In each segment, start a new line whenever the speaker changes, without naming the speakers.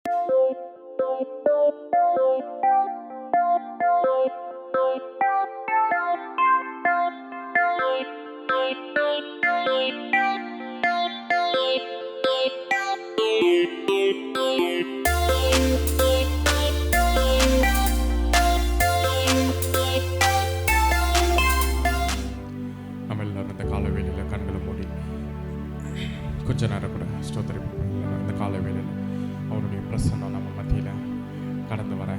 நம்ம எல்லாரும் இந்த கால வேளையில் கண்களை மூடி கொஞ்ச நேரம் கூட ஸ்தோத்திரிப்போம். இந்த கால வேளையில் அவருடைய பிரசன்னம் நம்ம மத்தியில் கடந்து வர,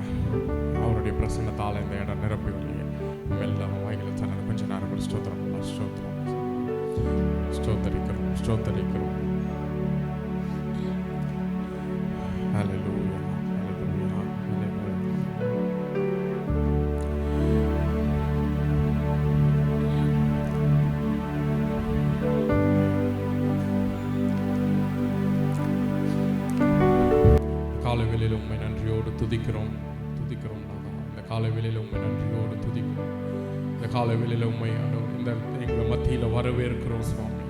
அவருடைய பிரசன்னத்தால் இந்த இடம் நிரப்பி வழியே நம்ம எல்லாரும் வாய்களை தரணும். கொஞ்ச நேரம் கூட ஸ்தோத்திரம் ஸ்தோத்தரிக்கிறோம் ஸ்தோத்தரிக்கிறோம். ஹல்லேலூயா ஹல்லேலூயா ஹல்லேலூயா. காலவேளையில் உம்மை நன்றியோடு துதிக்கிறோம் துதிக்கிறோம். இந்த காலவேளையில் உம்மை நன்றியோடு துதிக்கிறோம். இந்த காலவேளையில் உம்மை இந்த எங்கள் மத்தியில் வரவேற்கிறோம் சுவாமி.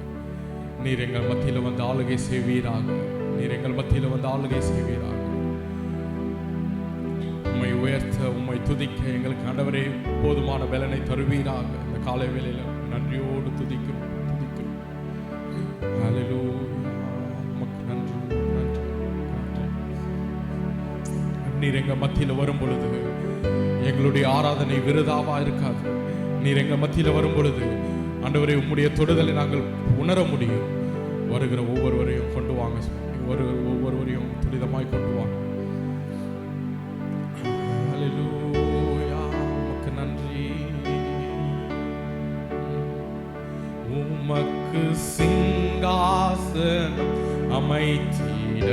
நீர் எங்கள் மத்தியில் வந்து ஆளுகை செய்வீராக. நீர் எங்கள் மத்தியில் வந்து ஆளுகை செய்வீராக. உம்மை உயர்த்த உம்மை துதிக்க எங்களுக்கு ஆண்டவரே போதுமான பலனை தருவீராக. இந்த காலவேளையில் நன்றியோடு துதிக்கிறோம் துதிக்கிறோம். ஹல்லேலூயா. உமக்கு நன்றி நன்றி நன்றி. நீர் எங்கள் மத்தியில் வரும் பொழுது எங்களுடைய ஆராதனை விருதாவா இருக்காது. நீர் எங்கள் மத்தியில் வரும் பொழுது ஆண்டவரே உம்முடைய தொடுதலை நாங்கள் உணர முடியும். வருகிற ஒவ்வொருவரையும் கொண்டு வாங்க, ஒவ்வொருவரையும் துரிதமாய் கொண்டு வாங்க. ஹல்லேலூயா. உமக்கு நன்றி. உமக்கு சிங்காசனம் அமைத்திட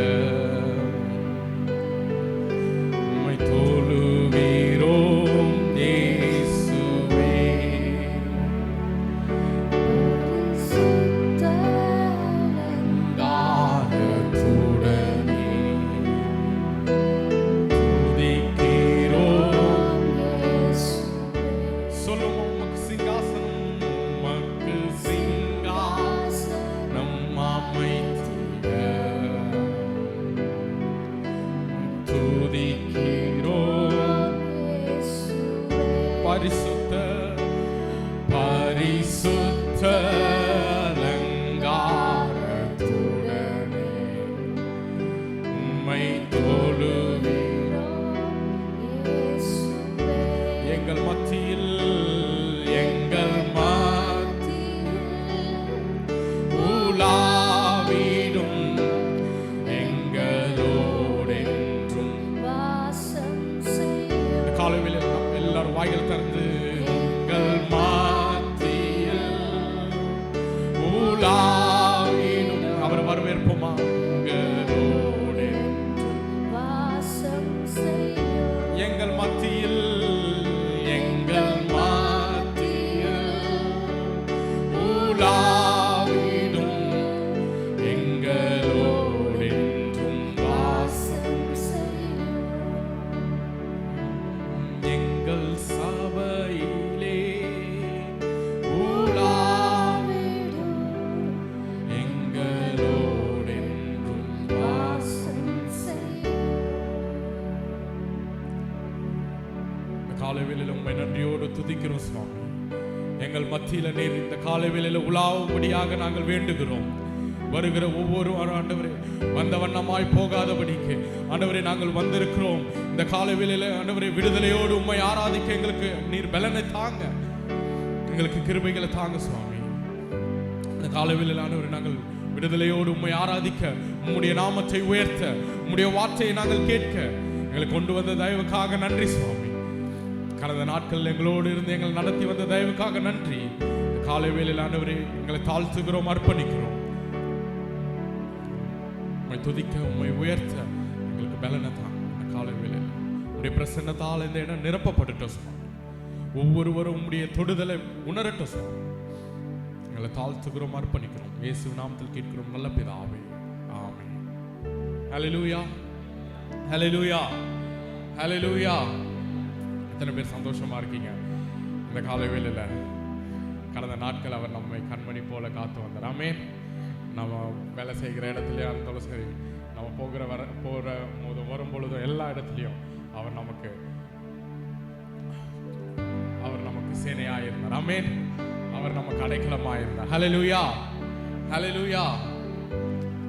உம்மை தொழுவீரோம் இயேசுவே. தாகத்துடனே துதிக்கிறோம் இயேசுவே. சொல்லுவோம். உமக்கு சிங்காசனம் உமக்கு சிங்காசனம் அமைத்திட துதிக்கிறோம் இயேசுவே. பரிசுத்த பரிசுத்த அலங்காரத்துடனே உம்மை தொழுவீரோம் இயேசுவே. எங்கள் மத்தியில் உலாவிடும் எங்களோடென்றும் வாசம் செய்யும். இந்த காலையில் நாம் எல்லாரும் வாய்கள் திறந்து எங்கள் மத்தியில் உலாவிடும் அவர் வரவேற்போமா? எங்களோடென்றும் வாசம் செய்யும். எங்கள் மத்தியில் எங்கள் மத்தியில் உலாவிடும் எங்களோடென்றும் வாசம் செய்யும். எங்கள் சபையிலே உலாவிடும் எங்களோடென்றும் வாசம் செய்யும். இந்த காலைவேளையில் உம்மை நன்றியோடு துதிக்கிறோம் சுவாமி. எங்கள் மத்தியில் நீர் இந்த காலைவேளையில் உலாவும்படியாக நாங்கள் வேண்டுகிறோம். வருகிற ஒவ்வொரு ஆண்டவரே வந்த வண்ணமாய் போகாதபடிக்கு ஆண்டவரே நாங்கள் வந்திருக்கிறோம். இந்த காலைவேளையில் ஆண்டவரே விடுதலையோடு உம்மை ஆராதிக்க எங்களுக்கு நீர் பலனை தாங்க, எங்களுக்கு கிருபைகளை தாங்க சுவாமி. இந்த காலைவேளையில் ஆண்டவரே நாங்கள் விடுதலையோடு உம்மை ஆராதிக்க, உம்முடைய நாமத்தை உயர்த்த, உம்முடைய வார்த்தையை நாங்கள் கேட்க எங்களுக்கு கொண்டு வந்த தயவுக்காக நன்றி சுவாமி. கடந்த நாட்கள் எங்களோடு இருந்து எங்களை நடத்தி வந்த தயவுக்காக நன்றி. காலை வேளையில் ஆண்டவரே எங்களை தாழ்த்துகிறோம், அர்ப்பணிக்கிறோம். உம்மை துதிக்க உம்மை உயர்த்த எங்களுக்கு பலனை தாங்க. இந்த காலை வேளையில் உம்முடைய பிரசன்னத்தால் இந்த இடம் நிரப்பப்பட்டுட்டோம் சுவாமி. ஒவ்வொருவரும் உம்முடைய தொடுதலை உணரட்டும் சுவாமி. எங்களை தாழ்த்துகிறோம், அர்ப்பணிக்கிறோம். இயேசு நாமத்தில் கேட்கிறோம் நல்ல பிதாவே, ஆமென். ஹல்லேலூயா ஹல்லேலூயா ஹல்லேலூயா. எத்தனை பேர் சந்தோஷமா இருக்கீங்க? இந்த காலை வேளையில் கடந்த நாட்கள் அவர் நம்மை கண்மணி போல காத்து வந்தார். ஆமென். நம்ம வேலை செய்கிற இடத்துல இருந்தாலும் சரி, நம்ம நம்ம போகிற போதும் வரும் பொழுதும் எல்லா இடத்துலையும் அவர் நமக்கு சேனையாக இருந்தார். ஆமென். அவர் நமக்கு அடைக்கலமாக இருந்தார். ஹல்லேலூயா, ஹல்லேலூயா.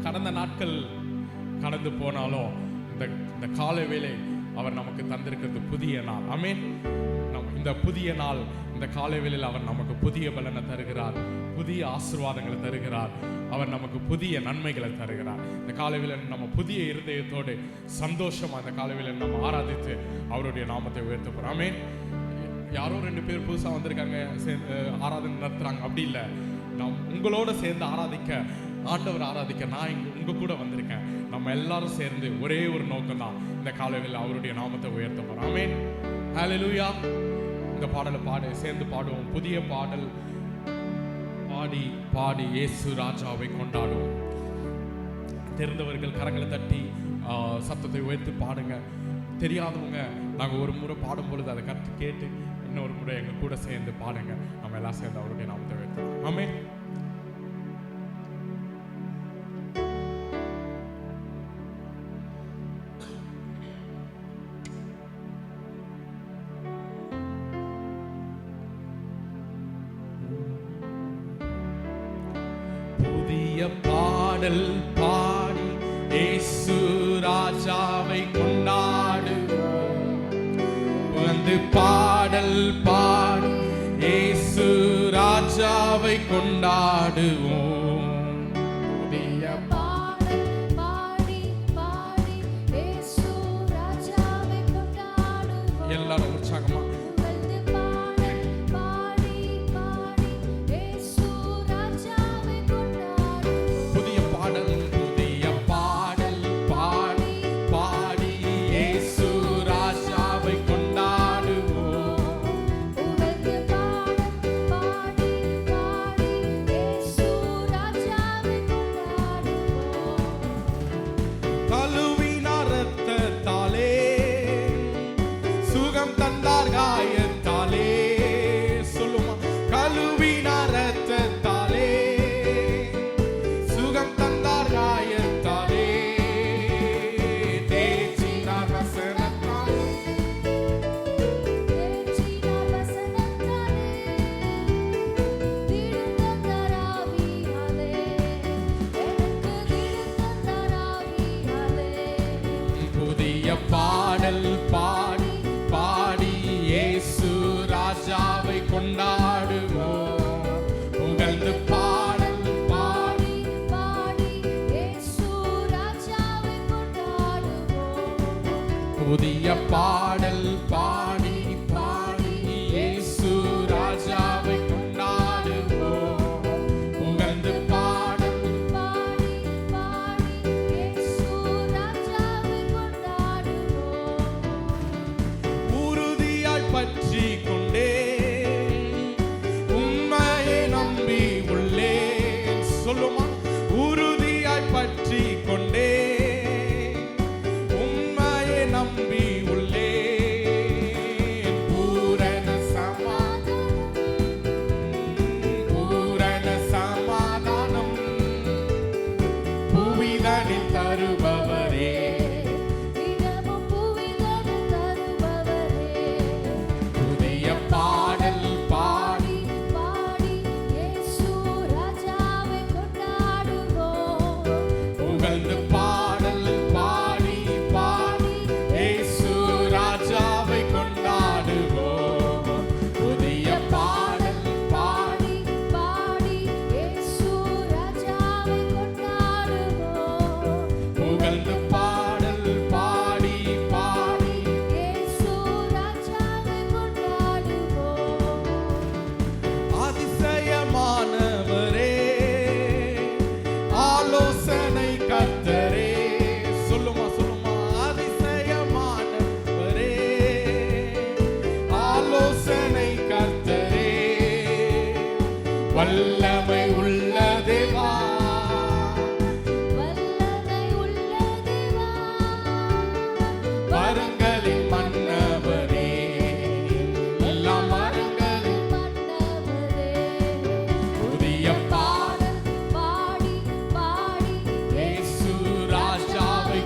கடந்த நாட்கள் கடந்து போனாலும் இந்த காலை வேளை அவர் நமக்கு தந்திருக்கிறது புதிய நாள். ஆமென். இந்த புதிய நாள், இந்த காலை வேளையில் அவர் நமக்கு புதிய பலனை தருகிறார், புதிய ஆசீர்வாதங்களை தருகிறார், அவர் நமக்கு புதிய நன்மைகளை தருகிறார். இந்த காலை வேளையில் நம்ம புதிய இருதயத்தோடு சந்தோஷமா இந்த காலை வேளையில் நம்ம ஆராதித்து அவருடைய நாமத்தை உயர்த்த போறோம். ஆமென். யாரோ 2 பேர் புதுசாக வந்திருக்காங்க, ஆராதனை நடத்துறாங்க, அப்படி இல்லை. நாம் உங்களோட சேர்ந்து ஆண்டவர் ஆராதிக்க நான் உங்க கூட வந்திருக்கேன். நம்ம எல்லாரும் சேர்ந்து ஒரே ஒரு நோக்கம் தான், இந்த காலையில் அவருடைய நாமத்தை உயர்த்த போறோம். ஆமென். ஹல்லேலூயா. இந்த பாடலை சேர்ந்து பாடுவோம். புதிய பாடல் பாடி பாடி இயேசு ராஜாவை கொண்டாடுவோம். தெரிந்தவர்கள் கரங்களை தட்டி சத்தத்தை உயர்த்தி பாடுங்க. தெரியாதவங்க நாங்கள் ஒரு முறை பாடும் பொழுது அதை கேட்டு இன்னொரு முறை எங்கள் கூட சேர்ந்து பாடுங்க. நம்ம எல்லாம் சேர்ந்து அவருடைய நாமத்தை உயர்த்தலாம். ஆமென். புதிய பாடல் பாடி இயேசு ராஜாவை கொண்டாடுவோம். வந்து பாடல் பாடி இயேசு ராஜாவை கொண்டாடுவோம். புதிய
பாடல் பாடி பாடி இயேசு ராஜாவை கொண்டாடுவோம்.
எல்லாரும் உற்சாகமா புதிய பாடல் பாடி பாடி இயேசு ராஜாவை கொண்டாடுவோம். புகழ்ந்து பாடல் பாடி பாடி இயேசு ராஜாவை கொண்டாடுவோம். உறுதியாய் பற்றி கொண்டே உம்மையை நம்பி உள்ளே. சொல்லுமா, உறுதியாய் பற்றி கொண்டே நம்பி உள்ளே. பூரண சமாதானம் புவிதனில் தருபவரே. புதிய பாடல் பாடி பாடி இயேசு ராஜாவை கொண்டாடுவோம். புகழ்ந்து பாடல் பாடி பாடி இயேசு ராஜாவை கொண்டாடுவோம். புதிய பாடல் பாடி பாடி இயேசு ராஜாவை கொண்டாடுவோம். புகழ்ந்து பாடல் பாடி பாடி இயேசு ராஜாவை கொண்டாடுவோம். அதிசயமானவரே, ஆலோசனை கர்த்தரே. சொல்லுமா சொல்லுமா, அதிசயமானவரே, ஆலோசனை கர்த்தரே. வல்லமை உள்ள தேவா, வல்லமை உள்ள தேவா. வரங்களின் மன்னவரே, எல்லாம் வரங்களின் மன்னவரே. புதிய பாடல் பாடி பாடி இயேசு ராஜாவை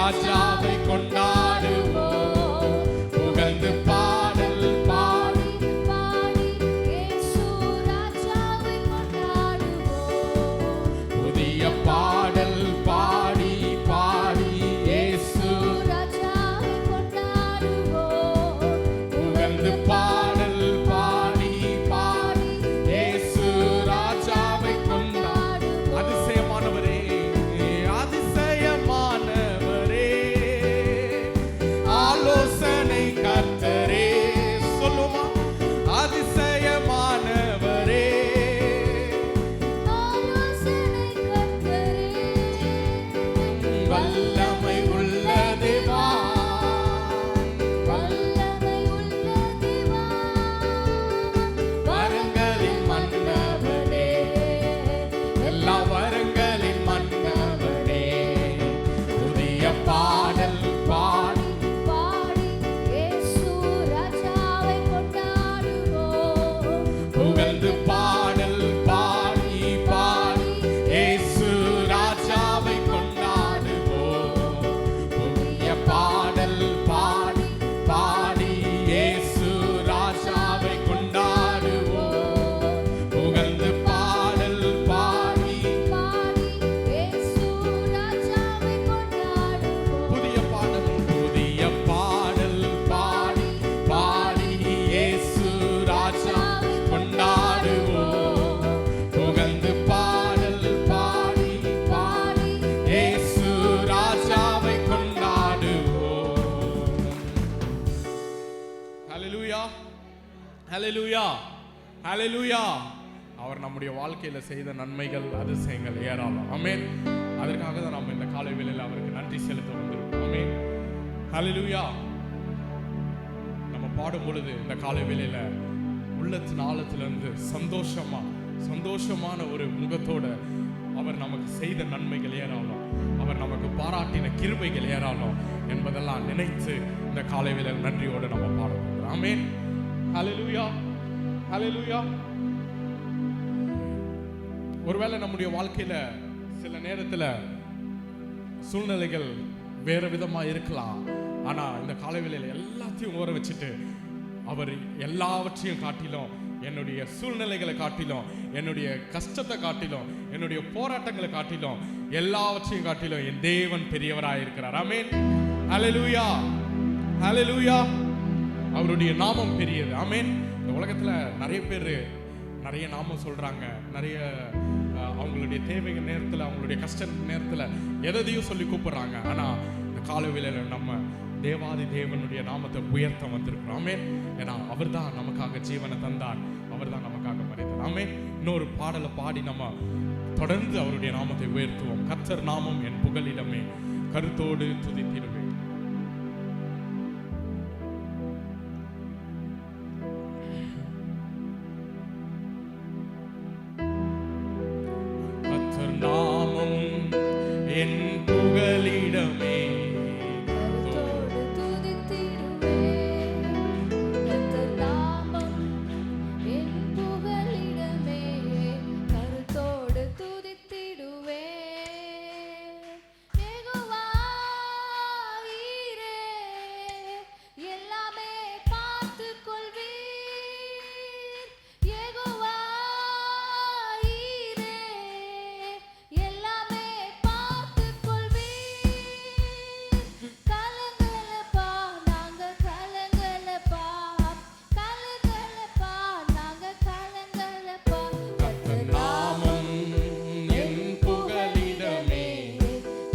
ராஜாவை கொண்டாடுவோம். புகழ்ந்து பாடல் பாடி
பாடி இயேசு ராஜாவை கொண்டாடுவோம்.
புதிய பாடல் பாடி பாடி இயேசு
ராஜாவை கொண்டாடுவோம்.
புகழ்ந்து பாடல் பாடி பாடி இயேசு ராஜாவை கொண்டாடுவோம். அதிசயமானவரே, அதிசயமானவரே, ஆலோசனை கர்த்தரே, சொல்லுமா, அதிசயமானவரே,
ஆலோசனை கர்த்தரே,
வல்லமை உள்ள தேவா,
வல்லமை உள்ள தேவா,
வரங்களின் மன்னவனே, எல்லா வரங்களின் மன்னவனே, புதிய பாடல் பாடி
பாடி இயேசு ராஜாவை கொண்டாடுவோம்.
புகழ்ந்து பாடல் பாடி பாடி இயேசு ராஜாவை கொண்டாடுவோம். புதிய பாடல் பாடி பாடி இயேசு ராஜாவை கொண்டாடுவோம். புகழ்ந்து பாடல் பாடி
பாடி இயேசு ராஜாவை கொண்டாடுவோம்.
புதிய பாடல் பாடி பாடி இயேசு ராஜாவை கொண்டாடுவோம். புகழ்ந்து பாடல் பாடி பாடி இயேசு ராஜாவை கொண்டாடுவோம். ஹல்லேலூயா, ஹல்லேலூயா, ஹல்லேலூயா. அவர் நம்முடைய வாழ்க்கையில செய்த நன்மைகள் அதிசயங்கள் ஏராளம். ஆமென். அதற்காக தான் நாம் இந்த காலை வேளையில் அவருக்கு நன்றி செலுத்த வந்திருக்கோம். ஆமென். ஹல்லேலூயா. நம்ம பாடும் பொழுது இந்த காலை வேளையில உள்ளத்தின் ஆழத்திலிருந்து சந்தோஷமான ஒரு முகத்தோட அவர் நமக்கு செய்த நன்மைகள் ஏராளம், அவர் நமக்கு பாராட்டின கிருபைகள் ஏராளம் என்பதெல்லாம் நினைத்து இந்த காலை வேளையில் நன்றியோடு நம்ம பாட போகிறோம். ஆமென். ஹல்லேலூயா, ஹல்லேலூயா. ஒருவேளை நம்முடைய வாழ்க்கையில சில நேரத்துல சூழ்நிலைகள் வேற விதமா இருக்கலாம். ஆனா இந்த காலை வேளையில எல்லாத்தையும் ஓர வச்சுட்டு அவர் எல்லாவற்றையும் காட்டிலும், என்னுடைய சூழ்நிலைகளை காட்டிலும், என்னுடைய கஷ்டத்தை காட்டிலும், என்னுடைய போராட்டங்களை காட்டிலும், எல்லாவற்றையும் காட்டிலும் என் தேவன் பெரியவராய் இருக்கிறார். ஆமென். ஹல்லேலூயா, ஹல்லேலூயா. அவருடைய நாமம் பெரியது. ஆமென். இந்த உலகத்துல நிறைய பேர் நிறைய நாமம் சொல்றாங்க, நிறைய அவங்களுடைய தேவைகள் நேரத்துல, அவங்களுடைய கஷ்ட நேரத்துல எதையும் சொல்லி கூப்பிடுறாங்க. ஆனா இந்த காலை வேளையில நம்ம தேவாதி தேவனுடைய நாமத்தை உயர்த்த வந்திருக்கிறோம். ஆமென். ஏன்னா அவர் தான் நமக்காக ஜீவனை தந்தார், அவர் தான் நமக்காக மரித்தார். ஆமென். இன்னொரு பாடலை பாடி நம்ம தொடர்ந்து அவருடைய நாமத்தை உயர்த்துவோம். கர்த்தர் நாமம் என் புகலிடமே, கருத்தோடு துதித்திடுவேன். கர்த்தர் நாமம் என் புகலிடமே,
கருத்தோடு துதித்திடுவேன். கர்த்தர் நாமம் என் புகலிடமே, கருத்தோடு துதித்திடுவேன். யெகோவா ஈரே, எல்லாமே பார்த்துக் கொள்வீர். யெகோவா ஈரே, எல்லாமே பார்த்துக் கொள்வீர். கலங்கலப்பா, நாங்க கலங்கலப்பா, கலங்கலப்பா, நாங்க கலங்கலப்பா.
கர்த்தர் நாமம் என் புகலிடமே,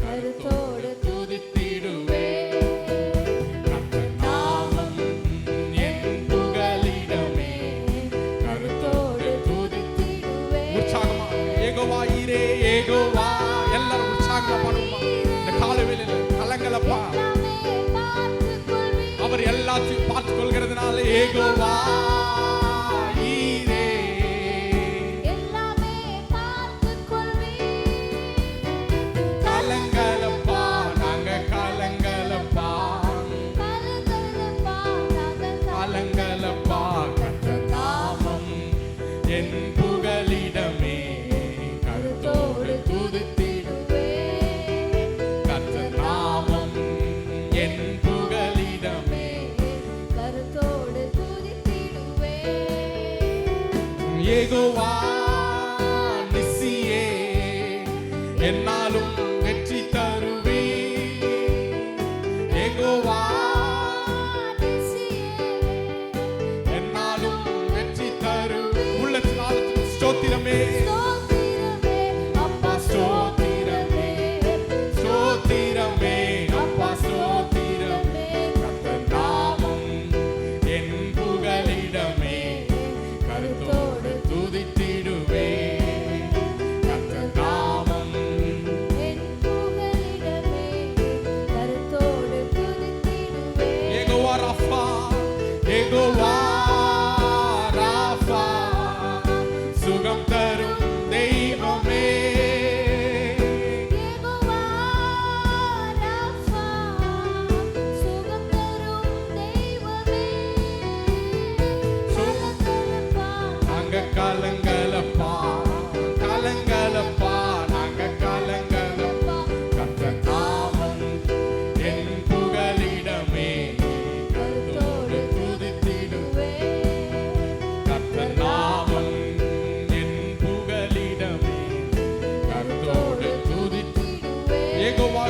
கருத்தோடு
துதித்திடுவேன். கர்த்தர் நாமம் என் புகலிடமே, கருத்தோடு
துதித்திடுவேன்.
உற்சாகமா யெகோவா ஈரே, யெகோவா. எல்லாரும் உற்சாகமா பாடுவோமா இந்த காலை வேளையில. கலங்கலப்பா,
எல்லாமே பார்த்துக் கொள்வீர்.
அவர் எல்லாத்தையும் பார்த்து கொள்கிறதுனால யெகோவா ஈரே,
எல்லாமே பார்த்துக் கொள்வீர்.
கலங்கலப்பா, நாங்க கலங்கலப்பா,
கலங்கலப்பா, நாங்க
கலங்கலப்பா. கர்த்தர் நாமம் என் புகலிடமே, கருத்தோடு துதித்திடுவேன்.
துதித்திடுவேன்.
கர்த்தர் நாமம்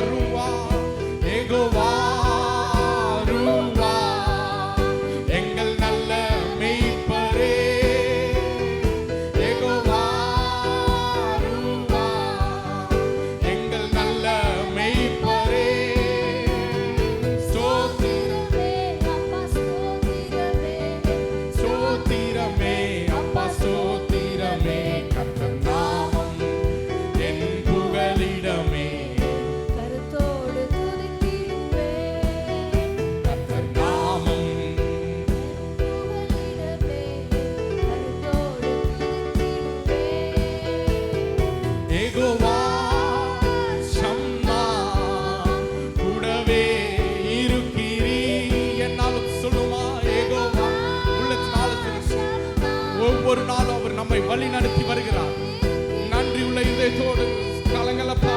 ரூவா யெகோவா ரூவா எங்கள் நல்ல மேய்ப்பரே யெகோவா ரூவா எங்கள் நல்ல மேய்ப்பரே
ஸ்தோத்திரமே அப்பா ஸ்தோத்திரமே
ஸ்தோத்திரமே அப்பா ஸ்தோத்திரமே கர்த்தர் நாமம் என் புகலிடமே
கருத்தோடு துதித்திடுவே
கர்த்தர் நாமம்
புகலிடமே கருத்தோடு துதித்திடுவே
யெகோவா ஷம்மா கூடவே இருக்கிறீ என்னாலும் சொல்லுமா யெகோவா உள்ளத்தினால ஒவ்வொரு நாளும் அவர் நம்மை வழி நடத்தி வருகிறார். நன்றி உள்ள இதயத்தோடு கலங்கலப்பா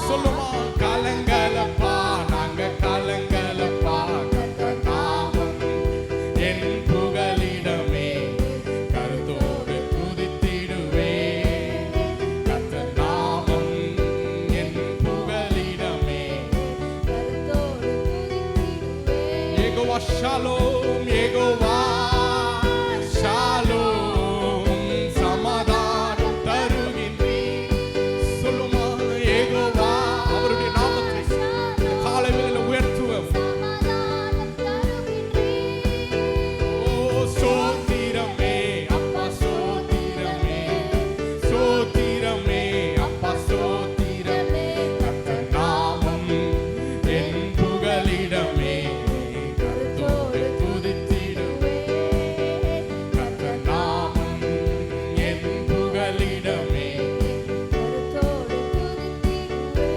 சொல்லுமா கலங்கலப்பா நாங்க கலங்கலப்பா கர்த்தர் நாமம் என் புகலிடமே கருத்தோடு துதித்திடுவே கர்த்தர் நாமம் என் புகலிடமே
கருத்தோடு துதித்திடுவே
யெகோவா ஷாலோம் யெகோவா ஷாலோம் சமாதானம் தருகின்றீ சொல்லுமா யெகோவா அவருடைய நாமத்தை இந்த காலை வேளையில உயர்த்துவோம்.
சமாதானம் தருகின்றீர்
ஓ ஸ்தோத்திரமே அப்பா ஸ்தோத்திரமே ஸ்தோத்திரமே அப்பா ஸ்தோத்திரமே கர்த்தர் நாமம் என் புகலிடமே கருத்தோடு துதித்திடுவே கர்த்தர் நாமம் என் புகலிடமே
கருத்தோடு துதித்திடுவே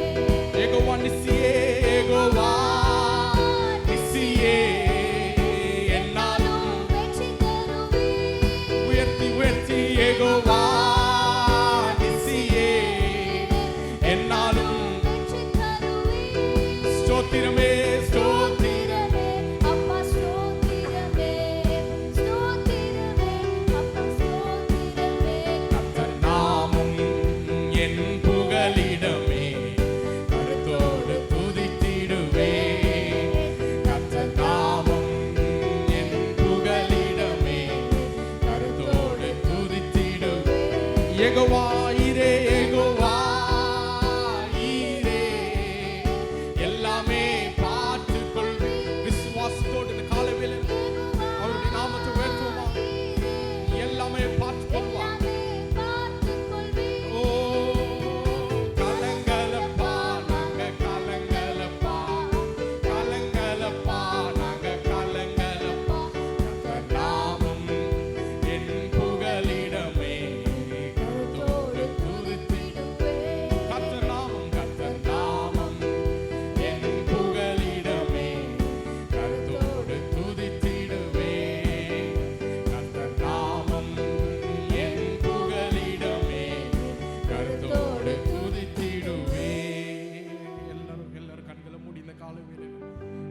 யெகோவா நிசியே யெகோவா நிசியே என்னாலும்
வெற்றி தருவீர்
உயர்த்தி உயர்த்தி யெகோவா நிசியே என்னாலும்
வெற்றி தருவீர்
ஸ்தோத்திரமே ஸ்தோத்திரமே
அப்பா ஸ்தோத்திரமே ஸ்தோத்திரமே அப்பா ஸ்தோத்திரமே
கர்த்தர் நாமம் என் புகலிடமே கருத்தோடு துதித்திடுவே கர்த்தர் நாமம் என் புகலிடமே கருத்தோடு துதித்திடுவே யெகோவா ஈரே யெகோவா ஈரே எல்லாமே பார்த்துக் கொள்வே விசுவாசத்தோடு இந்த காலை வேளையில அவருடைய நாமத்தை உயர்த்துவோமா எல்லாமே பார்த்துக் கொள்வா
பார்த்துக் கொள்வீர்
ஓ கலங்கலப்பா நாங்க கலங்கலப்பா கலங்கலப்பா நாங்க கலங்கலப்பா கர்த்தர் நாமம் என் புகலிடமே கருத்தோடு துதித்திடுவே கர்த்தர் நாமம் என் புகலிடமே கருத்தோடு துதித்திடுவே கர்த்தர் நாமம் என் புகலிடமே கருத்தோடு துதித்திடுவே எல்லாரும் கண்களை மூடி இந்த காலை வேளையில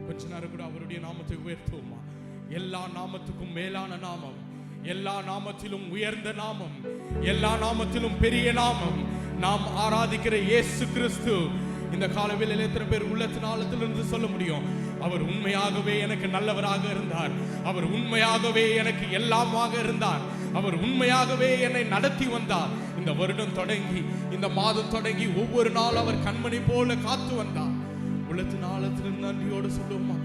கொஞ்ச நேரம் கூட அவருடைய நாமத்தை உயர்த்துவோமா எல்லா நாமத்துக்கும் மேலான நாமம் எல்லா நாமத்திலும் உயர்ந்த நாமம் எல்லா நாமத்திலும் பெரிய நாமம் நாம் ஆராதிக்கிற இயேசு கிறிஸ்து இந்த காலவேளையில் எத்தனை பேர் உள்ளத்தின் ஆழத்திலிருந்து சொல்ல முடியும் அவர் உண்மையாகவே எனக்கு நல்லவராக இருந்தார் அவர் உண்மையாகவே எனக்கு எல்லாமாக இருந்தார் அவர் உண்மையாகவே என்னை நடத்தி வந்தார் இந்த வருடம் தொடங்கி இந்த மாதம் தொடங்கி ஒவ்வொரு நாள் அவர் கண்மணி போல காத்து வந்தார் உள்ளத்தின் ஆழத்திலிருந்து நன்றியோடு சொல்லுவோமா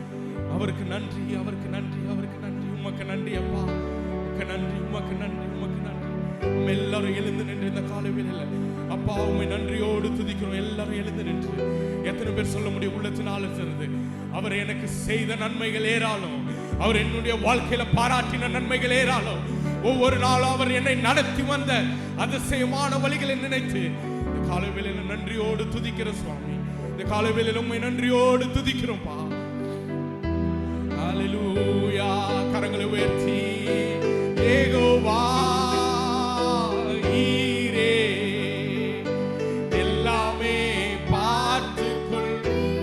அவருக்கு நன்றி அவருக்கு நன்றி அவருக்கு நன்றி உமக்கு நன்றி அப்பா உமக்கு நன்றி உமக்கு நன்றி உமக்கு நன்றி நம்ம எல்லாரும் எழுந்து நின்று இந்த காலை வேளையில அப்பா உம்மை நன்றியோடு துதிக்கிறோம் எல்லாரும் எழுந்து நின்று எத்தனை பேர் சொல்ல முடியும் உள்ளத்தின் ஆழத்திலிருந்து அவர் எனக்கு செய்த நன்மைகள் ஏராளம் அவர் என்னுடைய வாழ்க்கையில பாராட்டின நன்மைகள் ஏராளம் ஒவ்வொரு நாளும் அவர் என்னை நடத்தி வந்த அதிசயமான வழிகளை நினைத்து இந்த காலை வேளையில நன்றியோடு துதிக்கிற சுவாமி இந்த காலை வேளையில உம்மை நன்றியோடு துதிக்கிறோம்ப்பா ஹalleluya கரங்களை உயர்த்தி யெகோவா ஈரே எல்லாமே பார்த்துக்கொள்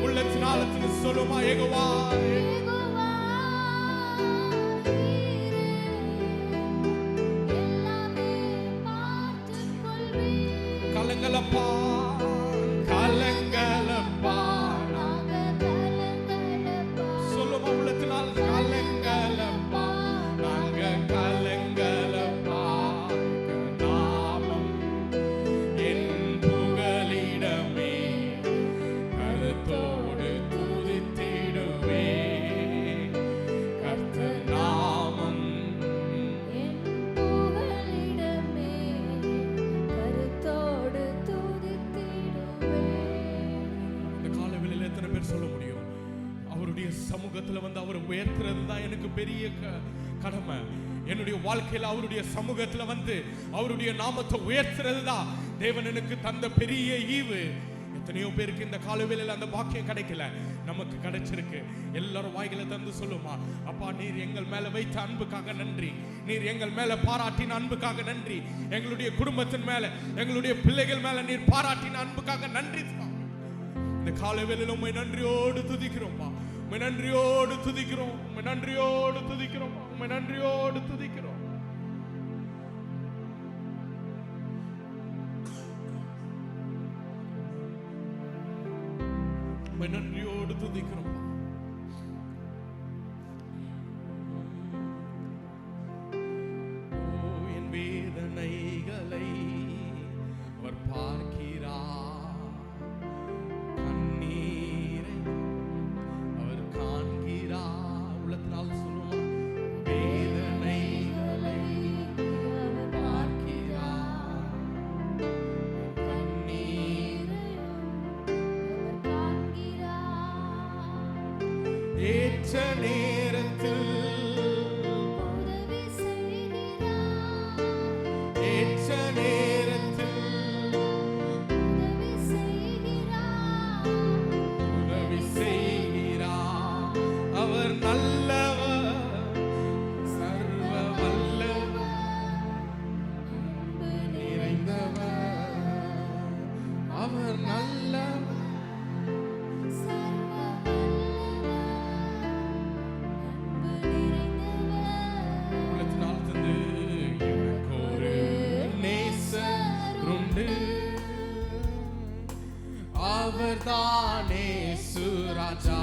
உள்ளத்தின் ஆழத்திலிருந்து சொல்லுமா யெகோவா
யெகோவா ஈரே எல்லாமே பார்த்துக் கொள்வீர்
கலங்கலப்பா அவருடைய சமூகத்துல வந்து அவர் உயர்த்துறது தான் எனக்கு பெரிய கடமை. என்னுடைய வாழ்க்கையில அவருடைய சமூகத்துல வந்து அவருடைய நாமத்தை உயர்த்துறது தான் தேவன் எனக்கு தந்த பெரிய ஈவு. எத்தனையோ பேருக்கு இந்த காலவேளையில அந்த பாக்கியம் கிடைக்கல, நமக்கு கிடைச்சிருக்கு. எல்லாரும் வாய்களை தந்து சொல்லுமா, அப்பா நீர் எங்கள் மேல வைத்த அன்புக்காக நன்றி, நீர் எங்கள் மேல பாராட்டின அன்புக்காக நன்றி, எங்களுடைய குடும்பத்தின் மேல எங்களுடைய பிள்ளைகள் மேல நீர் பாராட்டின அன்புக்காக நன்றி. இந்த காலவேளையில உம்மை நன்றியோடு துதிக்கிறோம்ப்பா, உம்மை நன்றியோடு துதிக்கிறோம், உம்மை நன்றியோடு துதிக்கிறோம், உம்மை நன்றியோடு துதிக்கிறோம். உம்மை நன்றியோடு துதிக்கிறோம். என் வேதனைகளை அவர் பார்க்கிறார், கண்ணீரை அவர் காண்கிறார். உள்ளத்தினால் சொல்லுவோம், வேதனைகளை அவர் பார்க்கிறார், ஏற்ற நேரத்தில்
உதவி செய்கிறார்,
ஏற்ற நேரத்தில்
உதவி செய்கிறார்,
உதவி செய்கிறார். அவர் நல்லவர், சர்வ வல்லவர்,
அன்பு
நிறைந்தவர். அவர் நல்லவர்,
சர்வ வல்லவர், அன்பு நிறைந்தவர்.
உள்ளத்தினால் தந்து எனக்கு ஒரு நேசர் உண்டு, அவர்தானே சுராஜா.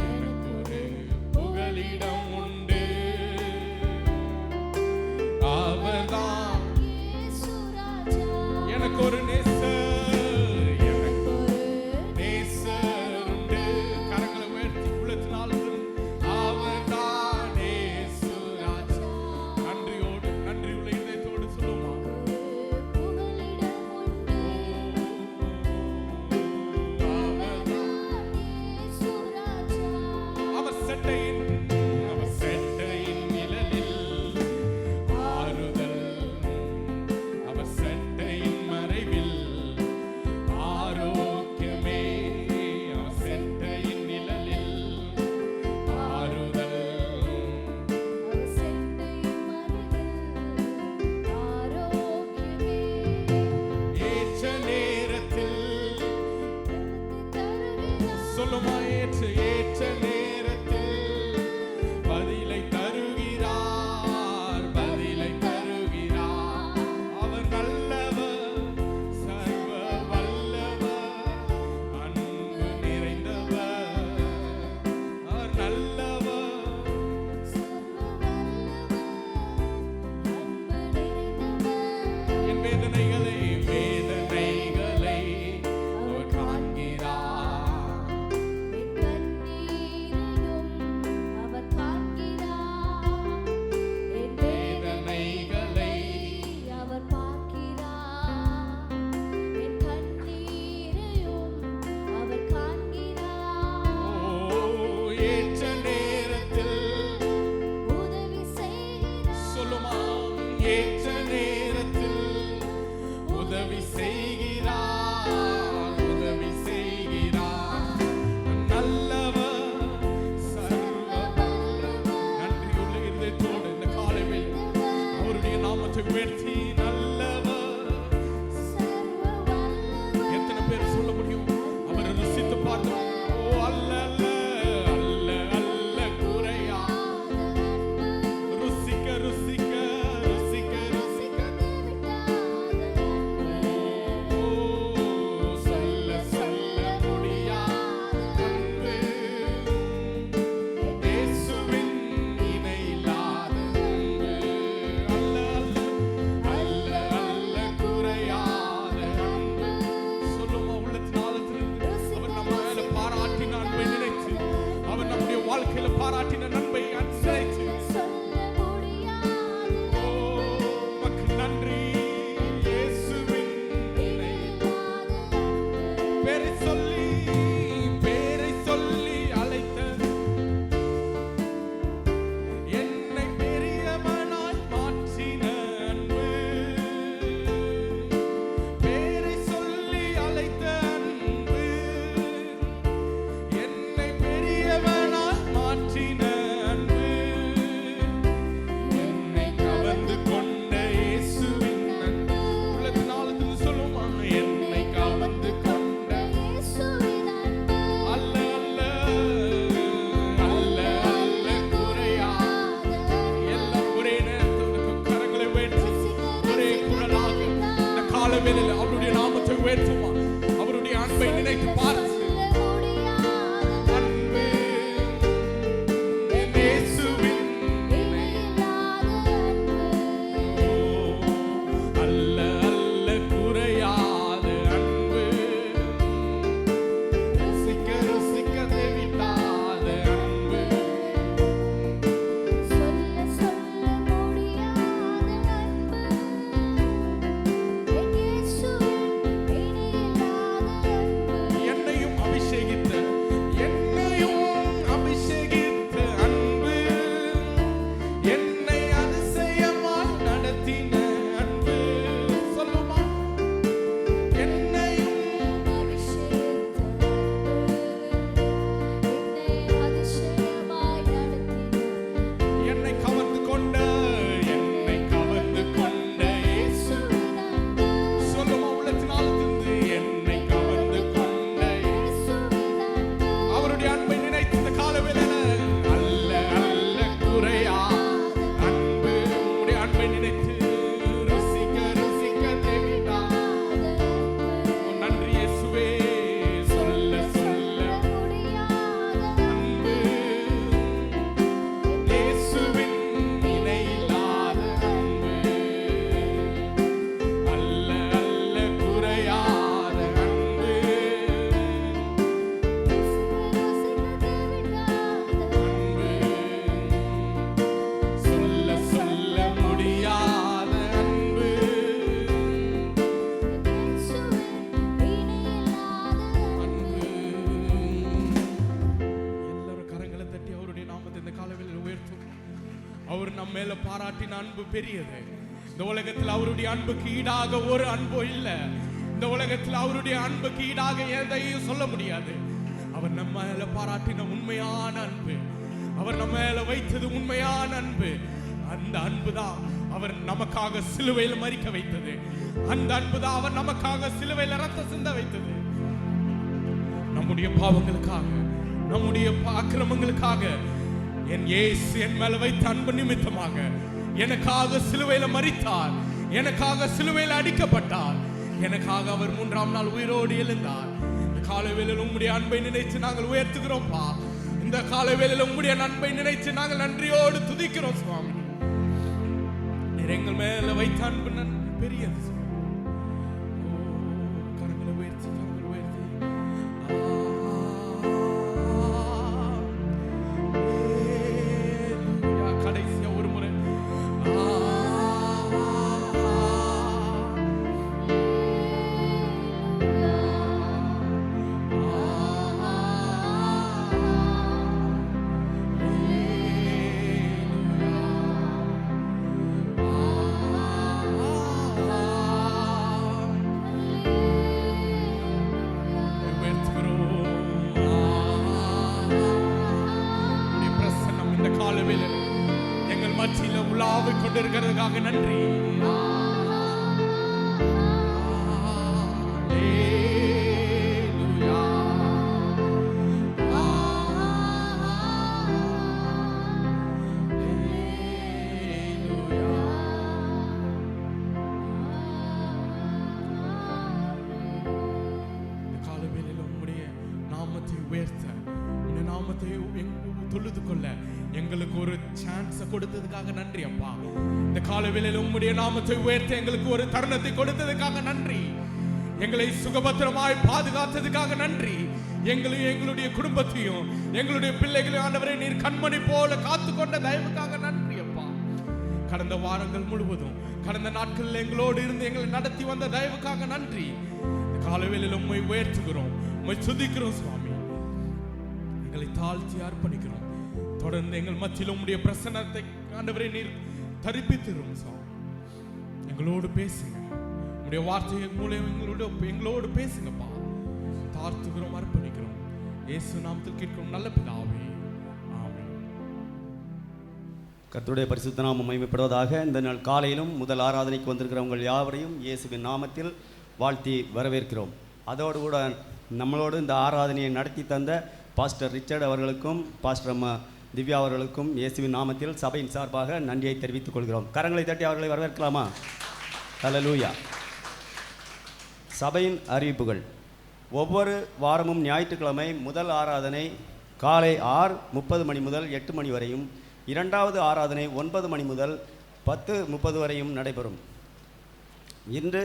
எனக்கு ஒரு புகலிடம் உண்டு, அவர்தான்
இயேசு ராஜா.
எனக்கு ஒரு நேசர், எனக்கு
ஒரு
நேசர் உண்டு. கரங்களை உயர்த்தி உள்ளத்தினால் அவர்தானே சுராஜா. நன்றியோடு நன்றியுள்ள இதயத்தோடு சொல்லுமா,
புகலிடம் உண்டு,
அவர்தான்
இயேசு ராஜா.
அவர் செட்டையின் நிழலில் ஆறுதல், அவர் செட்டையின் மறைவில் ஆரோக்கியமே, அவர் செட்டையின் நிழலில் ஆறுதல்.
அவர் செட்டையின் மறைவில் ஆரோக்கியமே.
ஏற்ற நேரத்தில்
தருகிறார்,
சொல்லுமா, ஏற்ற நேரத்தில் பதிலை தருகிறார், பதிலை தருகிறார். அவர் நல்லவர், சர்வ வல்லவர், அன்பு நிறைந்தவர். அவர் நல்லவர்,
சர்வ வல்லவர், அன்பு நிறைந்தவர்.
என் வேதனைகளை அவர் காண்கிறார்,
என் கண்ணீரையும் அவர் காண்கிறார், என் வேதனைகளை அவர் பார்க்கிறார், என் கண்ணீரையும் அவர் காண்கிறார்.
ஓ ஏற்ற நேரத்தில்
உதவி செய்கிறார்,
சொல்லுமா, ஏற்ற நேரத்தில் உதவி செய்கிறார், உதவி செய்கிறார். நல்லவர், சர்வ வல்லவர். நன்றியுள்ள இதயத்தோடு இந்த காலையில் அவருடைய நாமத்தை உயர்த்தி நல்லவர்.
சர்வ வல்லவர்,
எத்தனை பேர் சொல்ல முடியும்? அவரை ருசித்து பார்த்தோம். ஓ அல்ல அல்ல அல்ல அல்ல குறையா, ருசிக்க ருசிக்க ருசிக்க ருசிக்க. ஓ வேளையில் அவருடைய நாமத்தை உயர்த்துமா, அவருடைய அன்பை நினைத்து பார்த்து அவர் நம்ம மேல பாராட்டின அன்பு பெரியது. இந்த உலகத்தில் அவருடைய அன்புக்கு ஈடாக ஒரு அன்பு இல்லை. இந்த உலகத்தில் அவருடைய அன்புக்கு ஈடாக எதையும் சொல்ல முடியாது. அவர் நம்ம மேல பாராட்டின உண்மையான அன்பு, அவர் நம்ம மேல வைத்தது உண்மையான அன்பு. அந்த அன்பு தான் அவர் நமக்காக சிலுவையில் மரிக்க வைத்தது. அந்த அன்பு தான் அவர் நமக்காக சிலுவையில் ரத்தம் சிந்த வைத்தது. நம்முடைய பாவங்களுக்காக, நம்முடைய அக்கிரமங்களுக்காக என் இயேசு என் மேல வைத்த அன்பு நிமித்தமாக எனக்காக சிலுவையில மரித்தார், எனக்காக சிலுவையில் அடிக்கப்பட்டார், எனக்காக அவர் 3ஆம் நாள் உயிரோடு எழுந்தார். இந்த காலைவேளையில் உம்முடைய அன்பை நினைச்சு நாங்கள் உயர்த்துகிறோம்ப்பா. இந்த காலைவேளையில் உம்முடைய அன்பை நினைச்சு நாங்கள் நன்றியோடு துதிக்கிறோம் சுவாமி. நீர் எங்கள் மேல வைத்த அன்பு பெரியது. கரங்களை உயர்த்தி, கரங்களை உயர்த்தி. கடைசியா ஒரு முறை எங்கள் மத்தியில உலாவிக் கொண்டிருக்கிறதுக்காக நன்றி. காலவேளையில் உம்முடைய நாமத்தை உயர்த்த, உம்முடைய நாமத்தை தொழுது கொள்ள எங்களுக்கு ஒரு சான்ஸ் கொடுத்ததுக்காக நன்றி அப்பா. இந்த காலவேளையில் உம்முடைய நாமத்தை உயர்த்த எங்களுக்கு ஒரு தருணத்தை கொடுத்ததுக்காக நன்றி. எங்களை சுகபத்திரமாய் பாதுகாத்ததுக்காக நன்றி. எங்களையும் எங்களுடைய குடும்பத்தையும் எங்களுடைய பிள்ளைகளையும் ஆண்டவரை நீர் கண்மணி போல காத்து கொண்ட தயவுக்காக நன்றி அப்பா. கடந்த வாரங்கள் முழுவதும், கடந்த நாட்களில் எங்களோடு இருந்து எங்களை நடத்தி வந்த தயவுக்காக நன்றி. இந்த காலவேளையில் உம்மை உயர்த்துகிறோம், உம்மை துதிக்கிறோம் சுவாமி. எங்களை தாழ்த்தி அர்ப்பணிக்கிறோம். தொடர்ந்து எங்கள் மத்தியில் உம்முடைய பிரசன்னத்தை ஆண்டவரே நீர் தரிப்பித்திரும் சுவாமி. எங்களோடு பேசுங்க, உம்முடைய வார்த்தை மூலம் எங்களோடு பேசுங்கப்பா. தாழ்த்துகிறோம், அர்ப்பணிக்கிறோம். இயேசு நாமத்தில் கேட்கிறோம் நல்ல பிதாவே, ஆமென்.
கர்த்தருடைய பரிசுத்த நாமம் மகிமைப்படுவதாக. இந்த நாள் காலையிலும் முதல் ஆராதனைக்கு வந்திருக்கிற உங்கள் யாவரையும் இயேசுவின் நாமத்தில் வாழ்த்தி வரவேற்கிறோம். அதோடு கூட நம்மளோடு இந்த ஆராதனையை நடத்தி தந்த பாஸ்டர் ரிச்சர்ட் அவர்களுக்கும் பாஸ்டர் அம்மா திவ்யா அவர்களுக்கும் இயேசுவின் நாமத்தில் சபையின் சார்பாக நன்றியை தெரிவித்துக் கொள்கிறோம். கரங்களை தட்டி அவர்களை வரவேற்கலாமா? ஹல்லேலூயா. சபையின் அறிவிப்புகள். ஒவ்வொரு வாரமும் ஞாயிற்றுக்கிழமை முதல் ஆராதனை காலை 6:30 மணி முதல் 8 மணி வரையும், இரண்டாவது ஆராதனை 9 மணி முதல் 10:30 வரையும் நடைபெறும். இன்று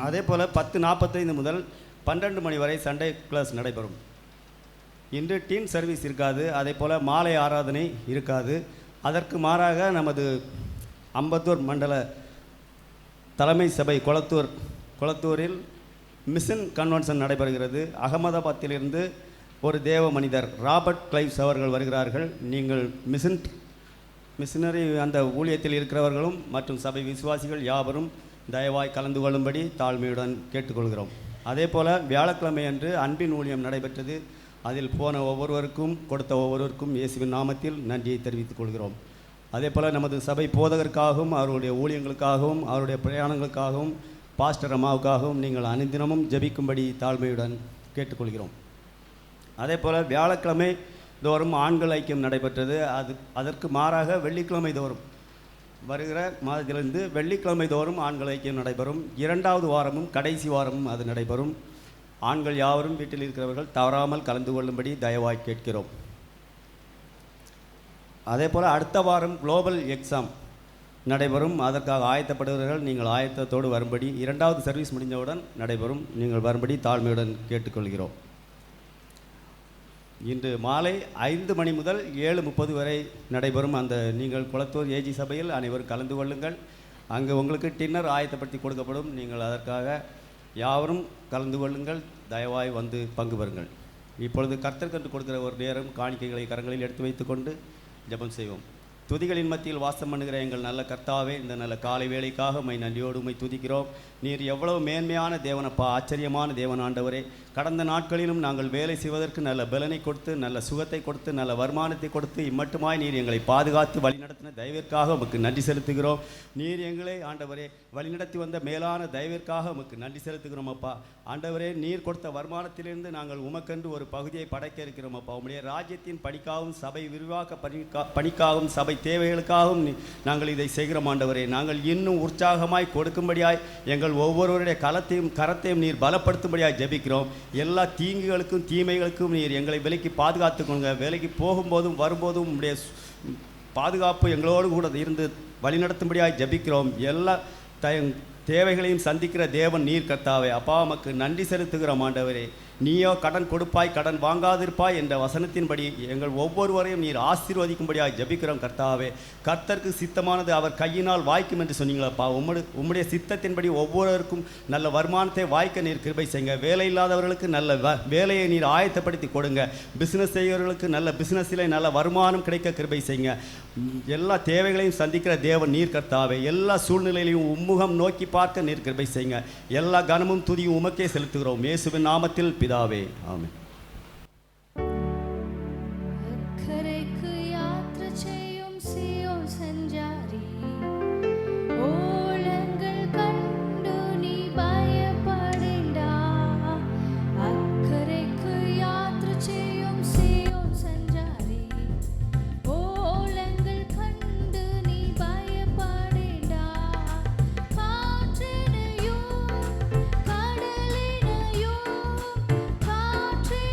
அதே போல் 10:45 முதல் 12 மணி வரை சண்டே கிளாஸ் நடைபெறும். இன்று டீன் சர்வீஸ் இருக்காது, அதே போல் மாலை ஆராதனை இருக்காது. அதற்கு மாறாக நமது அம்பத்தூர் மண்டல தலைமை சபை கொளத்தூரில் மிஷன் கன்வென்ஷன் நடைபெறுகிறது. அகமதாபாத்திலிருந்து ஒரு தேவ மனிதர் ராபர்ட் கிளைவ்ஸ் அவர்கள் வருகிறார்கள். நீங்கள் மிஷனரி அந்த ஊழியத்தில் இருக்கிறவர்களும் மற்றும் சபை விசுவாசிகள் யாவரும் தயவாய் கலந்து கொள்ளும்படி தாழ்மையுடன் கேட்டுக்கொள்கிறோம். அதே போல் வியாழக்கிழமை அன்று அன்பின் ஊழியம் நடைபெற்றது. அதில் போன ஒவ்வொருவருக்கும் கொடுத்த ஒவ்வொருவருக்கும் இயேசுவின் நாமத்தில் நன்றியை தெரிவித்துக் கொள்கிறோம். அதே போல் நமது சபை போதகருக்காகவும் அவருடைய ஊழியங்களுக்காகவும் அவருடைய பிரயாணங்களுக்காகவும் பாஸ்டர் அம்மாவுக்காகவும் நீங்கள் அனுதினமும் ஜெபிக்கும்படி தாழ்மையுடன் கேட்டுக்கொள்கிறோம். அதே போல் வியாழக்கிழமை தோறும் ஆண்கள் ஐக்கியம் நடைபெற்றது. அதற்கு மாறாக வெள்ளிக்கிழமை தோறும் வருகிற மாதத்திலிருந்து வெள்ளிக்கிழமை தோறும் ஆண்கள் ஐக்கியம் நடைபெறும். இரண்டாவது வாரமும் கடைசி வாரமும் அது நடைபெறும். ஆண்கள் யாவரும் வீட்டில் இருக்கிறவர்கள் தவறாமல் கலந்து கொள்ளும்படி தயவாய் கேட்கிறோம். அதே போல் அடுத்த வாரம் குளோபல் எக்ஸாம் நடைபெறும். அதற்காக ஆயத்தப்படுகிறவர்கள் நீங்கள் ஆயத்தத்தோடு வரும்படி, இரண்டாவது சர்வீஸ் முடிந்தவுடன் நடைபெறும், நீங்கள் வரும்படி தாழ்மையுடன் கேட்டுக்கொள்கிறோம். இன்று மாலை 5 மணி முதல் 7:30 வரை நடைபெறும் அந்த நீங்கள் குளத்தூர் ஏஜி சபையில் அனைவரும் கலந்து கொள்ளுங்கள். அங்கு உங்களுக்கு டின்னர் ஆயத்தப்படுத்தி கொடுக்கப்படும். நீங்கள் அதற்காக யாவரும் கலந்து கொள்ளுங்கள். தயவாய் வந்து பங்கு பெறுங்கள். இப்பொழுது கர்த்தருக்கு கொடுக்கிற ஒரு நேரம் காணிக்கைகளை கரங்களில் எடுத்து வைத்துக்கொண்டு ஜெபம் செய்வோம். துதிகளின் மத்தியில் வாசம் பண்ணுகிற எங்கள் நல்ல கர்த்தாவே, இந்த நல்ல காலை வேளைக்காக உம்மை நன்றியோடு உம்மை துதிக்கிறோம். நீர் எவ்வளவு மேன்மையான தேவனப்பா, ஆச்சரியமான தேவன் ஆண்டவரே. கடந்த நாட்களிலும் நாங்கள் வேலை செய்வதற்கு நல்ல பலனை கொடுத்து, நல்ல சுகத்தை கொடுத்து, நல்ல வருமானத்தை கொடுத்து, இம்மட்டுமாய் நீர் எங்களை பாதுகாத்து வழிநடத்தின தயவிற்காக உமக்கு நன்றி செலுத்துகிறோம். நீர் எங்களை ஆண்டவரே வழிநடத்தி வந்த மேலான தயவிற்காக உமக்கு நன்றி செலுத்துகிறோம் அப்பா. ஆண்டவரே, நீர் கொடுத்த வருமானத்திலிருந்து நாங்கள் உமக்கென்று ஒரு பகுதியை படைக்க இருக்கிறோம் அப்பா. உம்முடைய ராஜ்யத்தின் பணிக்காகவும் சபை விரிவாக்க பணிக்காகவும் சபை தேவைகளுக்காகவும் நாங்கள் இதை செய்கிறோம் ஆண்டவரே. நாங்கள் இன்னும் உற்சாகமாய் கொடுக்கும்படியாய் எங்கள் ஒவ்வொருவருடைய கரத்தையும் நீர் பலப்படுத்தும்படியாய் ஜெபிக்கிறோம். எல்லா தீங்குகளுக்கும் தீமைகளுக்கும் நீர் எங்களை விலைக்கு பாதுகாத்துக்கொள்ளுங்க. வேலைக்கு போகும்போதும் வரும்போதும் உடைய பாதுகாப்பு எங்களோடு கூட இருந்து வழிநடத்தும்படியாய் ஜெபிக்கிறோம். எல்லா தேவைகளையும் சந்திக்கிற தேவன் நீர் கர்த்தாவே. அப்பா உமக்கு நன்றி செலுத்துகிறோம் ஆண்டவரே. நீயோ கடன் கொடுப்பாய் கடன் வாங்காதிருப்பாய் என்ற வசனத்தின்படி எங்கள் ஒவ்வொருவரையும் நீர் ஆசீர்வதிக்கும்படியாக ஜெபிக்கிறோம் கர்த்தாவே. கர்த்தருக்கு சித்தமானது அவர் கையினால் வாய்க்கும் என்று சொன்னீங்களப்பா. உம்முடைய சித்தத்தின்படி ஒவ்வொருவருக்கும் நல்ல வருமானத்தை வாய்க்க நீர் கிருபை செய்யுங்க. வேலை இல்லாதவர்களுக்கு நல்ல வேலையை நீர் ஆயத்தப்படுத்தி கொடுங்க. பிஸ்னஸ் செய்கிறவர்களுக்கு நல்ல பிஸ்னஸில் நல்ல வருமானம் கிடைக்க கிருபை செய்யுங்க. எல்லா தேவைகளையும் சந்திக்கிற தேவன் நீர் கர்த்தாவே. எல்லா சூழ்நிலையிலையும் உம்முகம் நோக்கி பார்க்க நீர் கிருபை செய்யுங்க. எல்லா கனமும் துதியும் உமக்கே செலுத்துகிறோம் இயேசுவின் நாமத்தில் பிதாவே, ஆமென்.
அக்கரைக்கு யாத்திரை செய்யும் சீயோன் சஞ்சாரி, ஓலங்கள் கண்டு நீ பயப்படேண்டா. அக்கரைக்கு யாத்திரை செய்யும் சீயோன் சஞ்சாரி, ஓலங்கள் கண்டு நீ பயப்படேண்டா. காற்றினையும் கடலினையும் காற்றினையும்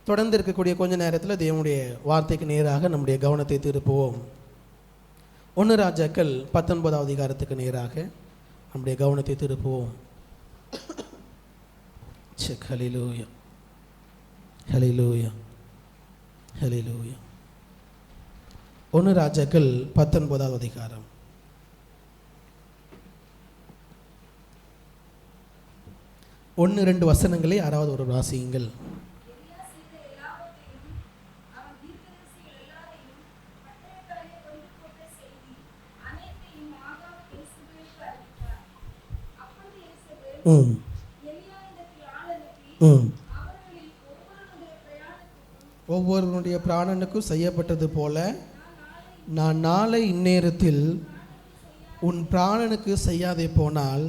தொடர்ந்து இருக்கக்கூடிய கொஞ்ச நேரத்தில் தேவனுடைய வார்த்தைக்கு நேராக நம்முடைய கவனத்தை திருப்புவோம். 1 ராஜாக்கள் 19வது அதிகாரத்துக்கு நேராக நம்முடைய கவனத்தை திருப்புவோம். ஹல்லேலூயா, ஹல்லேலூயா, ஹல்லேலூயா. 1 ராஜாக்கள் 19வது அதிகாரம். ஒன்று 2 வசனங்களை யாராவது ஒரு வாசியுங்கள். ஒவ்வொருவனுடைய பிராணனுக்கும் செய்யப்பட்டது போல நான் நாளை இந்நேரத்தில் உன் பிராணனுக்கு செய்யாதே போனால்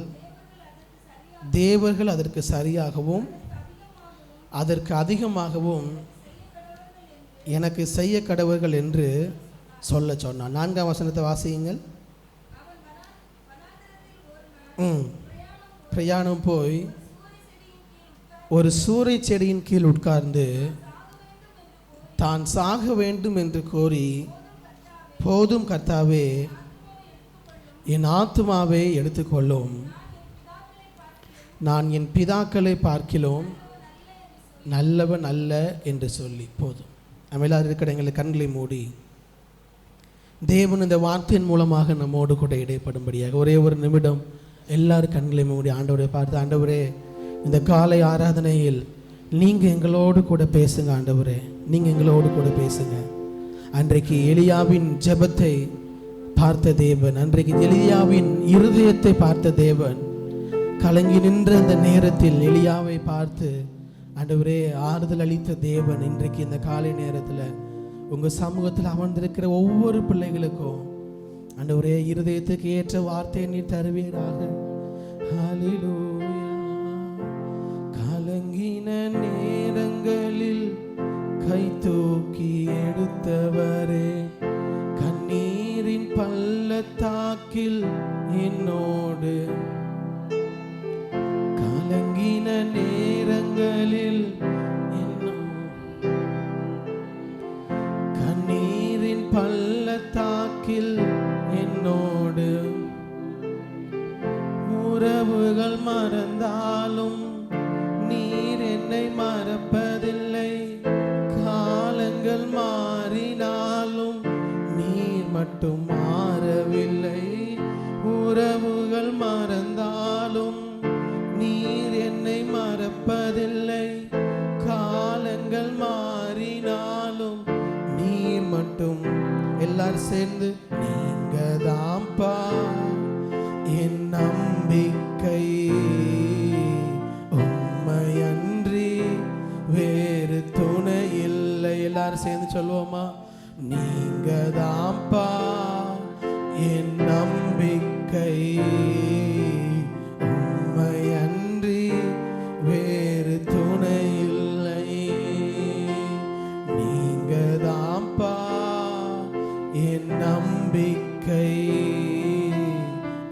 தேவர்கள் அதற்கு சரியாகவும் அதற்கு அதிகமாகவும் எனக்கு செய்ய கடவர்கள் என்று சொல்ல சொன்னான். 4ஆம் வசனத்தை வாசியுங்கள். பிரயாணம் போய் ஒரு சூறை செடியின் கீழ் உட்கார்ந்து தான் சாக வேண்டும் என்று கோரி, போதும் கர்த்தாவே, என் ஆத்துமாவை எடுத்துக்கொள்ளும், நான் என் பிதாக்களை பார்க்கிலும் நல்லவன் அல்ல என்று சொல்லி. போதும். நம்ம எல்லாரும் இருக்கிற எங்களை கண்களை மூடி தேவன் இந்த வார்த்தையின் மூலமாக நம்மோடு கூட இடைப்படும்படியாக ஒரே ஒரு நிமிடம் எல்லாரும் கண்களை மூடி ஆண்டவரை பார்த்து, ஆண்டவரே, இந்த காலை ஆராதனையில் நீங்கள் எங்களோடு கூட பேசுங்க. ஆண்டவரே, நீங்கள் எங்களோடு கூட பேசுங்க. அன்றைக்கு எலியாவின் ஜெபத்தை பார்த்த தேவன், அன்றைக்கு எலியாவின் இருதயத்தை பார்த்த தேவன், கலங்கி நின்ற அந்த நேரத்தில் எலியாவை பார்த்து ஆண்டவரே ஆறுதல் அளித்த தேவன், இன்றைக்கு இந்த காலை நேரத்தில் உங்கள் சமூகத்தில் அமர்ந்திருக்கிற ஒவ்வொரு பிள்ளைகளுக்கும் ஆண்டவரே இருதயத்துக்கு ஏற்ற வார்த்தையை நீர் தருவீராக. ஹல்லேலூயா. கலங்கின நேரங்களில் கை தூக்கி எடுத்தவரே, கண்ணீரின் பள்ளத்தாக்கில் என்னோடு, கலங்கின நேரங்களில் கண்ணீரின் பள்ளத்தாக்கில் என்னோடு, உறவுகள் மறந்தாலும் நீர் என்னை மறப்பதில்லை, காலங்கள் மாறினாலும் நீர் மட்டும் மாறவில்லை, உறவுகள் மறந்தாலும் நீர் என்னை மறப்பதில்லை, காலங்கள் மாறினாலும் நீர் மட்டும். எல்லாரும் சேர்ந்து, நீங்க தான்ப்பா என் நம்பிக்கை, உம்மையன்றி வேறு துணை இல்லை. எல்லாரும் சேர்ந்து சொல்லுவோமா? நீங்க தான்ப்பா என் நம்பிக்கை, உம்மையன்றி வேறு துணை இல்லை, நீங்க தான்ப்பா என் நம்பிக்கை,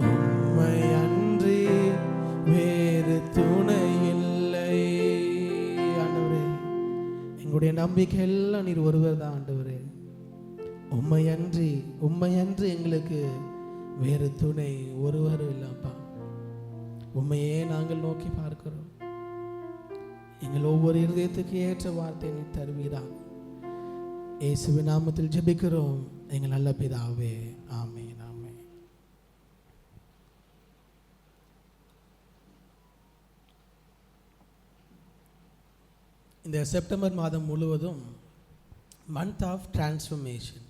உம்மையன்றி வேறு துணை இல்லை. ஆண்டவரே, எங்களுடைய நம்பிக்கை எல்லாம் நீர் ஒருவர் தான். ஆண்டவரே, உம்மையன்றி எங்களுக்கு வேறு துணை ஒருவரும் இல்லப்பா. உண்மையே நாங்கள் நோக்கி பார்க்கிறோம். எங்கள் ஒவ்வொரு இருதயத்துக்கு ஏற்ற வார்த்தை நீ தருவீராக. இயேசுவின் நாமத்தில் ஜெபிக்கிறோம் எங்கள் நல்ல பிதாவே, ஆமென், ஆமென். இந்த செப்டம்பர் மாதம் முழுவதும் மந்த் ஆஃப் டிரான்ஸ்ஃபர்மேஷன்,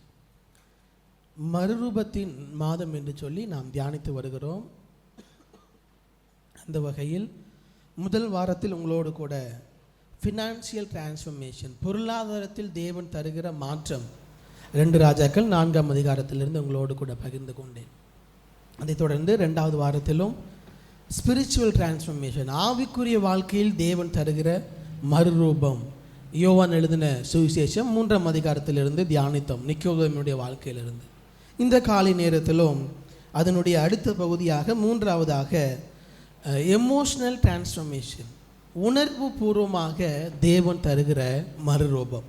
மறுரூபத்தின் மாதம் என்று சொல்லி நாம் தியானித்து வருகிறோம். அந்த வகையில் முதல் வாரத்தில் உங்களோடு கூட ஃபினான்ஷியல் டிரான்ஸ்ஃபர்மேஷன், பொருளாதாரத்தில் தேவன் தருகிற மாற்றம், 2 ராஜாக்கள் 4ஆம் அதிகாரத்திலிருந்து உங்களோடு கூட பகிர்ந்து கொண்டேன். அதைத் தொடர்ந்து 2வது வாரத்திலும் ஸ்பிரிச்சுவல் டிரான்ஸ்ஃபர்மேஷன், ஆவிக்குரிய வாழ்க்கையில் தேவன் தருகிற மறுரூபம், யோவான் எழுதின சுவிசேஷம் 3ஆம் அதிகாரத்திலிருந்து தியானித்தோம், நிக்கோதேமுடைய வாழ்க்கையிலிருந்து. இந்த காலை நேரத்திலும் அதனுடைய அடுத்த பகுதியாக 3வதாக எமோஷனல் டிரான்ஸ்ஃபர்மேஷன், உணர்வு பூர்வமாக தேவன் தருகிற மறுரூபம்.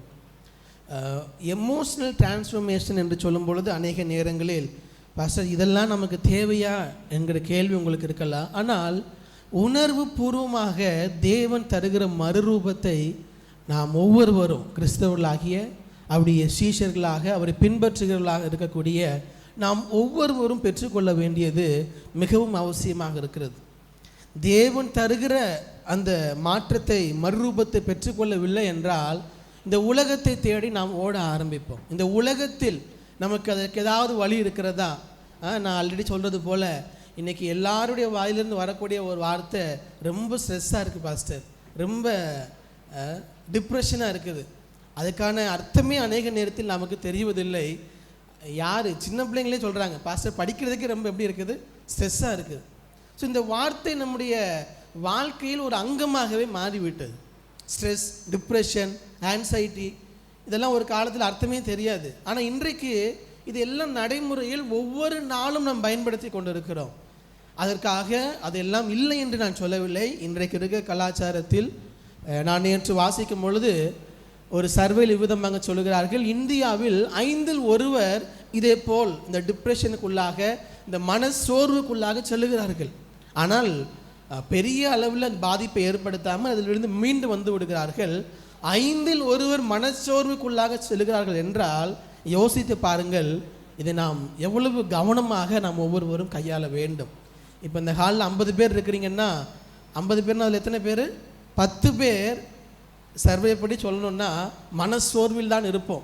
எமோஷ்னல் டிரான்ஸ்ஃபர்மேஷன் என்று சொல்லும் பொழுது அநேக நேரங்களில் பாஸ்டர் இதெல்லாம் நமக்கு தேவையா என்கிற கேள்வி உங்களுக்கு இருக்கலாம். ஆனால் உணர்வு பூர்வமாக தேவன் தருகிற மறுரூபத்தை நாம் ஒவ்வொருவரும் கிறிஸ்தவர்களாகிய அவருடைய சீஷர்களாக அவரை பின்பற்றுகிறவர்களாக இருக்கக்கூடிய நாம் ஒவ்வொருவரும் பெற்றுக்கொள்ள வேண்டியது மிகவும் அவசியமாக இருக்கிறது. தேவன் தருகிற அந்த மாற்றத்தை மறுரூபத்தை பெற்றுக்கொள்ளவில்லை என்றால் இந்த உலகத்தை தேடி நாம் ஓட ஆரம்பிப்போம். இந்த உலகத்தில் நமக்கு அதற்கு ஏதாவது வழி இருக்கிறதா? நான் ஆல்ரெடி சொல்கிறது போல் இன்றைக்கி எல்லாருடைய வாயிலிருந்து வரக்கூடிய ஒரு வார்த்தை ரொம்ப ஸ்ட்ரெஸ்ஸாக இருக்குது பாஸ்டர், ரொம்ப டிப்ரெஷனாக இருக்குது. அதுக்கான அர்த்தமே அநேக நேரத்தில் நமக்கு தெரிவதில்லை. யார் சின்ன பிள்ளைங்களே சொல்கிறாங்க பாஸ்டர் படிக்கிறதுக்கு ரொம்ப எப்படி இருக்குது, ஸ்ட்ரெஸ்ஸாக இருக்குது. ஸோ இந்த வார்த்தை நம்முடைய வாழ்க்கையில் ஒரு அங்கமாகவே மாறிவிட்டது. ஸ்ட்ரெஸ், டிப்ரெஷன், ஆன்சைட்டி இதெல்லாம் ஒரு காலத்தில் அர்த்தமே தெரியாது. ஆனால் இன்றைக்கு இது எல்லாம் நடைமுறையில் ஒவ்வொரு நாளும் நாம் பயன்படுத்தி கொண்டு இருக்கிறோம். அதற்காக அதெல்லாம் இல்லை என்று நான் சொல்லவில்லை. இன்றைக்கு இருக்க கலாச்சாரத்தில் நான் நேற்று வாசிக்கும் பொழுது ஒரு சர்வேயில் விதமாக சொல்லுகிறார்கள், இந்தியாவில் 5இல் 1 இதே போல் இந்த டிப்ரெஷனுக்குள்ளாக இந்த மனசோர்வுக்குள்ளாக செல்லுகிறார்கள். ஆனால் பெரிய அளவில் அந்த பாதிப்பை ஏற்படுத்தாமல் அதிலிருந்து மீண்டு வந்து விடுகிறார்கள். 5இல் 1 மனச்சோர்வுக்குள்ளாக செல்லுகிறார்கள் என்றால் யோசித்து பாருங்கள், இதை நாம் எவ்வளவு கவனமாக நாம் ஒவ்வொருவரும் கையாள வேண்டும். இப்போ இந்த ஹாலில் 50 பேர் இருக்கிறீங்கன்னா 50 பேர்னா அதில் எத்தனை பேர்? 10 பேர் சர்வே படி சொல்லணுன்னா மனசோர்வில் தான் இருப்போம்.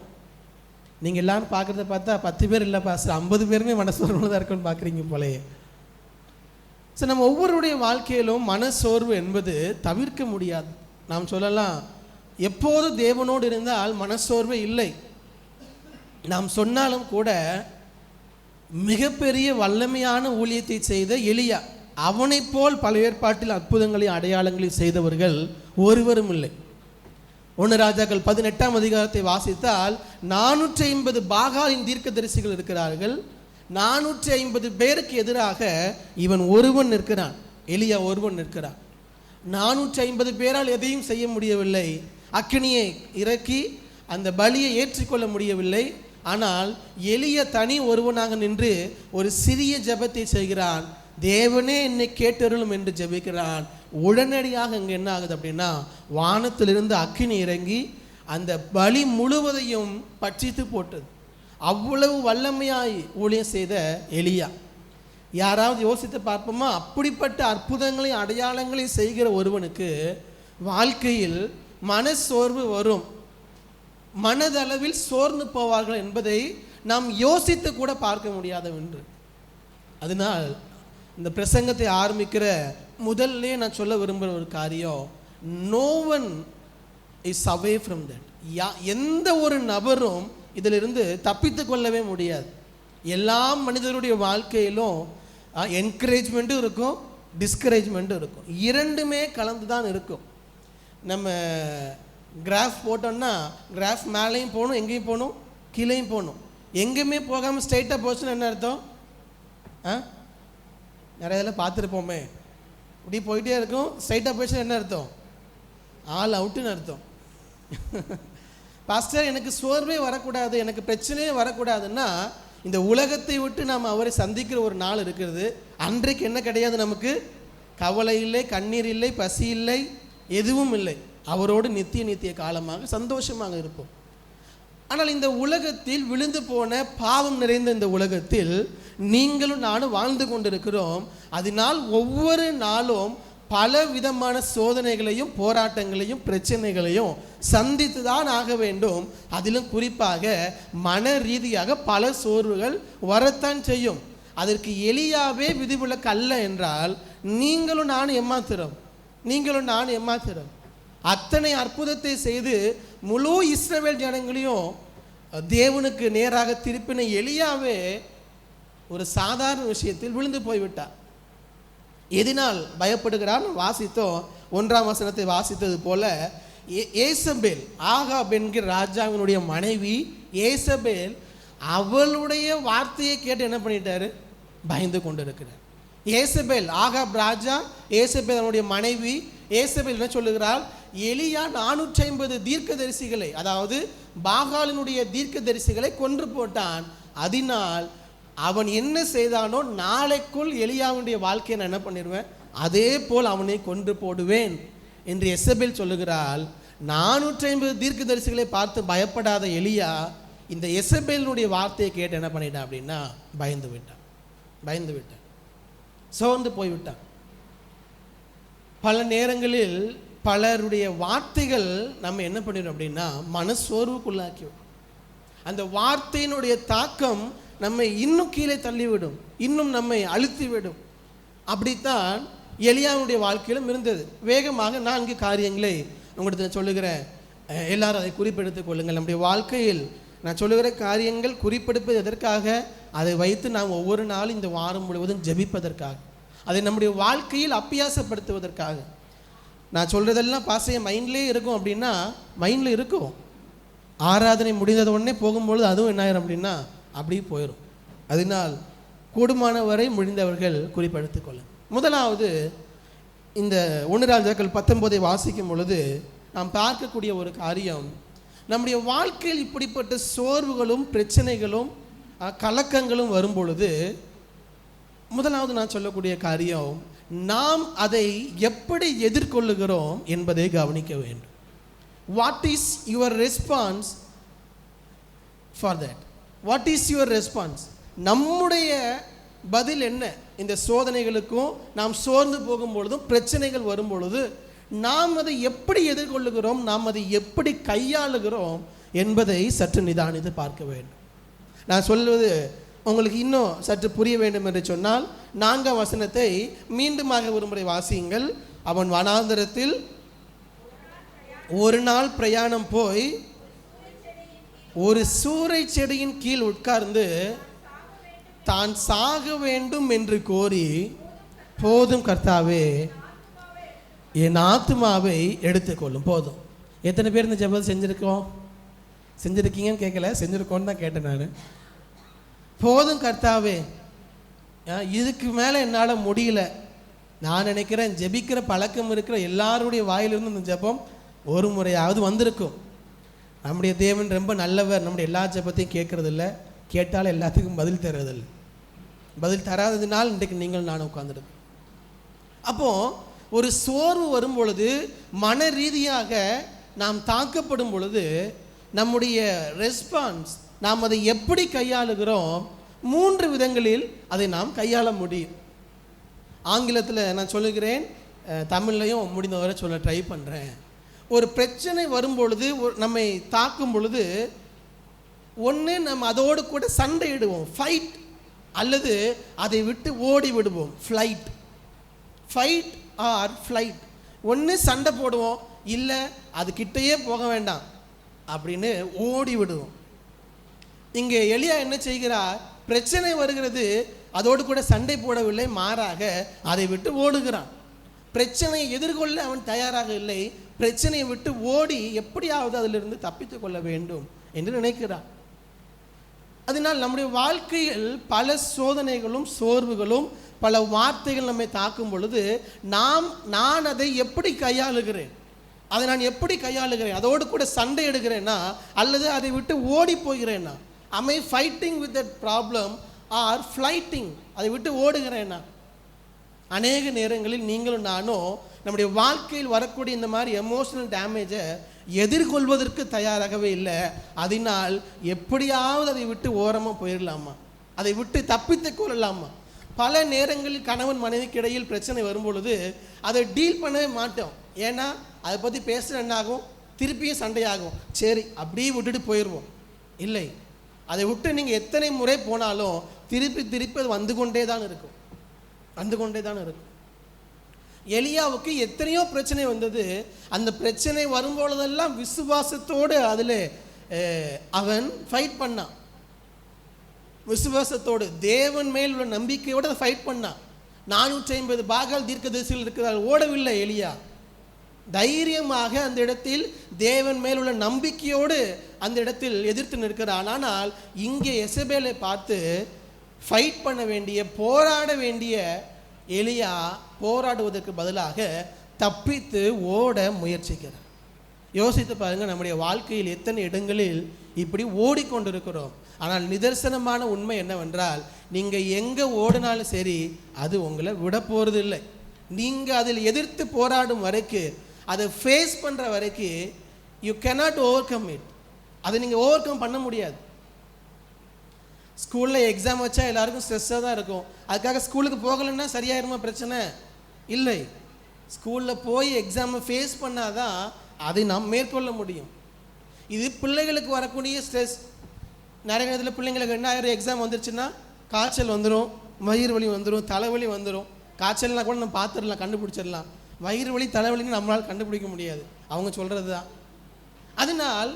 நீங்கள் எல்லாரும் பார்க்குறத பார்த்தா 10 பேர் இல்லை பாஸ்டர் 50 பேருமே மனசோர்வில் தான் இருக்குன்னு பார்க்குறீங்க போலையே. ஸோ நம்ம ஒவ்வொருடைய வாழ்க்கையிலும் மனசோர்வு என்பது தவிர்க்க முடியாது. நாம் சொல்லலாம் எப்போது தேவனோடு இருந்தால் மனசோர்வே இல்லை. நாம் சொன்னாலும் கூட மிகப்பெரிய வல்லமையான ஊழியத்தை செய்த எலியா, அவனை போல் பல ஏற்பாட்டில் அற்புதங்களையும் அடையாளங்களையும் செய்தவர்கள் ஒருவரும் இல்லை. 1 ராஜாக்கள் 18ஆம் அதிகாரத்தை வாசித்தால் 450 பாகாலின் தீர்க்கதரிசிகள் இருக்கிறார்கள். 450 பேருக்கு எதிராக இவன் ஒருவன் நிற்கிறான், எலியா ஒருவன் நிற்கிறான். 450 பேரால் எதையும் செய்ய முடியவில்லை. அக்கினியை இறக்கி அந்த பலியை ஏற்றுக்கொள்ள முடியவில்லை. ஆனால் எலியா தனி ஒருவனாக நின்று ஒரு சிறிய ஜெபத்தை செய்கிறான். தேவனே என்னை கேட்டருளும் என்று ஜெபிக்கிறான். உடனடியாக அங்கே என்ன ஆகுது அப்படின்னா வானத்திலிருந்து அக்கினி இறங்கி அந்த பலி முழுவதையும் பட்சித்து போட்டது. அவ்வளவு வல்லமையாய் ஊழியம் செய்த எலியா. யாராவது யோசித்து பார்ப்போமா? அப்படிப்பட்ட அற்புதங்களையும் அடையாளங்களையும் செய்கிற ஒருவனுக்கு வாழ்க்கையில் மனசோர்வு வரும், மனதளவில் சோர்ந்து போவார்கள் என்பதை நாம் யோசித்து கூட பார்க்க முடியாத ஒன்று. அதனால் இந்த பிரசங்கத்தை ஆரம்பிக்கிற முதல்ல நான் சொல்ல விரும்புகிற ஒரு காரியம், no one is away from that. எந்த ஒரு நபரும் இதிலிருந்து தப்பித்து கொள்ளவே முடியாது. எல்லா மனிதருடைய வாழ்க்கையிலும் என்கரேஜ்மெண்ட்டும் இருக்கும், டிஸ்கரேஜ்மெண்ட்டும் இருக்கும். இரண்டுமே கலந்து தான் இருக்கும். நம்ம கிராஃப் போட்டோம்னா கிராஃப் மேலேயும் போகணும், எங்கேயும் போகணும், கீழேயும் போகணும். எங்கேயுமே போகாமல் ஸ்ட்ரைட்டாக போச்சுன்னா என்ன அர்த்தம்? நிறைய இதில் பார்த்துருப்போமே, இப்படி போயிட்டே இருக்கும். ஸ்ட்ரைட்டாக போயிடுச்சுன்னா என்ன அர்த்தம்? ஆல் அவுட்டுன்னு அர்த்தம். பாஸ்டர் எனக்கு சோர்வே வரக்கூடாது, எனக்கு பிரச்சனையே வரக்கூடாதுன்னா இந்த உலகத்தை விட்டு நாம் அவரை சந்திக்கிற ஒரு நாள் இருக்கிறது. அன்றைக்கு என்ன கிடையாது, நமக்கு கவலை இல்லை, கண்ணீர் இல்லை, பசி இல்லை, எதுவும் இல்லை. அவரோடு நித்திய காலமாக சந்தோஷமாக இருப்போம். ஆனால் இந்த உலகத்தில் விழுந்து போன பாவம் நிறைந்த இந்த உலகத்தில் நீங்களும் நானும் வாழ்ந்து கொண்டிருக்கிறோம். அதனால் ஒவ்வொரு நாளும் பல விதமான சோதனைகளையும் போராட்டங்களையும் பிரச்சனைகளையும் சந்தித்து தான் ஆக வேண்டும். அதிலும் குறிப்பாக மன ரீதியாக பல சோர்வுகள் வரத்தான் செய்யும். அதற்கு எலியாவே விதிவிலக்கு அல்ல என்றால் நீங்களும் நானும் ஏமாத்துறோம். அத்தனை அற்புதத்தை செய்து முழு இஸ்ரவேல் ஜனங்களையும் தேவனுக்கு நேராக திருப்பின எலியாவே ஒரு சாதாரண விஷயத்தில் விழுந்து போய்விட்டார். எதனால் பயப்படுகிறார்? வாசித்தோம், 1ஆம் வசனத்தை வாசித்தது போல ஏசபேல், ஆகாப் என்கிற ராஜாவினுடைய மனைவி ஏசபேல், அவளுடைய வார்த்தையை கேட்டு என்ன பண்ணிட்டாரு? பயந்து கொண்டு இருக்கிறார். ஏசபேல், ஆகாப் ராஜா, ஏசபேல் அவனுடைய மனைவி ஏசபேல் என்ன சொல்லுகிறாள், எலியா 450 தீர்க்கதரிசிகளை, அதாவது பாகாலினுடைய தீர்க்கதரிசிகளை கொன்று போட்டான். அதனால் அவன் என்ன செய்தானோ நாளைக்குள் எலியாவுடைய வாழ்க்கையை நான் என்ன பண்ணிடுவேன், அதே போல் அவனை கொன்று போடுவேன் என்று எசபேல் சொல்லுகிறாள். 450 தீர்க்கதரிசிகளை பார்த்து பயப்படாத எலியா இந்த எசபேலினுடைய வார்த்தையை கேட்டு என்ன பண்ணிட்டான் அப்படின்னா பயந்து விட்டான், சோர்ந்து போய்விட்டான். பல நேரங்களில் பலருடைய வார்த்தைகள் நம்ம என்ன பண்ணிடும் அப்படின்னா மனசோர்வுக்குள்ளாக்கிவிடும். அந்த வார்த்தையினுடைய தாக்கம் நம்மை இன்னும் கீழே தள்ளிவிடும், இன்னும் நம்மை அழுத்திவிடும். அப்படித்தான் எலியாவுடைய வாழ்க்கையிலும் இருந்தது. வேகமாக 4 காரியங்களை உங்களுக்கு சொல்லுகிறேன், எல்லாரும் அதை குறிப்பெடுத்துக் கொள்ளுங்கள். நம்முடைய வாழ்க்கையில் நான் சொல்லுகிற காரியங்கள் குறிப்பெடுப்பது எதற்காக, அதை வைத்து நாம் ஒவ்வொரு நாளும் இந்த வாரம் முழுவதும் ஜெபிப்பதற்காக, அதை நம்முடைய வாழ்க்கையில் அபியாசப்படுத்துவதற்காக. நான் சொல்கிறதெல்லாம் பாசைய மைண்ட்லேயே இருக்கும் அப்படின்னா மைண்டில் இருக்கும், ஆராதனை முடிந்தது உடனே போகும்பொழுது அதுவும் என்ன ஆயிரும் அப்படின்னா அப்படியே போயிடும். அதனால் கூடுமான வரை முடிந்தவர்கள் குறிப்பெடுத்துக் கொள்ளுங்கள். முதலாவது, இந்த 1 ராஜாக்கள் 19 வாசிக்கும் பொழுது நாம் பார்க்கக்கூடிய ஒரு காரியம், நம்முடைய வாழ்க்கையில் இப்படிப்பட்ட சோர்வுகளும் பிரச்சனைகளும் கலக்கங்களும் வரும் பொழுது முதலாவது நான் சொல்லக்கூடிய காரியம், நாம் அதை எப்படி எதிர்கொள்ளுகிறோம் என்பதை கவனிக்க வேண்டும். What is your response for that? What is your response? நம்முடைய பதில் என்ன? இந்த சோதனைகளுக்கும் நாம் சோர்ந்து போகும் பொழுதும் பிரச்சனைகள் வரும் பொழுது நாம் அதை எப்படி எதிர்கொள்ளுகிறோம், நாம் அதை எப்படி கையாளுகிறோம் என்பதை சற்று நிதானித்து பார்க்க வேண்டும். நான் சொல்வது உங்களுக்கு இன்னும் சற்று புரிய வேண்டும் என்று சொன்னால் 4ஆம் வசனத்தை மீண்டுமாக ஒரு முறை வாசியுங்கள். அவன் வனாந்தரத்தில் ஒரு நாள் பிரயாணம் போய் ஒரு சூரை செடியின் கீழ் உட்கார்ந்து தான் சாக வேண்டும் என்று கோரி, போதும் கர்த்தாவே என் ஆத்துமாவை எடுத்துக்கொள்ளும். போதும். எத்தனை பேர் இந்த ஜெபம் செஞ்சுருக்கீங்கன்னு கேட்கல, செஞ்சுருக்கோன்னு தான் கேட்டேன் நான். போதும் கர்த்தாவே, இதுக்கு மேலே என்னால் முடியல. நான் நினைக்கிறேன் ஜெபிக்கிற பழக்கம் இருக்கிற எல்லாருடைய வாயிலிருந்து இந்த ஜெபம் ஒரு முறையாவது வந்திருக்கும். நம்முடைய தேவன் ரொம்ப நல்லவர், நம்முடைய எல்லா ஜெபத்தையும் கேட்கறதில்ல, கேட்டாலும் எல்லாத்துக்கும் பதில் தர்றதில்லை. பதில் தராததினால் இன்றைக்கு நீங்கள் நான் உட்கார்ந்துருக்கேன். அப்போது ஒரு சோர்வு வரும் பொழுது, மன ரீதியாக நாம் தாக்கப்படும் பொழுது நம்முடைய ரெஸ்பான்ஸ், நாம் அதை எப்படி கையாளுகிறோம், 3 விதங்களில் அதை நாம் கையாள முடியும். ஆங்கிலத்தில் நான் சொல்லுகிறேன், தமிழ்லையும் முடிந்தவரை சொல்ல ட்ரை பண்ணுறேன். ஒரு பிரச்சனை வரும் பொழுது, நம்மை தாக்கும் பொழுது, ஒன்று நம்ம அதோடு கூட சண்டையிடுவோம், ஃபைட், அல்லது அதை விட்டு ஓடி விடுவோம், ஃப்ளைட். Fight or flight. ஒன்று சண்டை போடுவோம், இல்லை அது கிட்டையே போக வேண்டாம் அப்படின்னு ஓடி விடுவோம். இங்கே எலியா என்ன செய்கிறார்? பிரச்சனை வருகிறது, அதோடு கூட சண்டை போடவில்லை, மாறாக அதை விட்டு ஓடுகிறான். பிரச்சனையை எதிர்கொள்ள அவன் தயாராக இல்லை, பிரச்சனையை விட்டு ஓடி எப்படியாவது அதிலிருந்து தப்பித்து கொள்ள வேண்டும் என்று நினைக்கிறான். அதனால் நம்முடைய வாழ்க்கையில் பல சோதனைகளும் சோர்வுகளும் பல வார்த்தைகள் நம்மை தாக்கும் பொழுது நான் அதை எப்படி கையாளுகிறேன், அதை நான் எப்படி கையாளுகிறேன், அதோடு கூட சண்டை எடுக்கிறேன்னா அல்லது அதை விட்டு ஓடி போகிறேன்னா, am I fighting with that problem or flighting, அதை விட்டு ஓடுகிறேன்னா? அநேக நேரங்களில் நீங்களும் நானும் நம்முடைய வாழ்க்கையில் வரக்கூடிய இந்த மாதிரி எமோஷனல் டேமேஜை எதிர்கொள்வதற்கு தயாராகவே இல்லை. அதனால் எப்படியாவது அதை விட்டு ஓரமாக போயிடலாமா, அதை விட்டு தப்பித்து கொள்ளலாமா? பல நேரங்களில் கணவன் மனைவிக்கு இடையில் பிரச்சனை வரும்பொழுது அதை டீல் பண்ணவே மாட்டோம். ஏன்னா அதை பற்றி பேசுகிற என்னாகும், திருப்பியும் சண்டையாகும். சரி அப்படியே விட்டுட்டு போயிடுவோம். இல்லை, அதை விட்டு நீங்கள் எத்தனை முறை போனாலும் திருப்பி அது வந்து கொண்டே தான் இருக்கும். எலியாவுக்கு எத்தனையோ பிரச்சனை வந்தது. அந்த பிரச்சனை வரும்பொழுதெல்லாம் விசுவாசத்தோடு அதில் அவன் ஃபைட் பண்ணான். விசுவாசத்தோடு தேவன் மேல் உள்ள நம்பிக்கையோடு அதை ஃபைட் பண்ணான். 450 பாகால் தீர்க்கதரிசிகள் இருக்கிறார்கள், ஓடவில்லை எலியா. தைரியமாக அந்த இடத்தில் தேவன் மேல் உள்ள நம்பிக்கையோடு அந்த இடத்தில் எதிர்த்து நிற்கிறான். ஆனால் இங்கே எசபேலை பார்த்து ஃபைட் பண்ண வேண்டிய, போராட வேண்டிய எலியா போராடுவதற்கு பதிலாக தப்பித்து ஓட முயற்சிக்கிறார். யோசித்து பாருங்கள், நம்முடைய வாழ்க்கையில் எத்தனை இடங்களில் இப்படி ஓடிக்கொண்டிருக்கிறோம். ஆனால் நிதர்சனமான உண்மை என்னவென்றால், நீங்கள் எங்கே ஓடினாலும் சரி அது உங்களை விட போகிறது இல்லை. நீங்கள் அதில் எதிர்த்து போராடும் வரைக்கும், அதை ஃபேஸ் பண்ணுற வரைக்கும் யூ cannot overcome it. அதை நீங்கள் ஓவர் கம் பண்ண முடியாது. ஸ்கூலில் எக்ஸாம் வச்சா எல்லாருக்கும் ஸ்ட்ரெஸ்ஸாக தான் இருக்கும். அதுக்காக ஸ்கூலுக்கு போகலைன்னா சரியாயிருமா பிரச்சனை? இல்லை. ஸ்கூலில் போய் எக்ஸாமை ஃபேஸ் பண்ணாதான் அதை நாம் மேற்கொள்ள முடியும். இது பிள்ளைகளுக்கு வரக்கூடிய ஸ்ட்ரெஸ். நிறைய நேரத்தில் பிள்ளைங்களுக்கு என்ன ஆயிரம், எக்ஸாம் வந்துருச்சுன்னா காய்ச்சல் வந்துடும், வயிறு வலி வந்துடும், தலைவலி வந்துடும். காய்ச்சல்னா கூட நம்ம பார்த்துடலாம், கண்டுபிடிச்சிடலாம். வயிறு வலி தலைவலின்னு நம்மளால் கண்டுபிடிக்க முடியாது, அவங்க சொல்கிறது தான். அதனால்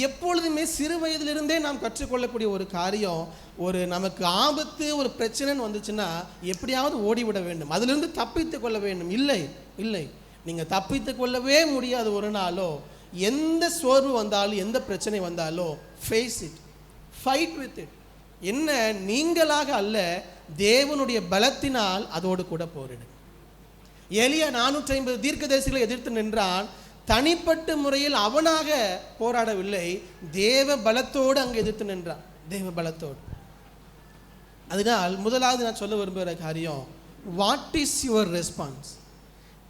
எப்பொழுதுமே சிறு வயதிலிருந்தே நாம் கற்றுக்கொள்ளக்கூடிய ஒரு காரியம், ஒரு நமக்கு ஆபத்து, ஒரு பிரச்சனைன்னு வந்துச்சுன்னா எப்படியாவது ஓடிவிட வேண்டும், அதிலிருந்து தப்பித்து கொள்ள வேண்டும். இல்லை இல்லை, நீங்கள் தப்பித்து கொள்ளவே முடியாது. ஒரு நாளோ எந்த சோர்வு வந்தாலும், எந்த பிரச்சனை வந்தாலும் face it, fight with it. என்ன, நீங்களாக அல்ல, தேவனுடைய பலத்தினால் அதோடு கூட போரிடு. எலியா 450 தீர்க்கதரிசிகளை எதிர்த்து நின்றான். தனிப்பட்ட முறையில் அவனாக போராடவில்லை, தேவ பலத்தோடு அங்கே எதிர்த்து நின்றான், தேவ பலத்தோடு. அதனால் முதலாவது நான் சொல்ல விரும்புகிற காரியம், வாட் இஸ் யுவர் ரெஸ்பான்ஸ்?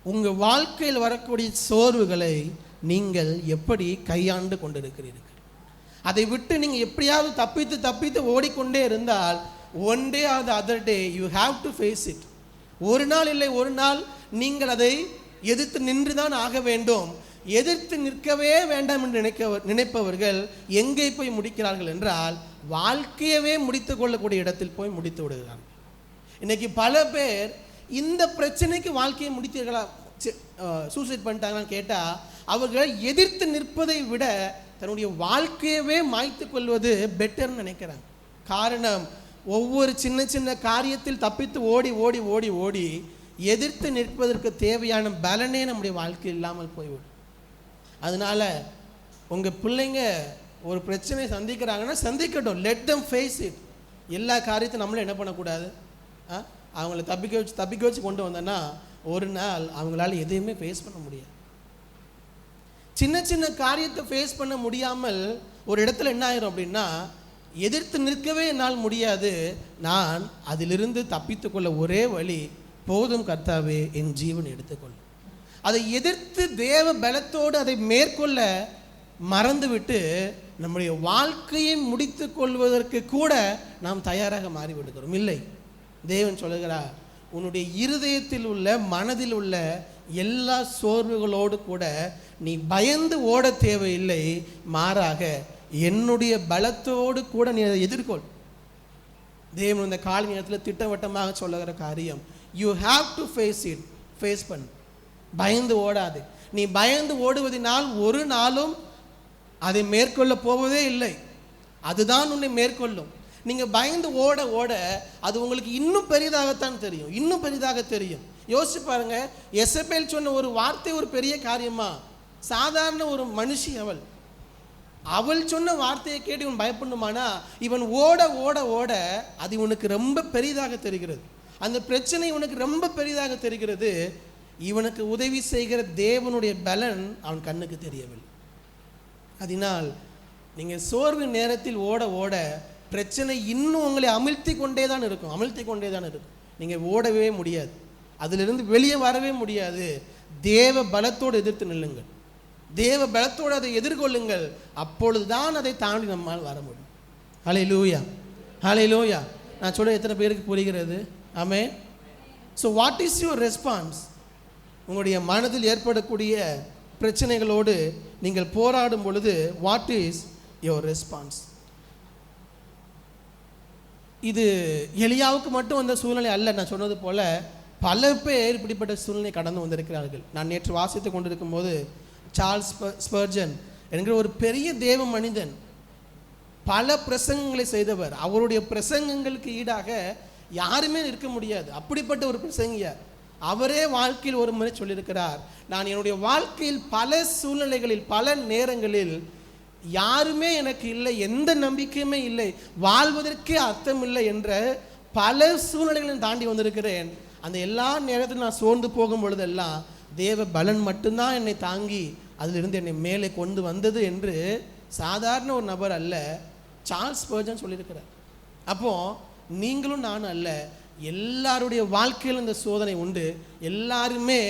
உங்கள் வாழ்க்கையில் வரக்கூடிய சோர்வுகளை நீங்கள் எப்படி கையாண்டு கொண்டிருக்கிறீர்கள்? அதை விட்டு நீங்கள் எப்படியாவது தப்பித்து தப்பித்து ஓடிக்கொண்டே இருந்தால், one day or the other day you have to face it. ஒரு நாள் இல்லை ஒரு நாள் நீங்கள் அதை எதிர்த்து நின்று தான் ஆக வேண்டும். எதிர்த்து நிற்கவே வேண்டாம் என்று நினைப்பவர்கள் எங்கே போய் முடிக்கிறார்கள் என்றால், வாழ்க்கையவே முடித்து கொள்ளக்கூடிய இடத்தில் போய் முடித்து விடுகிறார்கள். இன்னைக்கு பல பேர் இந்த பிரச்சனைக்கு வாழ்க்கையை முடித்தீர்களா, சூசைட் பண்ணிட்டாங்களான்னு கேட்டால், அவர்கள் எதிர்த்து நிற்பதை விட தன்னுடைய வாழ்க்கையவே மாய்த்து கொள்வது பெட்டர்னு நினைக்கிறாங்க. காரணம், ஒவ்வொரு சின்ன சின்ன காரியத்தில் தப்பித்து ஓடி ஓடி ஓடி ஓடி எதிர்த்து நிற்பதற்கு தேவையான பலனே நம்முடைய வாழ்க்கை இல்லாமல் போய்விடும். அதனால் உங்கள் பிள்ளைங்க ஒரு பிரச்சனை சந்திக்கிறாங்கன்னா சந்திக்கட்டும், லெட் தம் ஃபேஸ் இட். எல்லா காரியத்தையும் நம்மளும் என்ன பண்ணக்கூடாது, அவங்கள தப்பிக்க வச்சு கொண்டு வந்தோன்னா ஒரு நாள் அவங்களால எதையுமே ஃபேஸ் பண்ண முடியாது. சின்ன சின்ன காரியத்தை ஃபேஸ் பண்ண முடியாமல் ஒரு இடத்துல என்ன ஆயிரும் அப்படின்னா, எதிர்த்து நிற்கவே என்னால் முடியாது, நான் அதிலிருந்து தப்பித்து கொள்ள ஒரே வழி, போதும் கர்த்தாவே என் ஜீவன் எடுத்துக்கொள்ளும். அதை எதிர்த்து தேவ பலத்தோடு அதை மேற்கொள்ள மறந்துவிட்டு நம்முடைய வாழ்க்கையை முடித்து கொள்வதற்கு கூட நாம் தயாராக மாறிவிடுகிறோம். இல்லை, தேவன் சொல்லுகிறார், உன்னுடைய இருதயத்தில் உள்ள மனதில் உள்ள எல்லா சோர்வுகளோடு கூட நீ பயந்து ஓட தேவையில்லை, மாறாக என்னுடைய பலத்தோடு கூட நீ அதை எதிர்கொள். தேவன் இந்த காலை நேரத்தில் திட்டவட்டமாக சொல்லுகிற காரியம், you have to face it. Face பண்ணு, பயந்து ஓடாது. நீ பயந்து ஓடுவதனால் ஒரு நாளும் அதை மேற்கொள்ள போவதே இல்லை, அதுதான் உன்னை மேற்கொள்ளும். நீங்கள் பயந்து ஓட ஓட அது உங்களுக்கு இன்னும் பெரிதாகத்தான் தெரியும், இன்னும் பெரிதாக தெரியும். யோசிச்சு பாருங்க, எசபேல் சொன்ன ஒரு வார்த்தை ஒரு பெரிய காரியமா? சாதாரண ஒரு மனுஷி அவள் சொன்ன வார்த்தையை கேட்டு இவன் பயப்படணுமானா? இவன் ஓட ஓட ஓட அது இவனுக்கு ரொம்ப பெரிதாக தெரிகிறது, அந்த பிரச்சனை இவனுக்கு ரொம்ப பெரிதாக தெரிகிறது. இவனுக்கு உதவி செய்கிற தேவனுடைய பலன் அவன் கண்ணுக்கு தெரியவில்லை. அதனால் நீங்கள் சோர்வு நேரத்தில் ஓட ஓட பிரச்சனை இன்னும் உங்களை அமிழ்த்தி கொண்டே தான் இருக்கும். நீங்கள் ஓடவே முடியாது, அதிலிருந்து வெளியே வரவே முடியாது. தேவ பலத்தோடு எதிர்த்து நில்லுங்கள், தேவ பலத்தோடு அதை எதிர்கொள்ளுங்கள், அப்பொழுதுதான் அதை தாண்டி நம்மால் வர முடியும். ஹல்லேலூயா, ஹல்லேலூயா. நான் சொல்ல எத்தனை பேருக்கு புரிகிறது? Amen. So what is your response? உங்களுடைய மனதில் ஏற்படக்கூடிய பிரச்சனைகளோடு நீங்கள் போராடும் பொழுது வாட் இஸ் யுவர் ரெஸ்பான்ஸ்? இது எலியாவுக்கு மட்டும் வந்த சூழ்நிலை அல்ல. நான் சொன்னது போல பல பேர் இப்படிப்பட்ட சூழ்நிலை கடந்து வந்திருக்கிறார்கள். நான் நேற்று வாசித்து கொண்டிருக்கும் போது சார்ல்ஸ் ஸ்பர்ஜன் என்கிற ஒரு பெரிய தேவ மனிதன், பல பிரசங்கங்களை செய்தவர், அவருடைய பிரசங்கங்களுக்கு ஈடாக யாருமே இருக்க முடியாது, அப்படிப்பட்ட ஒரு பிரசங்கியார். அவரே வாழ்க்கையில் ஒரு முறை சொல்லியிருக்கிறார், நான் என்னுடைய வாழ்க்கையில் பல சூழ்நிலைகளில் பல நேரங்களில் யாருமே எனக்கு இல்லை, எந்த நம்பிக்கையுமே இல்லை, வாழ்வதற்கே அர்த்தம் இல்லை என்ற பல சூழ்நிலைகளையும் தாண்டி வந்திருக்கிறேன். அந்த எல்லா நேரத்திலும் நான் சோர்ந்து போகும் பொழுதெல்லாம் தேவ பலன் மட்டும்தான் என்னை தாங்கி அதிலிருந்து என்னை மேலே கொண்டு வந்தது என்று சாதாரண ஒரு நபர் அல்ல, சார்ல்ஸ் ஸ்பர்ஜன் சொல்லியிருக்கிறார். அப்போது நீங்களும் நானும் அல்ல, எல்லாருடைய வாழ்க்கையில் இந்த சோதனை உண்டு. எல்லாருமே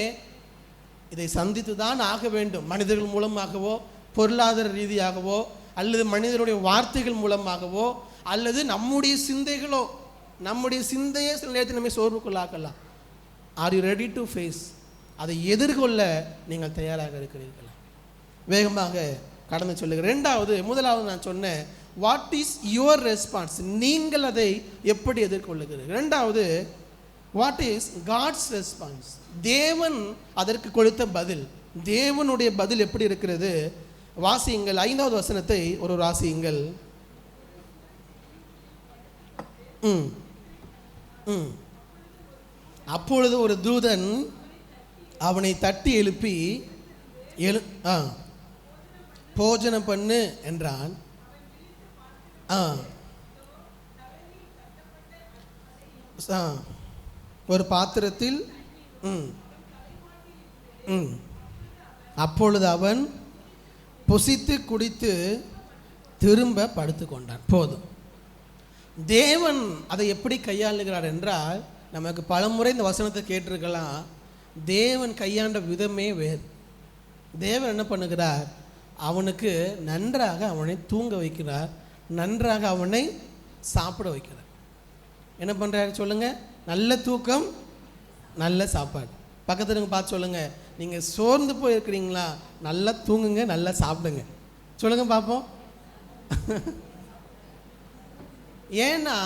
இதை சந்தித்து தான் ஆக வேண்டும். மனிதர்கள் மூலமாகவோ, பொருளாதார ரீதியாகவோ, அல்லது மனிதனுடைய வார்த்தைகள் மூலமாகவோ, அல்லது நம்முடைய சிந்தைகளோ. நம்முடைய சிந்தையே சில நேரத்தில் நம்மை சோர்வுக்குள்ளாக்கலாம். Are you ready to face? அதை எதிர்கொள்ள நீங்கள் தயாராக இருக்கிறீர்களா? வேகமாக கடந்து சொல்லுங்கள். முதலாவது நான் சொன்னேன், வாட் இஸ் யுவர் ரெஸ்பான்ஸ்? நீங்கள் அதை எப்படி எதிர்கொள்ளுகிறீர்கள். இரண்டாவது, வாட் இஸ் காட்ஸ் ரெஸ்பான்ஸ்? தேவன் அதற்கு கொடுத்த பதில். தேவனுடைய பதில் எப்படி இருக்கிறது? வாசியுங்கள் 5வது வசனத்தை ஒரு வாசியுங்கள். அப்பொழுது ஒரு தூதன் அவனை தட்டி எழுப்பி போஜனம் பண்ணு என்றான். ஒரு பாத்திரத்தில் அப்பொழுது அவன் புசித்து குடித்து திரும்ப படுத்து கொண்டான். போதும். தேவன் அதை எப்படி கையாளுகிறார் என்றால், நமக்கு பலமுறை இந்த வசனத்தை கேட்டிருக்கலாம். தேவன் கையாண்ட விதமே வேறு. தேவன் என்ன பண்ணுகிறார்? அவனுக்கு நன்றாக அவனை தூங்க வைக்கிறார், நன்றாக அவனை சாப்பிட வைக்கிறார். என்ன பண்ணுறாரு சொல்லுங்க? நல்ல தூக்கம், நல்ல சாப்பாடு. பக்கத்துல பார்த்து சொல்லுங்க, நீங்கள் சோர்ந்து போயிருக்கிறீங்களா? நல்லா தூங்குங்க, நல்லா சாப்பிடுங்க. சொல்லுங்க பார்ப்போம். ஏன்னா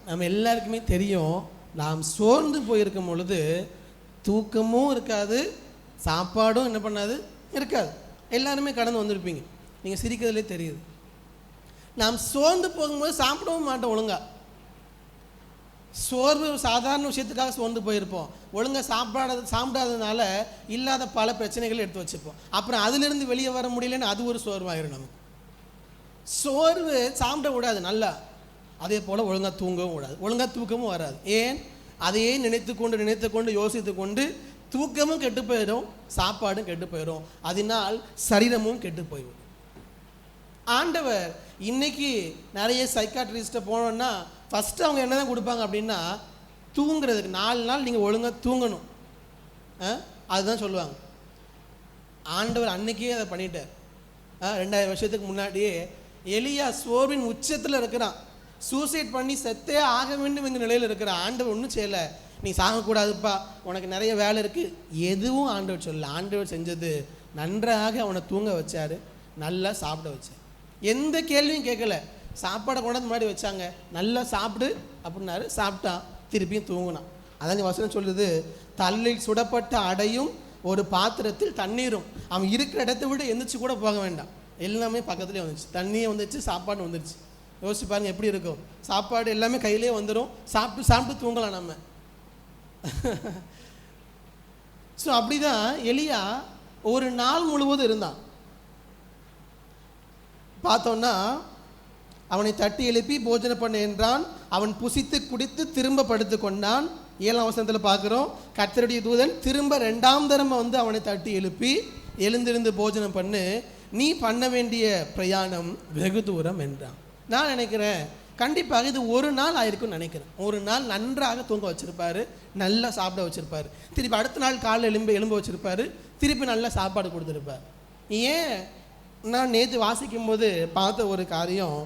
நம்ம எல்லாருக்குமே தெரியும், நாம் சோர்ந்து போயிருக்கும் பொழுது தூக்கமும் இருக்காது, சாப்பாடும் என்ன பண்ணாது, இருக்காது. எல்லாருமே கடந்து வந்திருப்பீங்க. நீங்கள் சிரிக்கிறதுலே தெரியுது. நாம் சோர்ந்து போகும்போது சாப்பிடவும் மாட்டோம் ஒழுங்கா. சோர்வு சாதாரண விஷயத்துக்காக சோர்ந்து போயிருப்போம். ஒழுங்காக சாப்பிடாததுனால இல்லாத பல பிரச்சனைகளை எடுத்து வச்சுப்போம். அப்புறம் அதிலிருந்து வெளியே வர முடியலன்னு அது ஒரு சோர்வாயிரும் நமக்கு. சோர்வு சாப்பிட விடாது நல்லா. அதே போல் ஒழுங்காக தூங்கவும் விடாது, ஒழுங்காக தூக்கமும் வராது. ஏன்? அதையே நினைத்து கொண்டு யோசித்து கொண்டு தூக்கமும் கெட்டு போயிடும், சாப்பாடும் கெட்டு போயிடும், அதனால் சரீரமும் கெட்டு போயிடும். ஆண்டவர் இன்னைக்கு நிறைய சைக்காட்ரிஸ்ட்டை போனோன்னா ஃபஸ்ட்டு அவங்க என்ன தான் கொடுப்பாங்க அப்படின்னா, தூங்குறதுக்கு 4 நாள் நீங்கள் ஒழுங்காக தூங்கணும், அதுதான் சொல்லுவாங்க. ஆண்டவர் அன்னைக்கே அதை பண்ணிட்டார். 2000 வருஷத்துக்கு முன்னாடியே எலியா சோர்வின் உச்சத்தில் இருக்கிறான், சூசைட் பண்ணி செத்தே ஆக வேண்டும் என்ற நிலையில் இருக்கிறான். ஆண்டவர் ஒன்றும் செய்யலை, நீ சாகக்கூடாதுப்பா, உனக்கு நிறைய வேலை இருக்குது, எதுவும் ஆண்டவர் சொல்லலை. ஆண்டவர் செஞ்சது நன்றாக அவனை தூங்க வச்சார், நல்லா சாப்பிட வச்சார். எந்த கேள்வியும் கேட்கல. சாப்பாடை கொண்டாந்து முன்னாடி வச்சாங்க, நல்லா சாப்பிடு அப்படின்னாரு, சாப்பிட்டான், திருப்பியும் தூங்கினான். அதான் வசனம் சொல்லுது, தலையில் சுடப்பட்ட அடையும் ஒரு பாத்திரத்தில் தண்ணீரும். அவன் இருக்கிற இடத்த விட எந்திரிச்சு கூட போக வேண்டாம், எல்லாமே பக்கத்துலேயே வந்துச்சு. தண்ணியே வந்துச்சு, சாப்பாடு வந்துடுச்சு. யோசிச்சு பாருங்க எப்படி இருக்கும். சாப்பாடு எல்லாமே கையிலே வந்துடும், சாப்பிட்டு தூங்கலாம் நம்ம. ஸோ அப்படிதான் எலியா ஒரு நாள் முழுவதும் இருந்தான். பார்த்தோன்னா அவனை தட்டி எழுப்பி போஜனம் பண்ண என்றான். அவன் புசித்து குடித்து திரும்ப படுத்து கொண்டான். 7ஆம் வசனத்தில் பார்க்குறோம், கர்த்தருடைய தூதன் திரும்ப 2ஆம் தரம் வந்து அவனை தட்டி எழுப்பி, எழுந்திருந்து போஜனம் பண்ணு, நீ பண்ண வேண்டிய பிரயாணம் வெகு தூரம் என்றான். நான் நினைக்கிறேன் கண்டிப்பாக இது ஒரு நாள் ஆயிருக்குன்னு நினைக்கிறேன். ஒரு நாள் நன்றாக தூங்க வச்சுருப்பார், நல்லா சாப்பிட வச்சுருப்பார், திருப்பி அடுத்த நாள் காலையில் எலும்ப வச்சுருப்பார், திருப்பி நல்லா சாப்பாடு கொடுத்துருப்பார். ஏன்? நான் நேற்று வாசிக்கும் போது பார்த்த ஒரு காரியம்,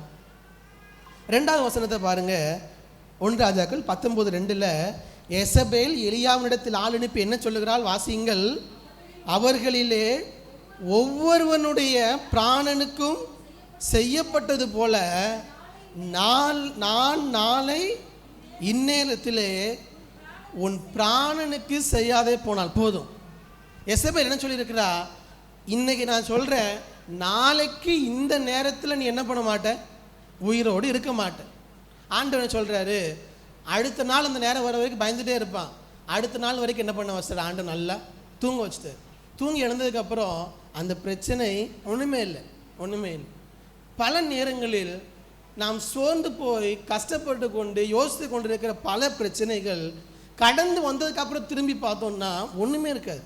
2வது வசனத்தை பாருங்கள். 1 ராஜாக்கள் 19:2 எசபேல் எலியாவினிடத்தில் ஆள் அனுப்பி என்ன சொல்லுகிறாள் வாசியுங்கள். அவர்களிலே ஒவ்வொருவனுடைய பிராணனுக்கும் செய்யப்பட்டது போல நான் நாளை இந்நேரத்திலே உன் பிராணனுக்கு செய்யாதே போனால் போதும். எசபேல் என்ன சொல்லியிருக்கிறா, இன்னைக்கு நான் சொல்கிறேன், நாளைக்கு இந்த நேரத்தில் நீ என்ன பண்ண மாட்ட, உயிரோடு இருக்க மாட்டேன். ஆண்டவன் சொல்கிறாரு, அடுத்த நாள் அந்த நேரம் வர வரைக்கும் பயந்துகிட்டே இருப்பான். அடுத்த நாள் வரைக்கும் என்ன பண்ண வச்சார் ஆண்டு, நல்லா தூங்க வச்சுட்டு. தூங்கி எழுந்ததுக்கப்புறம் அந்த பிரச்சனை ஒன்றுமே இல்லை. பல நேரங்களில் நாம் சோர்ந்து போய் கஷ்டப்பட்டு கொண்டு யோசித்து கொண்டிருக்கிற பல பிரச்சனைகள் கடந்து வந்ததுக்கப்புறம் திரும்பி பார்த்தோம்னா ஒன்றுமே இருக்காது,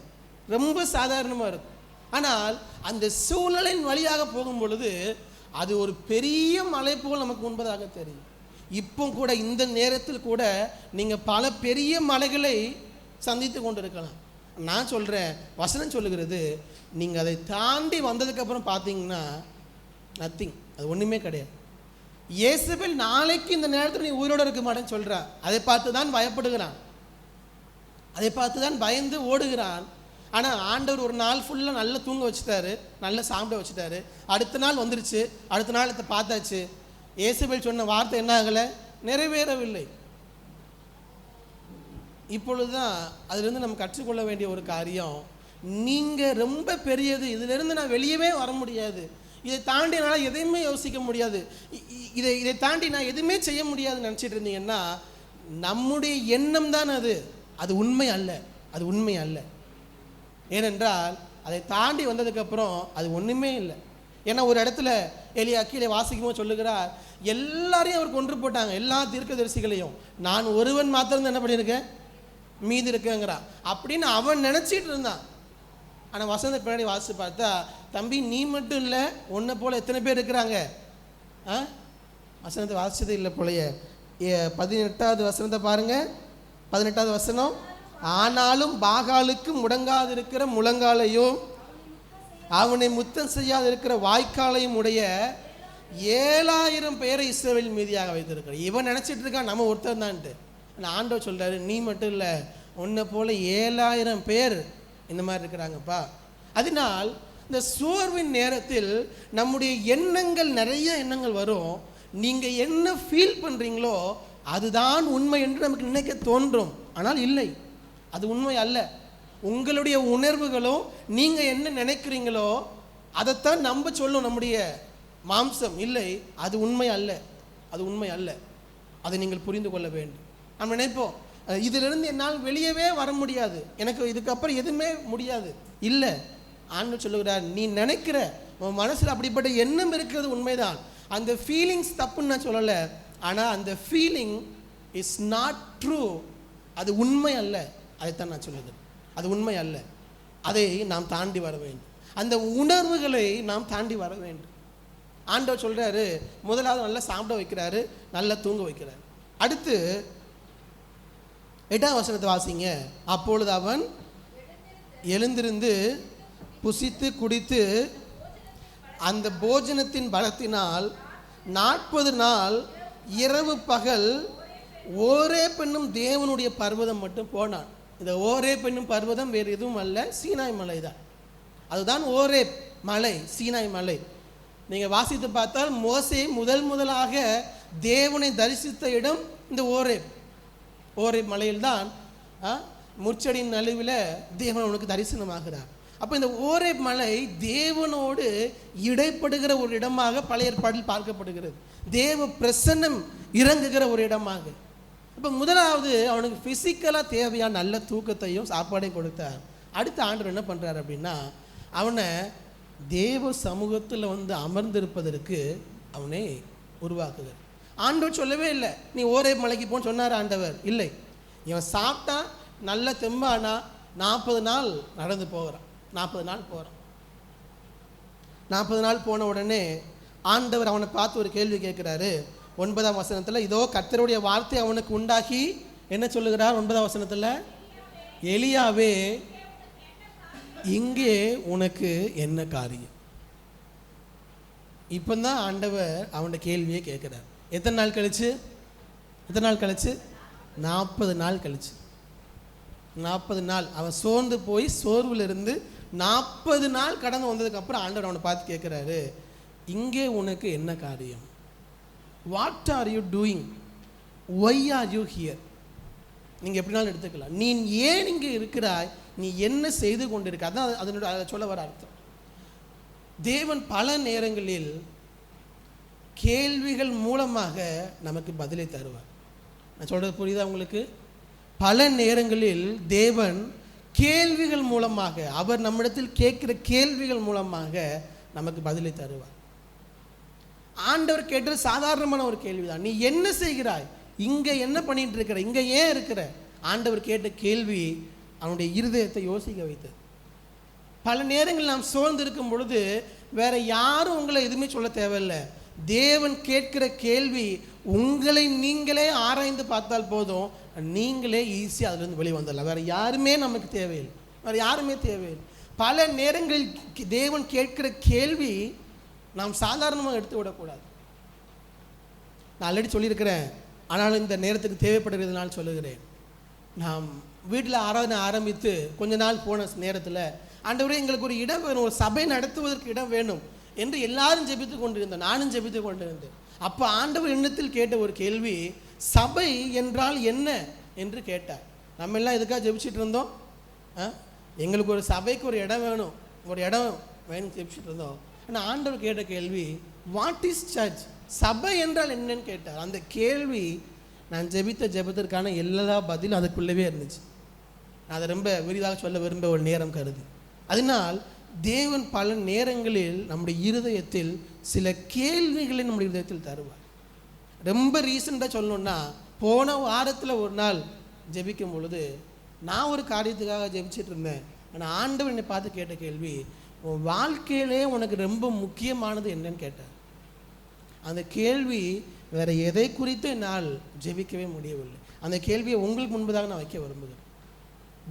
ரொம்ப சாதாரணமாக இருக்கும். ஆனால் அந்த சூழ்நிலையின் வழியாக போகும் பொழுது அது ஒரு பெரிய மலை போல் நமக்கு முன்பதாக தெரியும். இப்போ கூட இந்த நேரத்தில் கூட நீங்கள் பல பெரிய மலைகளை சந்தித்து கொண்டு இருக்கலாம். நான் சொல்கிறேன், வசனம் சொல்லுகிறது, நீங்கள் அதை தாண்டி வந்ததுக்கப்புறம் பார்த்தீங்கன்னா நத்திங், அது ஒன்றுமே கிடையாது. இயேசுபேல் நாளைக்கு இந்த நேரத்தில் நீ உயிரோடு இருக்க மாட்டேன்னு சொல்கிறா. அதை பார்த்து தான் பயப்படுகிறான், அதை பார்த்து தான் பயந்து ஓடுகிறான். ஆனால் ஆண்டவர் ஒரு நாள் ஃபுல்லாக நல்லா தூங்க வச்சுட்டாரு, நல்லா சாப்பிட வச்சுட்டாரு. அடுத்த நாள் வந்துருச்சு, அடுத்த நாள் அதை பார்த்தாச்சு. இயேசுபேல் சொன்ன வார்த்தை என்ன ஆகலை, நிறைவேறவில்லை. இப்பொழுது தான் அதிலிருந்து நம்ம கற்றுக்கொள்ள வேண்டிய ஒரு காரியம், நீங்கள் ரொம்ப பெரியது, இதிலிருந்து நான் வெளியவே வர முடியாது, இதை தாண்டி என்னால் எதையுமே யோசிக்க முடியாது, இதை தாண்டி நான் எதுவுமே செய்ய முடியாதுன்னு நினச்சிட்டு இருந்தீங்கன்னா நம்முடைய எண்ணம் தான் அது உண்மை அல்ல, அது உண்மை அல்ல. ஏனென்றால் அதை தாண்டி வந்ததுக்கப்புறம் அது ஒன்றுமே இல்லை. ஏன்னா ஒரு இடத்துல எலியா கீழே வாசிக்கும்போது சொல்லுகிறார், எல்லாரையும் அவர் கொன்று போட்டாங்க, எல்லா தீர்க்கதரிசிகளையும், நான் ஒருவன் மாத்திரம் என்ன பண்ணியிருக்கேன், மீதி இருக்கேங்கிறா அப்படின்னு அவன் நினச்சிட்டு இருந்தான். ஆனால் வசந்த பின்னாடி வாசித்து பார்த்தா, தம்பி நீ மட்டும் இல்லை, உன்னை போல் எத்தனை பேர் இருக்கிறாங்க. வசனத்தை வாசித்தது இல்லை போலையே. 18வது வசனத்தை பாருங்கள், 18வது வசனம். ஆனாலும் பாகாலுக்கு முடங்காது இருக்கிற முழங்காலையும் அவனை முத்தம் செய்யாது இருக்கிற வாய்க்காலையும் உடைய 7000 பேரை இஸ்ரவேல் மீதியாக வைத்திருக்கிறார். இவன் நினச்சிட்டு இருக்கான் நம்ம ஒருத்தர் தான்ட்டு. ஆண்டவர் சொல்கிறாரு, நீ மட்டும் இல்லை, உன்னை போல 7000 பேர் இந்த மாதிரி இருக்கிறாங்கப்பா. அதனால் இந்த சோர்வின் நேரத்தில் நம்முடைய எண்ணங்கள், நிறைய எண்ணங்கள் வரும். நீங்கள் என்ன ஃபீல் பண்ணுறீங்களோ அதுதான் உண்மை என்று நமக்கு நினைக்க தோன்றும், ஆனால் இல்லை, அது உண்மை அல்ல. உங்களுடைய உணர்வுகளும் நீங்கள் என்ன நினைக்கிறீங்களோ அதைத்தான் நம்ப சொல்லும் நம்முடைய மாம்சம். இல்லை, அது உண்மை அல்ல, அது உண்மை அல்ல. அதை நீங்கள் புரிந்து கொள்ள வேண்டும். நம்ம நினைப்போம், இதிலிருந்து என்னால் வெளியவே வர முடியாது, எனக்கு இதுக்கப்புறம் எதுவுமே முடியாது. இல்லை, ஆண்டவர் சொல்லுகிறார், நீ நினைக்கிற உன் மனசில் அப்படிப்பட்ட எண்ணம் இருக்கிறது உண்மைதான். அந்த ஃபீலிங்ஸ் தப்புன்னு நான் சொல்லலை, ஆனால் அந்த ஃபீலிங் இஸ் நாட் ட்ரூ, அது உண்மை அல்ல. அதைத்தான் நான் சொல்லுகிறேன், அது உண்மை அல்ல. அதை நாம் தாண்டி வர வேண்டும், அந்த உணர்வுகளை நாம் தாண்டி வர வேண்டும். ஆண்டவர் சொல்கிறாரு, முதலாவது நல்லா சாப்பிட வைக்கிறாரு, நல்லா தூங்க வைக்கிறார். அடுத்து 8வது வசனத்தை வாசிங்க. அப்பொழுது அவன் எழுந்திருந்து புசித்து குடித்து அந்த போஜனத்தின் பலத்தினால் 40 நாள் இரவு பகல் ஓரே பெண்ணும் தேவனுடைய பர்வதம் மட்டும் போனான். இந்த ஓரே பெண்ணும் பர்வதம் வேறு எதுவும் அல்ல, சீனாய் மலை தான். அதுதான் ஓரே மலை, சீனாய் மலை. நீங்கள் வாசித்து பார்த்தால் மோசே முதலாக தேவனை தரிசித்த இடம் இந்த ஓரே மலையில்தான். முச்சடியின் நடுவில் தேவன் அவனுக்கு தரிசனமாகிறார். அப்போ இந்த ஓரே மலை தேவனோடு இடைப்படுகிற ஒரு இடமாக பழைய ஏற்பாட்டில் பார்க்கப்படுகிறது, தேவ பிரசன்னம் இறங்குகிற ஒரு இடமாக. இப்போ முதலாவது அவனுக்கு ஃபிசிக்கலாக தேவையான நல்ல தூக்கத்தையும் சாப்பாடையும் கொடுத்தார். அடுத்த ஆண்டவர் என்ன பண்ணுறார் அப்படின்னா, அவனை தேவ சமூகத்தில் வந்து அமர்ந்திருப்பதற்கு அவனை உருவாக்குகிறார். ஆண்டவர் சொல்லவே இல்லை நீ ஓரே மலைக்கு போன்னு சொன்னார் ஆண்டவர். இல்லை, இவன் சாப்பிட்டா நல்ல தெம்பானா 40 நாள் நடந்து போகிறான். 40 நாள் போகிறான். 40 நாள் போன உடனே ஆண்டவர் அவனை பார்த்து ஒரு கேள்வி கேட்குறாரு. 9ஆம் வசனத்தில், இதோ கர்த்தருடைய வார்த்தை அவனுக்கு உண்டாகி என்ன சொல்லுகிறார்? 9ஆம் வசனத்தில், எலியாவே இங்கே உனக்கு என்ன காரியம்? இப்போ தான் ஆண்டவர் அவனோட கேள்வியை கேட்குறார். எத்தனை நாள் கழிச்சு? 40 நாள் கழிச்சு. 40 நாள் அவன் சோர்ந்து போய் சோர்வில் இருந்து 40 நாள் கடந்து வந்ததுக்கப்புறம் ஆண்டவர் அவனை பார்த்து கேட்குறாரு, இங்கே உனக்கு என்ன காரியம்? What are you doing? Why are you here? நீங்கள் எப்படினாலும் எடுத்துக்கலாம். நீ ஏன் இங்கே இருக்கிறாய்? நீ என்ன செய்து கொண்டிருக்க? அதான் அதனுடைய அதை சொல்ல வர அர்த்தம். தேவன் பல நேரங்களில் கேள்விகள் மூலமாக நமக்கு பதிலை தருவார். நான் சொல்கிறது புரியுதா உங்களுக்கு? பல நேரங்களில் தேவன் கேள்விகள் மூலமாக, அவர் நம்மிடத்தில் கேட்கிற கேள்விகள் மூலமாக நமக்கு பதிலை தருவார். ஆண்டவர் கேட்டது சாதாரணமான ஒரு கேள்விதான். நீ என்ன செய்கிறாய்? இங்கே என்ன பண்ணிட்டு இருக்கிற? இங்கே ஏன் இருக்கிற? ஆண்டவர் கேட்ட கேள்வி அவனுடைய இருதயத்தை யோசிக்க வைத்தது. பல நேரங்கள் நாம் சோர்ந்து இருக்கும் பொழுது வேற யாரும் உங்களை எதுவுமே சொல்ல தேவையில்லை. தேவன் கேட்கிற கேள்வி உங்களை நீங்களே ஆராய்ந்து பார்த்தால் போதும், நீங்களே ஈஸியாக அதுலேருந்து வெளியே வந்துடலாம். வேற யாருமே நமக்கு தேவையில்லை, வேற யாருமே தேவையில்லை. பல நேரங்களில் தேவன் கேட்கிற கேள்வி நாம் சாதாரணமாக எடுத்து விடக்கூடாது. நான் ஆல்ரெடி சொல்லியிருக்கிறேன், ஆனாலும் இந்த நேரத்துக்கு தேவைப்படுகிறதுனால சொல்லுகிறேன். நாம் வீட்டில் ஆராதனை ஆரம்பித்து கொஞ்ச நாள் போன நேரத்தில், ஆண்டவரே எங்களுக்கு ஒரு இடம் வேணும், ஒரு சபை நடத்துவதற்கு இடம் வேணும் என்று எல்லாரும் ஜெபித்து கொண்டிருந்தோம், நானும் ஜெபித்து கொண்டிருந்தேன். அப்போ ஆண்டவர் எண்ணத்தில் கேட்ட ஒரு கேள்வி, சபை என்றால் என்ன என்று கேட்டார். நம்ம எல்லாம் எதுக்காக ஜெபிச்சுட்டு இருந்தோம்? எங்களுக்கு ஒரு சபைக்கு ஒரு இடம் வேணும், ஒரு இடம் வேணும் ஜெபிச்சுட்டு இருந்தோம். ஆனால் ஆண்டவர் கேட்ட கேள்வி, வாட் இஸ் சர்ச்? சபை என்றால் என்னன்னு கேட்டார். அந்த கேள்வி நான் ஜெபித்த ஜெபத்திற்கான எல்லா பதிலும் அதுக்குள்ளவே இருந்துச்சு. நான் அதை ரொம்ப விரிவாக சொல்ல விரும்ப ஒரு நேரம் கருதி. அதனால் தேவன் பல நேரங்களில் நம்முடைய இருதயத்தில் சில கேள்விகளை நம்முடைய இருதயத்தில் தருவார். ரொம்ப ரீசெண்டாக சொல்லணுன்னா, போன வாரத்தில் ஒரு நாள் ஜெபிக்கும் பொழுது நான் ஒரு காரியத்துக்காக ஜெபிச்சுட்டு இருந்தேன். ஆனால் ஆண்டவர் என்னை பார்த்து கேட்ட கேள்வி, உன் வாழ்க்கையிலே உனக்கு ரொம்ப முக்கியமானது என்னன்னு கேட்டார். அந்த கேள்வி வேறு எதை குறித்து என்னால் ஜெபிக்கவே முடியவில்லை. அந்த கேள்வியை உங்களுக்கு முன்பதாக நான் வைக்க விரும்புகிறேன்.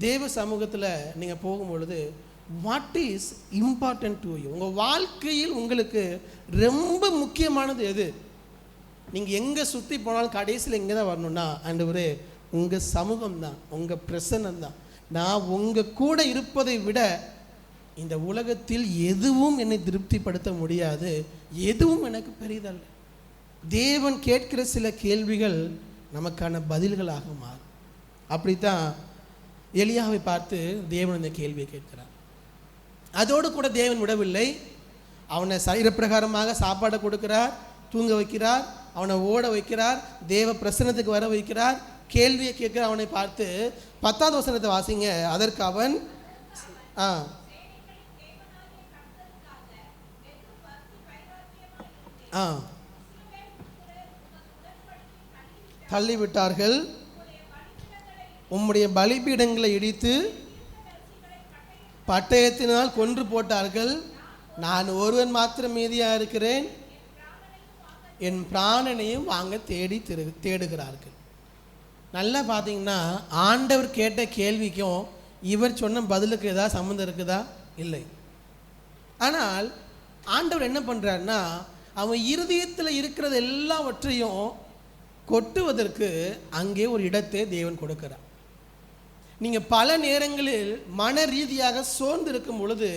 தேவ சமூகத்தில் நீங்கள் போகும்பொழுது, what is important to you? உங்கள் வாழ்க்கையில் உங்களுக்கு ரொம்ப முக்கியமானது எது? நீங்கள் எங்கே சுற்றி போனாலும் கடைசியில் எங்கே தான் வரணும்னா, ஆண்டவரே உங்கள் சமூகம் தான், உங்கள் பிரசன்னம் தான். நான் உங்கள் கூட இருப்பதை விட இந்த உலகத்தில் எதுவும் என்னை திருப்திப்படுத்த முடியாது, எதுவும் எனக்கு பெரிதல்ல. தேவன் கேட்கிற சில கேள்விகள் நமக்கான பதில்களாக மாறும். அப்படித்தான் எலியாவை பார்த்து தேவன் இந்த கேள்வியை கேட்கிறார். அதோடு கூட தேவன் விடவில்லை. அவனை சரீரப்பிரகாரமாக சாப்பாடை கொடுக்கிறார், தூங்க வைக்கிறார், அவனை ஓட வைக்கிறார், தேவ பிரசன்னத்துக்கு வர வைக்கிறார், கேள்வியை கேட்கிற அவனை பார்த்து 10வது வசனத்தை வாசிங்க. அதற்கு அவன் தள்ளிவிட்டார்கள், உம்முடைய பலிபீடங்களை இடித்து பட்டயத்தினால் கொன்று போட்டார்கள், நான் ஒருவன் மாத்திரம் மீதியாக இருக்கிறேன், என் பிராணனையும் வாங்க தேடுகிறார்கள். நல்லா பார்த்தீங்கன்னா ஆண்டவர் கேட்ட கேள்விக்கும் இவர் சொன்ன பதிலுக்கு ஏதாவது சம்மந்தம் இருக்குதா? இல்லை. ஆனால் ஆண்டவர் என்ன பண்ணுறாருன்னா, அவன் இருதயத்தில் இருக்கிறது எல்லாவற்றையும் கொட்டுவதற்கு அங்கே ஒரு இடத்தை தேவன் கொடுக்கிறார். நீங்கள் பல நேரங்களில் மன ரீதியாக சோர்ந்து இருக்கும் பொழுது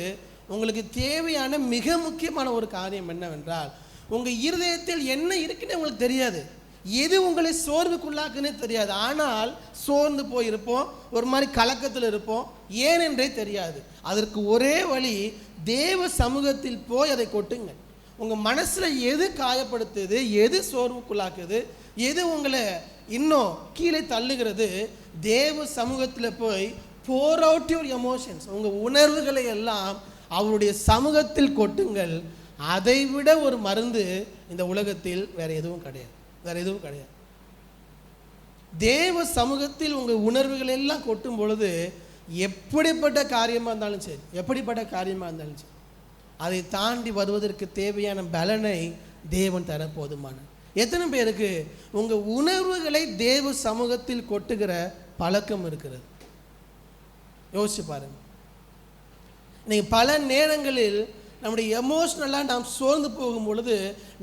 உங்களுக்கு தேவையான மிக முக்கியமான ஒரு காரியம் என்னவென்றால், உங்கள் இருதயத்தில் என்ன இருக்குன்னு உங்களுக்கு தெரியாது, எது உங்களை சோர்வுக்குள்ளாக்குன்னே தெரியாது. ஆனால் சோர்ந்து போயிருப்போம், ஒரு மாதிரி கலக்கத்தில் இருப்போம், ஏனென்றே தெரியாது. அதற்கு ஒரே வழி, தேவ சமூகத்தில் போய் அதை கொட்டுங்க. உங்கள் மனசில் எது காயப்படுத்துது, எது சோர்வுக்குள்ளாக்குது, எது உங்களை இன்னும் கீழே தள்ளுகிறது, தேவ சமூகத்தில் போய் pour out your emotions, உங்கள் உணர்வுகளை எல்லாம் அவருடைய சமூகத்தில் கொட்டுங்கள். அதை விட ஒரு மருந்து இந்த உலகத்தில் வேற எதுவும் கிடையாது, வேற எதுவும் கிடையாது. தேவ சமூகத்தில் உங்கள் உணர்வுகள் எல்லாம் கொட்டும் பொழுது எப்படிப்பட்ட காரியமாக இருந்தாலும் சரி, எப்படிப்பட்ட காரியமாக இருந்தாலும் சரி, அதை தாண்டி வருவதற்கு தேவையான பலனை தேவன் தர போதுமான. எத்தனை பேருக்கு உங்கள் உணர்வுகளை தேவ சமூகத்தில் கொட்டுகிற பழக்கம் இருக்கிறது? யோசிச்சு பாருங்க. இன்னைக்கு பல நேரங்களில் நம்முடைய எமோஷ்னலாக நாம் சோர்ந்து போகும் பொழுது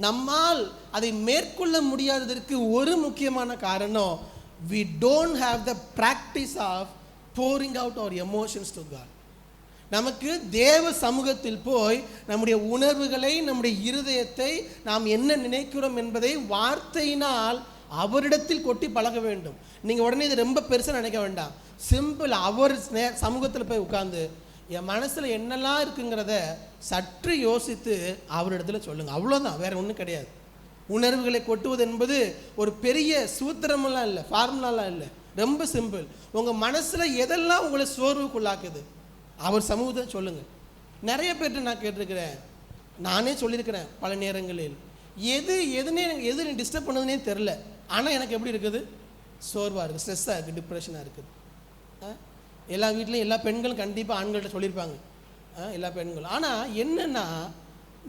நம்மால் அதை மேற்கொள்ள முடியாததற்கு ஒரு முக்கியமான காரணம், we don't have the practice of pouring out our emotions to God. நமக்கு தேவ சமூகத்தில் போய் நம்முடைய உணர்வுகளை, நம்முடைய இருதயத்தை, நாம் என்ன நினைக்கிறோம் என்பதை வார்த்தையினால் அவரிடத்தில் கொட்டி பழக வேண்டும். நீங்கள் உடனே இது ரொம்ப பெருசாக நினைக்க வேண்டாம். சிம்பிள், அவர் சமூகத்தில் போய் உட்கார்ந்து என் மனசில் என்னெல்லாம் இருக்குங்கிறத சற்று யோசித்து அவரிடத்துல சொல்லுங்கள். அவ்வளோதான், வேறு ஒன்றும் கிடையாது. உணர்வுகளை கொட்டுவது என்பது ஒரு பெரிய சூத்திரமெல்லாம் இல்லை, ஃபார்முலாலாம் இல்லை, ரொம்ப சிம்பிள். உங்கள் மனசில் எதெல்லாம் உங்களை சோர்வுக்குள்ளாக்குது அவர் சமூகத்தை சொல்லுங்கள். நிறைய பேர்கிட்ட நான் கேட்டிருக்கிறேன், நானே சொல்லியிருக்கிறேன் பல நேரங்களில், எது டிஸ்டர்ப் பண்ணதுன்னே தெரில, ஆனால் எனக்கு எப்படி இருக்குது, சோர்வாக இருக்குது, ஸ்ட்ரெஸ்ஸாக இருக்குது, டிப்ரெஷனாக இருக்குது. எல்லா வீட்லேயும் எல்லா பெண்களும் கண்டிப்பாக ஆண்கள்கிட்ட சொல்லியிருப்பாங்க, எல்லா பெண்களும். ஆனால் என்னென்னா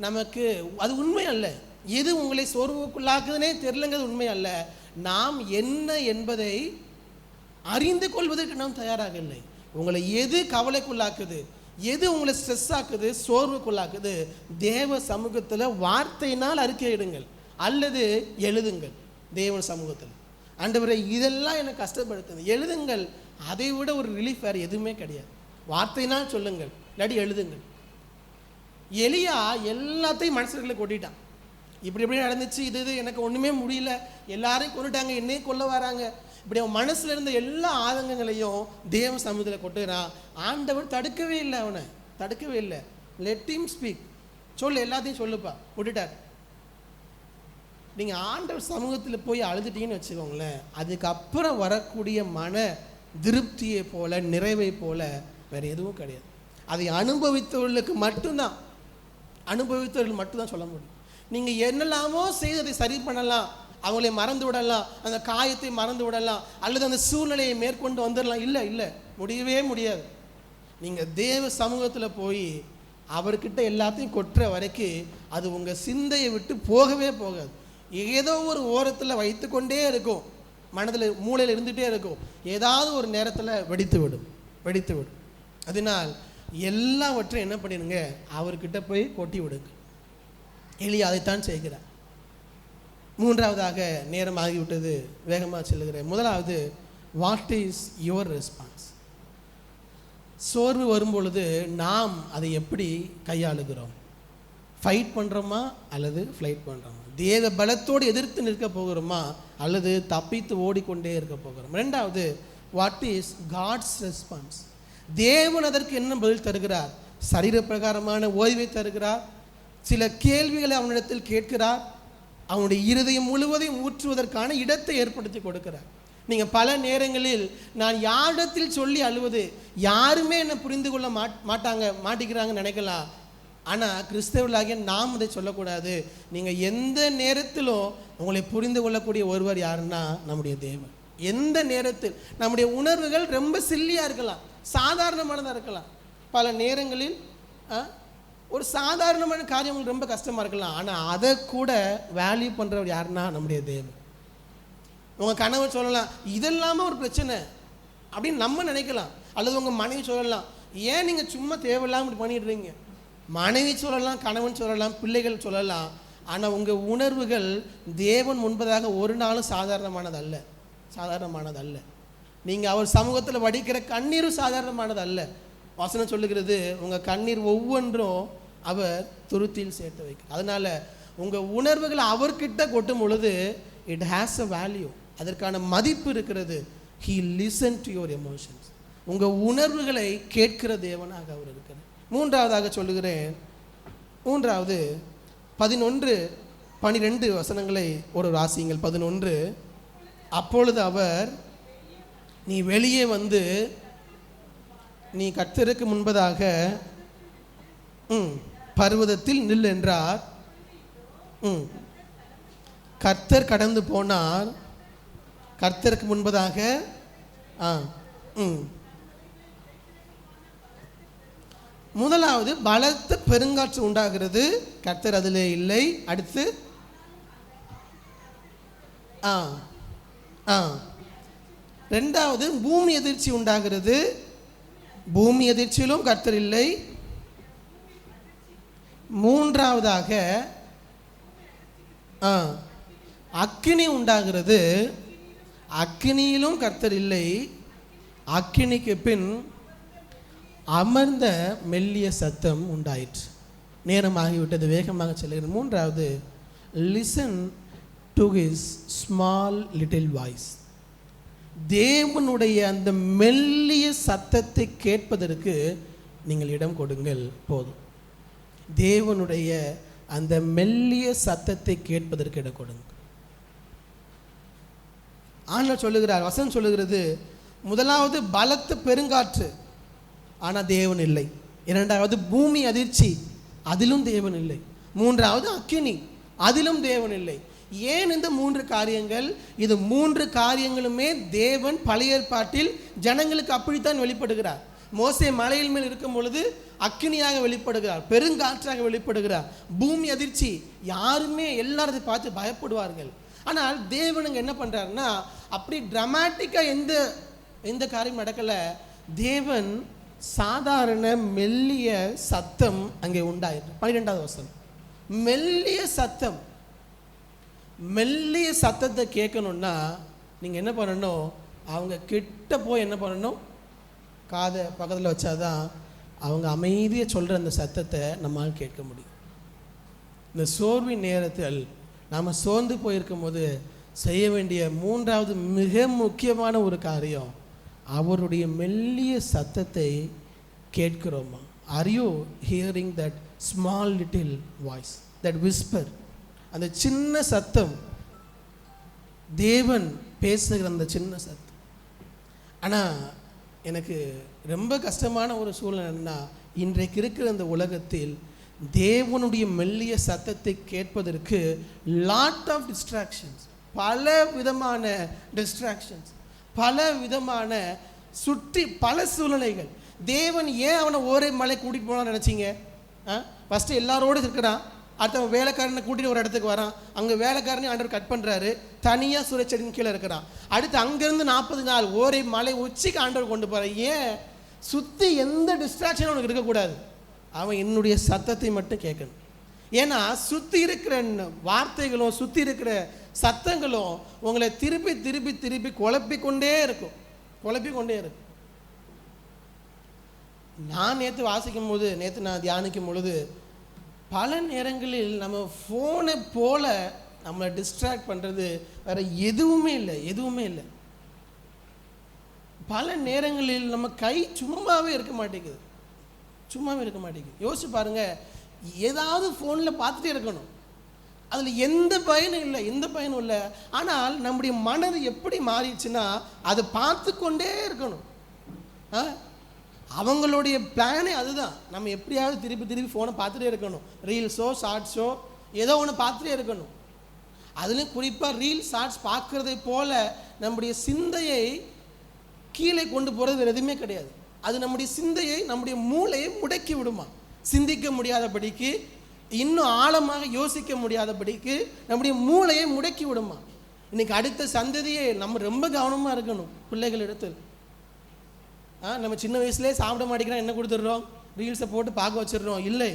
நமக்கு அது உண்மை அல்ல. எது உங்களை சோர்வுக்குள்ளாக்குதுன்னே தெரிலங்கிறது உண்மை அல்ல. நாம் என்ன என்பதை அறிந்து கொள்வதற்கு நாம் தயாராக இல்லை. உங்களை எது கவலைக்குள்ளாக்குது, எது உங்களை ஸ்ட்ரெஸ் ஆக்குது, சோர்வுக்குள்ளாக்குது, தேவ சமூகத்தில் வார்த்தையினால் அறிக்கையிடுங்கள் அல்லது எழுதுங்கள். தேவன் சமூகத்தில், ஆண்டவரே இதெல்லாம் எனக்கு கஷ்டப்படுத்துது, எழுதுங்கள். அதை விட ஒரு ரிலீஃப் வேறு எதுவுமே கிடையாது. வார்த்தையினால் சொல்லுங்கள், இல்லாட்டி எழுதுங்கள். எலியா எல்லாத்தையும் மனுஷர்களை கொட்டிட்டான். இப்படி எப்படி நடந்துச்சு, இது எனக்கு ஒன்றுமே முடியல, எல்லாரையும் கொண்டுட்டாங்க, என்னையும் கொல்ல வராங்க. இப்படி அவன் மனசில் இருந்த எல்லா ஆதங்கங்களையும் தேவ சமூகத்தில் கொட்டுகிறான். ஆண்டவர் தடுக்கவே இல்லை, அவனை தடுக்கவே இல்லை. லெட் ஹிம் ஸ்பீக், சொல்லு, எல்லாத்தையும் சொல்லுப்பா, விட்டுட்டார். நீங்கள் ஆண்டவர் சமூகத்தில் போய் அழுதுட்டீங்கன்னு வச்சுக்கோங்களேன், அதுக்கப்புறம் வரக்கூடிய மன திருப்தியை போல, நிறைவை போல வேறு எதுவும் கிடையாது. அதை அனுபவித்தவர்களுக்கு மட்டும்தான், அனுபவித்தவர்கள் மட்டும்தான் சொல்ல முடியும். நீங்கள் என்னெல்லாமோ செய்து அதை சரி பண்ணலாம், அவங்களை மறந்து விடலாம், அந்த காயத்தை மறந்து விடலாம், அல்லது அந்த சூழ்நிலையை மேற்கொண்டு வந்துடலாம். இல்லை இல்லை, முடியவே முடியாது. நீங்கள் தேவ சமூகத்தில் போய் அவர்கிட்ட எல்லாத்தையும் கொட்டுற வரைக்கும் அது உங்கள் சிந்தையை விட்டு போகவே போகாது. ஏதோ ஒரு ஓரத்தில் வைத்து கொண்டே இருக்கும், மனதில் மூளையில் இருந்துகிட்டே இருக்கும். ஏதாவது ஒரு நேரத்தில் வெடித்து விடும். அதனால் எல்லாவற்றையும் என்ன பண்ணிடுங்க, அவர்கிட்ட போய் கொட்டி விடுங்க. எலியா அதைத்தான் செய்கிறார். மூன்றாவதாக, நேரம் ஆகிவிட்டது, வேகமாக செல்கிறேன். முதலாவது, வாட் இஸ் யுவர் ரெஸ்பான்ஸ்? சோர்வு வரும்பொழுது நாம் அதை எப்படி கையாளுகிறோம்? ஃபைட் பண்ணுறோமா அல்லது ஃப்ளைட் பண்ணுறோமா? தேவ பலத்தோடு எதிர்த்து நிற்க போகிறோமா அல்லது தப்பித்து ஓடிக்கொண்டே இருக்க போகிறோம்? ரெண்டாவது, வாட் இஸ் காட்ஸ் ரெஸ்பான்ஸ்? தேவன் அதற்கு என்ன பதில் தருகிறார்? சரீர பிரகாரமான ஓய்வை தருகிறார், சில கேள்விகளை அவனிடத்தில் கேட்கிறார், அவனுடைய இருதயம் முழுவதையும் ஊற்றுவதற்கான இடத்தை ஏற்படுத்தி கொடுக்கிறார். நீங்கள் பல நேரங்களில் நான் யாரிடத்தில் சொல்லி அழுவது, யாருமே என்னை புரிந்து கொள்ள மாட்டிக்கிறாங்கன்னு நினைக்கலாம். ஆனால் கிறிஸ்தவர்களாகிய நாம் அதை சொல்லக்கூடாது. நீங்கள் எந்த நேரத்திலும் உங்களை புரிந்து கொள்ளக்கூடிய ஒருவர் யாருன்னா நம்முடைய தேவன். எந்த நேரத்தில் நம்முடைய உணர்வுகள் ரொம்ப சில்லியாக இருக்கலாம், சாதாரணமானதாக இருக்கலாம். பல நேரங்களில் ஒரு சாதாரணமான காரியம் உங்களுக்கு ரொம்ப கஷ்டமாக இருக்கலாம், ஆனால் அதை கூட வேல்யூ பண்ணுறவர் யாருன்னா நம்முடைய தேவன். உங்கள் கணவன் சொல்லலாம், இதெல்லாமல் ஒரு பிரச்சனை அப்படின்னு நம்ம நினைக்கலாம். அல்லது உங்கள் மனைவி சொல்லலாம், ஏன் நீங்கள் சும்மா தேவையில்லாமல் இப்படி பண்ணிடுறீங்க. மனைவி சொல்லலாம், கணவன் சொல்லலாம், பிள்ளைகள் சொல்லலாம். ஆனால் உங்கள் உணர்வுகள் தேவன் முன்பதாக ஒரு நாளும் சாதாரணமானதல்ல. நீங்கள் அவர் சமூகத்தில் வடிக்கிற கண்ணீரும் சாதாரணமானதல்ல. வசனம் சொல்லுகிறது, உங்கள் கண்ணீர் ஒவ்வொன்றும் அவர் துருத்தியில் சேர்த்து வைக்கிறார். அதனால் உங்கள் உணர்வுகளை அவர்கிட்ட கொட்டும் பொழுது இட் ஹேஸ் அ வேல்யூ, அதற்கான மதிப்பு இருக்கிறது. He listen to your emotions. உங்கள் உணர்வுகளை கேட்கிற தேவனாக அவர் இருக்கிறார். மூன்றாவதாக சொல்லுகிறேன், 11-12 வசனங்களை ஒரு வாசியுங்கள். 11, அப்பொழுது அவர், நீ வெளியே வந்து நீ கர்த்தருக்கு முன்பதாக பர்வதத்தில் நில் என்றார். கர்த்தர் கடந்து போனார், கர்த்தருக்கு முன்பதாக முதலாவது பலத்த பெருங்காற்று உண்டாகிறது, கர்த்தர் அதிலே இல்லை. அடுத்து ரெண்டாவது பூமி எதிர்ச்சி உண்டாகிறது, பூமி எதிர்ச்சியிலும் கர்த்தர் இல்லை. மூன்றாவதாக அக்கினி உண்டாகிறது, அக்கினியிலும் கர்த்தர் இல்லை. அக்கினிக்கு பின் அமர்ந்த மெல்லிய சத்தம் உண்டாயிற்று. நேரமாகிவிட்டது, வேகமாக செல்கிறேன். மூன்றாவது, listen to his small little voice. தேவனுடைய அந்த மெல்லிய சத்தத்தை கேட்பதற்கு நீங்கள் இடம் கொடுங்கள் போதும். தேவனுடைய அந்த மெல்லிய சத்தத்தை கேட்பதற்கு இடம் கொடுங்க. ஆண்டவர் சொல்லுகிறார், வசனம் சொல்லுகிறது, முதலாவது பலத்த பெருங்காற்று, ஆனால் தேவன் இல்லை. இரண்டாவது பூமி அதிர்ச்சி, அதிலும் தேவன் இல்லை. மூன்றாவது அக்கினி, அதிலும் தேவன் இல்லை. ஏன் இந்த 3 காரியங்கள்? இது 3 காரியங்களுமே தேவன் பழைய ஏற்பாட்டில் ஜனங்களுக்கு அப்படித்தான் வெளிப்படுகிறார். மோசே மலையில் மேல் இருக்கும் பொழுது அக்கினியாக வெளிப்படுகிறார், பெருங்காற்றாக வெளிப்படுகிறார், பூமி அதிர்ச்சி, யாருமே எல்லாரும் பார்த்து பயப்படுவார்கள். ஆனால் தேவனுங்க என்ன பண்றாருன்னா, அப்படி டிராமாட்டிக்கா எந்த காரியம் நடக்கல. தேவன் சாதாரண மெல்லிய சத்தம் அங்கே உண்டாயிற்று. 12வது வசனம், மெல்லிய சத்தத்தை கேட்கணும்னா நீங்க என்ன பண்ணணும்? அவங்க கிட்ட போய் என்ன பண்ணணும்? காதை பக்கத்தில் வச்சாதான் அவங்க அமைதியாக சொல்கிற அந்த சத்தத்தை நம்மால் கேட்க முடியும். இந்த சோர்வின் நேரத்தில் நாம் சோர்ந்து போயிருக்கும் போது செய்ய வேண்டிய 3வது மிக முக்கியமான ஒரு காரியம், அவருடைய மெல்லிய சத்தத்தை கேட்கிறோமா? Are you hearing that small little voice, that whisper? அந்த சின்ன சத்தம், தேவன் பேசுகிற அந்த சின்ன சத்தம். ஆனால் எனக்கு ரொம்ப கஷ்டமான ஒரு சூழ்நிலைன்னா, இன்றைக்கு இருக்கிற இந்த உலகத்தில் தேவனுடைய மெல்லிய சத்தத்தை கேட்பதற்கு லாட் ஆஃப் டிஸ்ட்ராக்ஷன்ஸ், பல விதமான டிஸ்ட்ராக்ஷன்ஸ், பல விதமான சுற்றி பல சூழ்நிலைகள். தேவன் ஏன் அவனை ஒரே மலை கூட்டிகிட்டு போனான்னு நினச்சிங்க? ஃபஸ்ட்டு எல்லாரோடு இருக்கிறான், அடுத்த வேலைக்காரனை கூட்டிகிட்டு ஒரு இடத்துக்கு வரான், அங்கே வேலைக்காரனையும் ஆண்டவர் கட் பண்ணுறாரு, தனியாக சுரச்செடியின் கீழே இருக்கிறான். அடுத்து அங்கேருந்து 40 நாள் ஒரே மலை உச்சிக்கு ஆண்டவர் கொண்டு போகிறார். ஏன்? சுற்றி எந்த டிஸ்ட்ராக்ஷனும் அவனுக்கு இருக்கக்கூடாது, அவன் என்னுடைய சத்தத்தை மட்டும் கேட்கணும். ஏன்னா சுற்றி இருக்கிற வார்த்தைகளும் சுற்றி இருக்கிற சத்தங்களும் உங்களை திருப்பி திருப்பி திருப்பி குழப்பிக்கொண்டே இருக்கும். நான் நேற்று நான் தியானிக்கும் பொழுது பல நேரங்களில் நம்ம ஃபோனை போல நம்மளை டிஸ்ட்ராக்ட் பண்ணுறது வேறு எதுவுமே இல்லை. பல நேரங்களில் நம்ம கை சும்மாவே இருக்க மாட்டேங்குது. யோசிச்சு பாருங்க, ஏதாவது ஃபோனில் பார்த்துட்டே இருக்கணும், அதில் எந்த பயனும் இல்லை. ஆனால் நம்முடைய மனது எப்படி மாறிடுச்சுன்னா, அதை பார்த்து கொண்டே இருக்கணும். அவங்களுடைய பிளானே அதுதான், நம்ம எப்படியாவது திருப்பி ஃபோனை பார்த்துட்டே இருக்கணும். ரீல்ஸோ ஷார்ட்ஸோ ஏதோ ஒன்று பார்த்துட்டே இருக்கணும். அதுலேயும் குறிப்பாக ரீல்ஸ் ஷார்ட்ஸ் பார்க்குறதை போல நம்முடைய சிந்தையை கீழே கொண்டு போகிறது வேறு எதுவுமே கிடையாது. அது நம்முடைய சிந்தையை, நம்முடைய மூளையை முடக்கி விடுமா, சிந்திக்க முடியாதபடிக்கு, இன்னும் ஆழமாக யோசிக்க முடியாதபடிக்கு நம்முடைய மூளையை முடக்கி விடுமா. இன்னைக்கு அடுத்த சந்ததியை நம்ம ரொம்ப கவனமாக இருக்கணும். பிள்ளைகள் இடத்தில் நம்ம சின்ன வயசுலேயே சாப்பிட மாட்டேங்கிறோம், என்ன கொடுத்துட்றோம்? ரீல்ஸை போட்டு பார்க்க வச்சிடுறோம். இல்லை,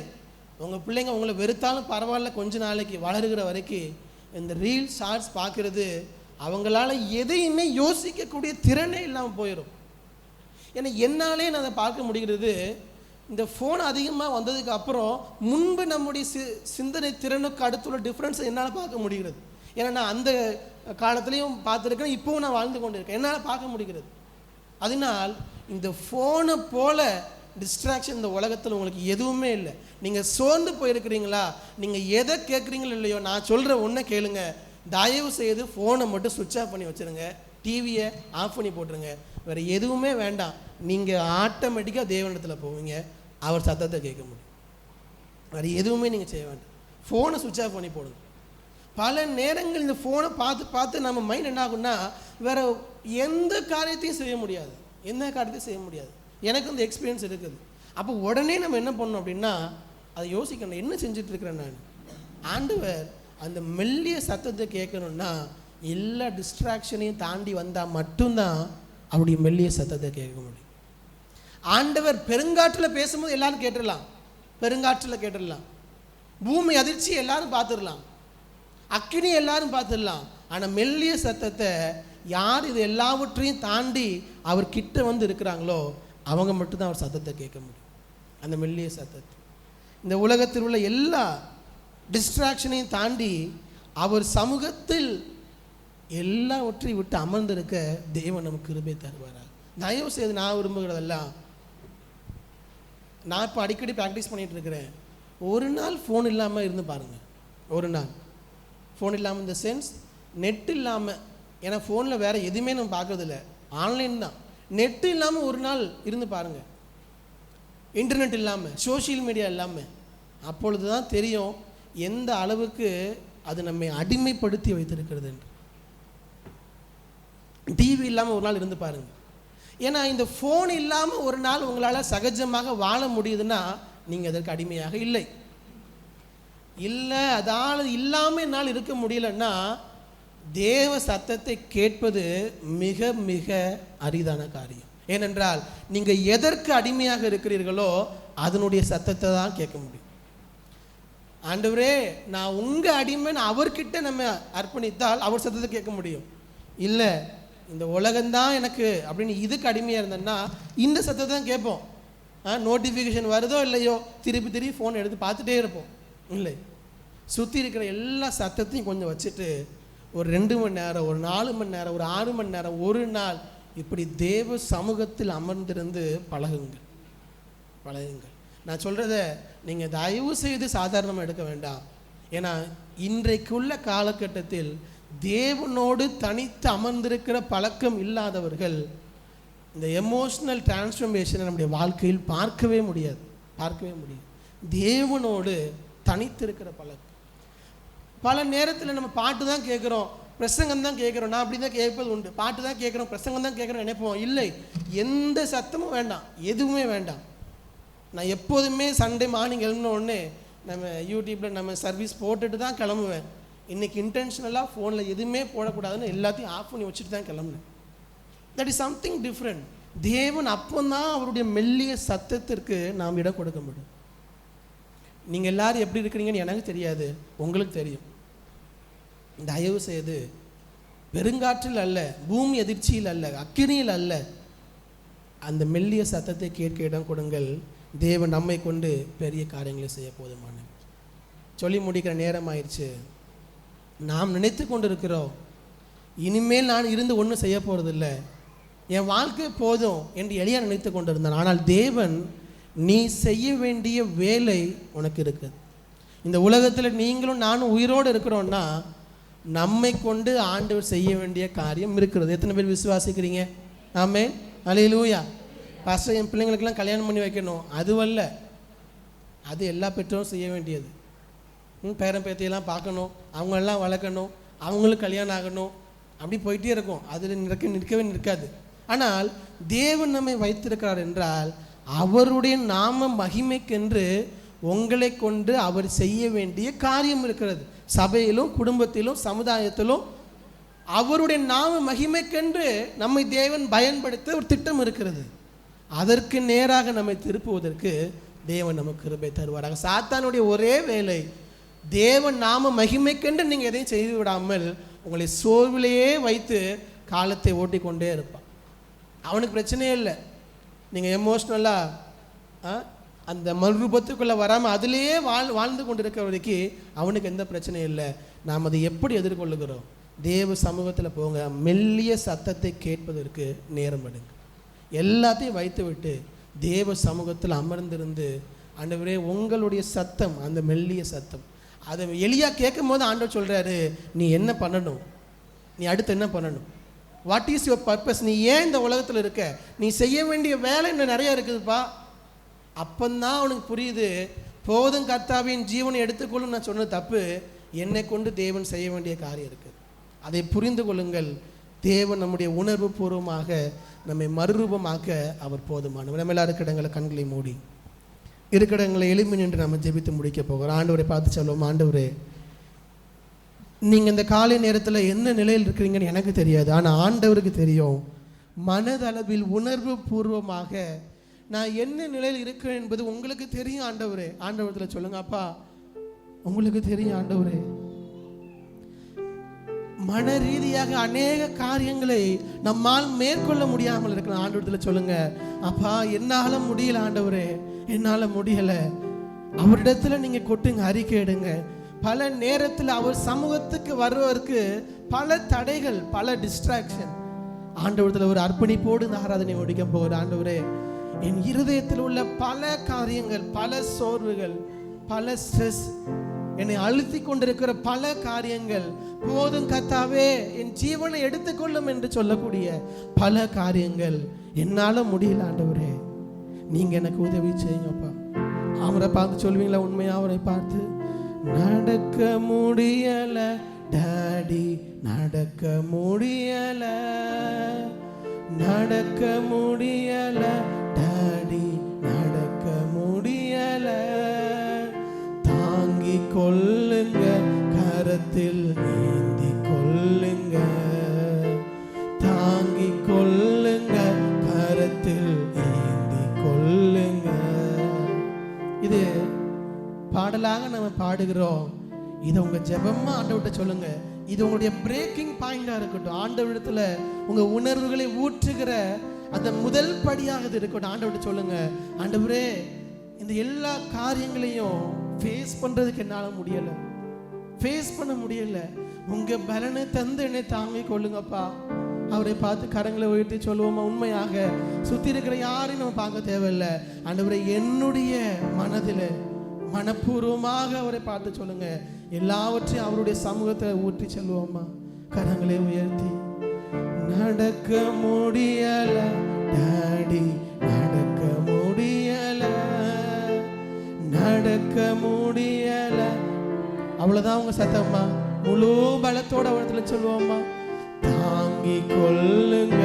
உங்கள் பிள்ளைங்க உங்களை வெறுத்தாலும் பரவாயில்ல, கொஞ்ச நாளைக்கு வளருகிற வரைக்கும் இந்த ரீல்ஸ் ஷார்ட்ஸ் பார்க்குறது அவங்களால எதையுமே யோசிக்கக்கூடிய திறனே இல்லாமல் போயிடும். ஏன்னா என்னாலே நான் அதை பார்க்க முடிகிறது. இந்த ஃபோன் அதிகமாக வந்ததுக்கு அப்புறம் முன்பு நம்முடைய சிந்தனை திறனுக்கு அடுத்துள்ள டிஃப்ரென்ஸை என்னால் பார்க்க முடிகிறது. ஏன்னா நான் அந்த காலத்துலேயும் பார்த்துருக்கேன், இப்போவும் நான் வாழ்ந்து கொண்டு இருக்கேன், என்னால் பார்க்க முடிகிறது. அதனால் இந்த ஃபோனை போல டிஸ்ட்ராக்ஷன் இந்த உலகத்தில் உங்களுக்கு எதுவுமே இல்லை. நீங்கள் சோர்ந்து போயிருக்கிறீங்களா? நீங்கள் எதை கேட்குறீங்களோ இல்லையோ, நான் சொல்கிற ஒன்றை கேளுங்க. தயவு செய்து ஃபோனை மட்டும் சுவிட்ச் ஆஃப் பண்ணி வச்சுருங்க, டிவியை ஆஃப் பண்ணி போட்டுருங்க, வேறு எதுவுமே வேண்டாம். நீங்கள் ஆட்டோமேட்டிக்காக தேவனிடத்தில் போவீங்க, அவர் சத்தத்தை கேட்க முடியும். வேறு எதுவுமே நீங்கள் செய்ய வேண்டாம், ஃபோனை சுவிட்ச் ஆஃப் பண்ணி போடுங்க. பல நேரங்கள் இந்த ஃபோனை பார்த்து நம்ம மைண்ட் என்ன ஆகுன்னா, வேறு எந்த காரியத்தையும் செய்ய முடியாது. எனக்கு இந்த எக்ஸ்பீரியன்ஸ் இருக்குது. அப்போ உடனே நம்ம என்ன பண்ணணும் அப்படின்னா, அதை யோசிக்கணும், என்ன செஞ்சிட்ருக்கிறேன் நான். ஆண்டவர் அந்த மெல்லிய சத்தத்தை கேட்கணுன்னா எல்லா டிஸ்ட்ராக்ஷனையும் தாண்டி வந்தால் மட்டும்தான் அவருடைய மெல்லிய சத்தத்தை கேட்க முடியும். ஆண்டவர் பெருங்காற்றில் பேசும்போது எல்லாரும் கேட்டுடலாம், பூமி அதிர்ச்சி எல்லாரும் பார்த்துடலாம், அக்கினி எல்லாரும் பார்த்துடலாம். ஆனால் மெல்லிய சத்தத்தை யார் இது எல்லாவற்றையும் தாண்டி அவர் கிட்ட வந்து இருக்கிறாங்களோ அவங்க மட்டும்தான் அவர் சத்தத்தை கேட்க முடியும். அந்த மெல்லிய சத்தத்தை, இந்த உலகத்தில் உள்ள எல்லா டிஸ்ட்ராக்ஷனையும் தாண்டி அவர் சமூகத்தில் எல்லாவற்றையும் விட்டு அமர்ந்திருக்க தேவன் நமக்கு கிருபை தருவாராக. தயவு செய்து நான் விரும்புகிறதெல்லாம், நான் இப்போ அடிக்கடி ப்ராக்டிஸ் பண்ணிகிட்டு இருக்கிறேன், ஒரு நாள் ஃபோன் இல்லாமல் இருந்து பாருங்கள். ஒரு நாள் ஃபோன் இல்லாமல், இந்த சென்ஸ் நெட் இல்லாமல், ஏன்னா ஃபோனில் வேறு எதுவுமே நம்ம பார்க்குறதில்ல, ஆன்லைன் தான். நெட்டு இல்லாமல் ஒரு நாள் இருந்து பாருங்கள், இன்டர்நெட் இல்லாமல், சோஷியல் மீடியா இல்லாமல். அப்பொழுது தான் தெரியும் எந்த அளவுக்கு அது நம்மை அடிமைப்படுத்தி வைத்திருக்கிறது என்று. டிவி இல்லாமல் ஒரு நாள் இருந்து பாருங்க. ஏன்னா இந்த ஃபோன் இல்லாமல் ஒரு நாள் உங்களால் சகஜமாக வாழ முடியுதுன்னா நீங்கள் அதற்கு அடிமையாக இல்லை. இல்லை அதால் இல்லாமல் என்னால் இருக்க முடியலன்னா தேவ சத்தத்தை கேட்பது மிக மிக அரிதான காரியம். ஏனென்றால் நீங்கள் எதற்கு அடிமையாக இருக்கிறீர்களோ அதனுடைய சத்தத்தை தான் கேட்க முடியும். ஆண்டவரே நான் உங்கள் அடிமைன்னு அவர்கிட்ட நம்ம அர்ப்பணித்தால் அவர் சத்தத்தை கேட்க முடியும். இல்லை இந்த உலகம்தான் எனக்கு அப்படின்னு இதுக்கு அடிமையாக இருந்தேன்னா இந்த சத்தத்தை தான் கேட்போம். நோட்டிஃபிகேஷன் வருதோ இல்லையோ திருப்பி ஃபோன் எடுத்து பார்த்துட்டே இருப்போம். இல்லை, சுற்றி இருக்கிற எல்லா சத்தத்தையும் கொஞ்சம் வச்சுட்டு ஒரு 2 மணி நேரம், ஒரு 4 மணி நேரம், ஒரு 6 மணி நேரம், ஒரு நாள் இப்படி தேவ சமூகத்தில் அமர்ந்திருந்து பழகுங்கள். நான் சொல்கிறத நீங்கள் தயவு செய்து சாதாரணமாக எடுக்க வேண்டாம். ஏன்னா இன்றைக்குள்ள காலகட்டத்தில் தேவனோடு தனித்து அமர்ந்திருக்கிற பழக்கம் இல்லாதவர்கள் இந்த எமோஷ்னல் டிரான்ஸ்ஃபர்மேஷனை நம்முடைய வாழ்க்கையில் பார்க்கவே முடியாது. தேவனோடு தனித்திருக்கிற பழக்கம். பல நேரத்தில் நம்ம பாட்டு தான் கேட்குறோம், பிரசங்கம் தான் கேட்குறோம். நான் அப்படி தான் கேட்பது உண்டு. பாட்டு தான் கேட்குறோம், பிரசங்கம் தான் கேட்குறோம் நினைப்போம். இல்லை, எந்த சத்தமும் வேண்டாம், எதுவுமே வேண்டாம். நான் எப்போதுமே சண்டே மார்னிங் எழுந்த உடனே நம்ம யூடியூப்பில் நம்ம சர்வீஸ் போட்டுட்டு தான் கிளம்புவேன். இன்றைக்கி இன்டென்ஷனலாக ஃபோனில் எதுவுமே போடக்கூடாதுன்னு எல்லாத்தையும் ஆஃப் பண்ணி வச்சுட்டு தான் கிளம்புனேன். That is something different. தேவன் அப்போ தான் அவருடைய மெல்லிய சத்தத்திற்கு நாம் இடம் கொடுக்க முடியும். நீங்கள் எல்லோரும் எப்படி இருக்கிறீங்கன்னு எனக்கு தெரியாது, உங்களுக்கு தெரியும். தயவு செய்து பெருங்காற்றில் அல்ல, பூமி எதிர்ச்சியில் அல்ல, அக்கினியில் அல்ல, அந்த மெல்லிய சத்தத்தை கேட்க இடம் கொடுங்கள். தேவன் நம்மை கொண்டு பெரிய காரியங்களை செய்ய போதுமான. சொல்லி முடிக்கிற நேரம் ஆயிடுச்சு. நாம் நினைத்து கொண்டு இருக்கிறோம் இனிமேல் நான் இருந்து ஒன்றும் செய்ய போகிறதில்ல, என் வாழ்க்கை போதும் என்று எளியா நினைத்து கொண்டு இருந்தான். ஆனால் தேவன் நீ செய்ய வேண்டிய வேலை உனக்கு இருக்குது. இந்த உலகத்தில் நீங்களும் நானும் உயிரோடு இருக்கிறோன்னா நம்மை கொண்டு ஆண்டவர் செய்ய வேண்டிய காரியம் இருக்கிறது. எத்தனை பேர் விசுவாசிக்கிறீங்க? ஆமென், அல்லேலூயா. பாஸ்டர் என் பிள்ளைங்களுக்கெல்லாம் கல்யாணம் பண்ணி வைக்கணும், அதுவல்ல, அது எல்லா பெற்றோரும் செய்ய வேண்டியது. பேரன் பேத்தியெல்லாம் பார்க்கணும், அவங்களெல்லாம் வளர்க்கணும், அவங்களுக்கு கல்யாணம் ஆகணும், அப்படி போயிட்டே இருக்கும். அதில் நிற்கவே நிற்காது. ஆனால் தேவன் நம்மை வைத்திருக்கிறார் என்றால் அவருடைய நாம மகிமைக்கென்று உங்களை கொண்டு அவர் செய்ய வேண்டிய காரியம் இருக்கிறது. சபையிலும் குடும்பத்திலும் சமுதாயத்திலும் அவருடைய நாம மகிமைக்கென்று நம்மை தேவன் பயன்படுத்த ஒரு திட்டம் இருக்கிறது. அதற்கு நேராக நம்மை திருப்புவதற்கு தேவன் நமக்கு கிருபை தருவாராக. சாத்தானுடைய ஒரே வேலை தேவன் நாம மகிமைக்கென்று நீங்கள் எதையும் செய்து விடாமல் உங்களை சோர்விலேயே வைத்து காலத்தை ஓட்டிக்கொண்டே இருப்பான். அவனுக்கு பிரச்சனையே இல்லை. நீங்கள் எமோஷ்னலாக அந்த மறுரூபத்துக்குள்ளே வராமல் அதிலேயே வாழ்ந்து கொண்டு இருக்கிற வரைக்கும் அவனுக்கு எந்த பிரச்சனையும் இல்லை. நாம் அதை எப்படி எதிர்கொள்ளுகிறோம்? தேவ சமூகத்தில் போங்க, மெல்லிய சத்தத்தை கேட்பதற்கு நேரம் எடுங்க. எல்லாத்தையும் வைத்து விட்டு தேவ சமூகத்தில் அமர்ந்திருந்து ஆண்டவரே உங்களுடைய சத்தம், அந்த மெல்லிய சத்தம், அதை எளியாக கேட்கும் போது ஆண்டவர் சொல்கிறாரு, நீ என்ன பண்ணணும், நீ அடுத்து என்ன பண்ணணும், வாட் இஸ் யுவர் பர்பஸ், நீ ஏன் இந்த உலகத்தில் இருக்க, நீ செய்ய வேண்டிய வேலை இன்னும் நிறையா இருக்குதுப்பா. அப்பந்தான் அவனுக்கு புரியுது, போதும் கர்த்தாவின் ஜீவனை எடுத்துக்கொள்ளும் நான் சொன்ன தப்பு, என்னை கொண்டு தேவன் செய்ய வேண்டிய காரியம் இருக்குது. அதை புரிந்து கொள்ளுங்கள். தேவன் நம்முடைய உணர்வு பூர்வமாக நம்மை மறுரூபமாக்க அவர் போதுமானவர். நம்ம எல்லா இடங்களை கண்களை மூடி இருக்கிறவங்களை எளிமை நின்று நம்ம ஜெபித்து முடிக்க போகிறோம். ஆண்டவரை பார்த்து சொல்லுவோம், ஆண்டவரே நீங்கள் இந்த காலை நேரத்தில் என்ன நிலையில் இருக்கிறீங்கன்னு எனக்கு தெரியாது, ஆனால் ஆண்டவருக்கு தெரியும். மனதளவில் உணர்வு பூர்வமாக நான் என்ன நிலையில் இருக்கிறேன் என்பது உங்களுக்கு தெரியும் ஆண்டவரே. ஆண்டவரத்தில் சொல்லுங்க, அப்பா உங்களுக்கு தெரியும் ஆண்டவரே. மன ரீதியாக அநேக காரியங்களை நம்மால் மேற்கொள்ள முடியாமல் இருக்கிற ஆண்டவரத்தில் சொல்லுங்க, அப்பா என்னால முடியல ஆண்டவரே, என்னால முடியல. அவரிடத்துல நீங்க கொட்டுங்க, அறிக்கை எடுங்க. பல நேரத்தில் அவர் சமூகத்துக்கு வருவதற்கு பல தடைகள், பல டிஸ்ட்ராக்ஷன். ஆண்டவரத்தில் ஒரு அர்ப்பணிப்போடு இந்த ஆராதனை முடிக்க போகிற ஆண்டவரே, என் இருதயத்தில் உள்ள பல காரியங்கள், பல சோர்வுகள், பல ஸ்ட்ரெஸ், என்னை அழுத்தி கொண்டிருக்கிற பல காரியங்கள், போதும் கர்த்தாவே என் ஜீவனை எடுத்துக்கொள்ளும் என்று சொல்லக்கூடிய பல காரியங்கள் என்னால் முடியல ஆண்டவரே, நீங்க எனக்கு உதவி செய்யுங்கப்பா. அவரை பார்த்து சொல்வீங்களா? உண்மையாக அவரை பார்த்து நடக்க முடியல டாடி, நடக்க முடியல, நடக்க முடியல டாடி, நடக்க முடியல. தாங்கி கொள்ளுங்க, கரத்தில் ஏந்தி கொள்ளுங்க, தாங்கி கொள்ளுங்க, கரத்தில் ஏந்தி கொள்ளுங்க. இது பாடலாக நம்ம பாடுகிறோம். இதை உங்க ஜெபமா ஆண்டவர்கிட்ட சொல்லுங்க. இது உங்களுடைய பிரேக்கிங் பாயிண்டா இருக்கட்டும். ஆண்டவரிடத்துல உங்க உணர்வுகளை ஊற்றுகிற அந்த முதல் படியாக இது இருக்கட்டும். ஆண்டவர்கிட்ட சொல்லுங்க, ஆண்டவரே இந்த எல்லா காரியங்களையும் ஃபேஸ் பண்றதுக்கு என்னால முடியல, ஃபேஸ் பண்ண முடியல. உங்க பலனை தந்து என்னை தாங்கி கொள்ளுங்கப்பா. அவரை பார்த்து கரங்களை உயர்த்தி சொல்லுவோமா? உண்மையாக சுத்தி இருக்கிற யாரையும் நம்ம பார்க்க தேவையில்லை. ஆண்டவரே என்னுடைய மனதில் மனப்பூர்வமாக அவரை பார்த்து சொல்லுங்க. எல்லாவற்றையும் அவருடைய சமூகத்தை ஊற்றி செல்வோமா? கரங்களை உயர்த்தி. நடக்க முடியல டாடி, நடக்க முடியல, நடக்க முடியல. அவ்வளவுதான் உங்க சத்தம்மா. முழு பலத்தோட அவரத்துல சொல்லுவோமா? தாங்கி கொள்ளுங்க,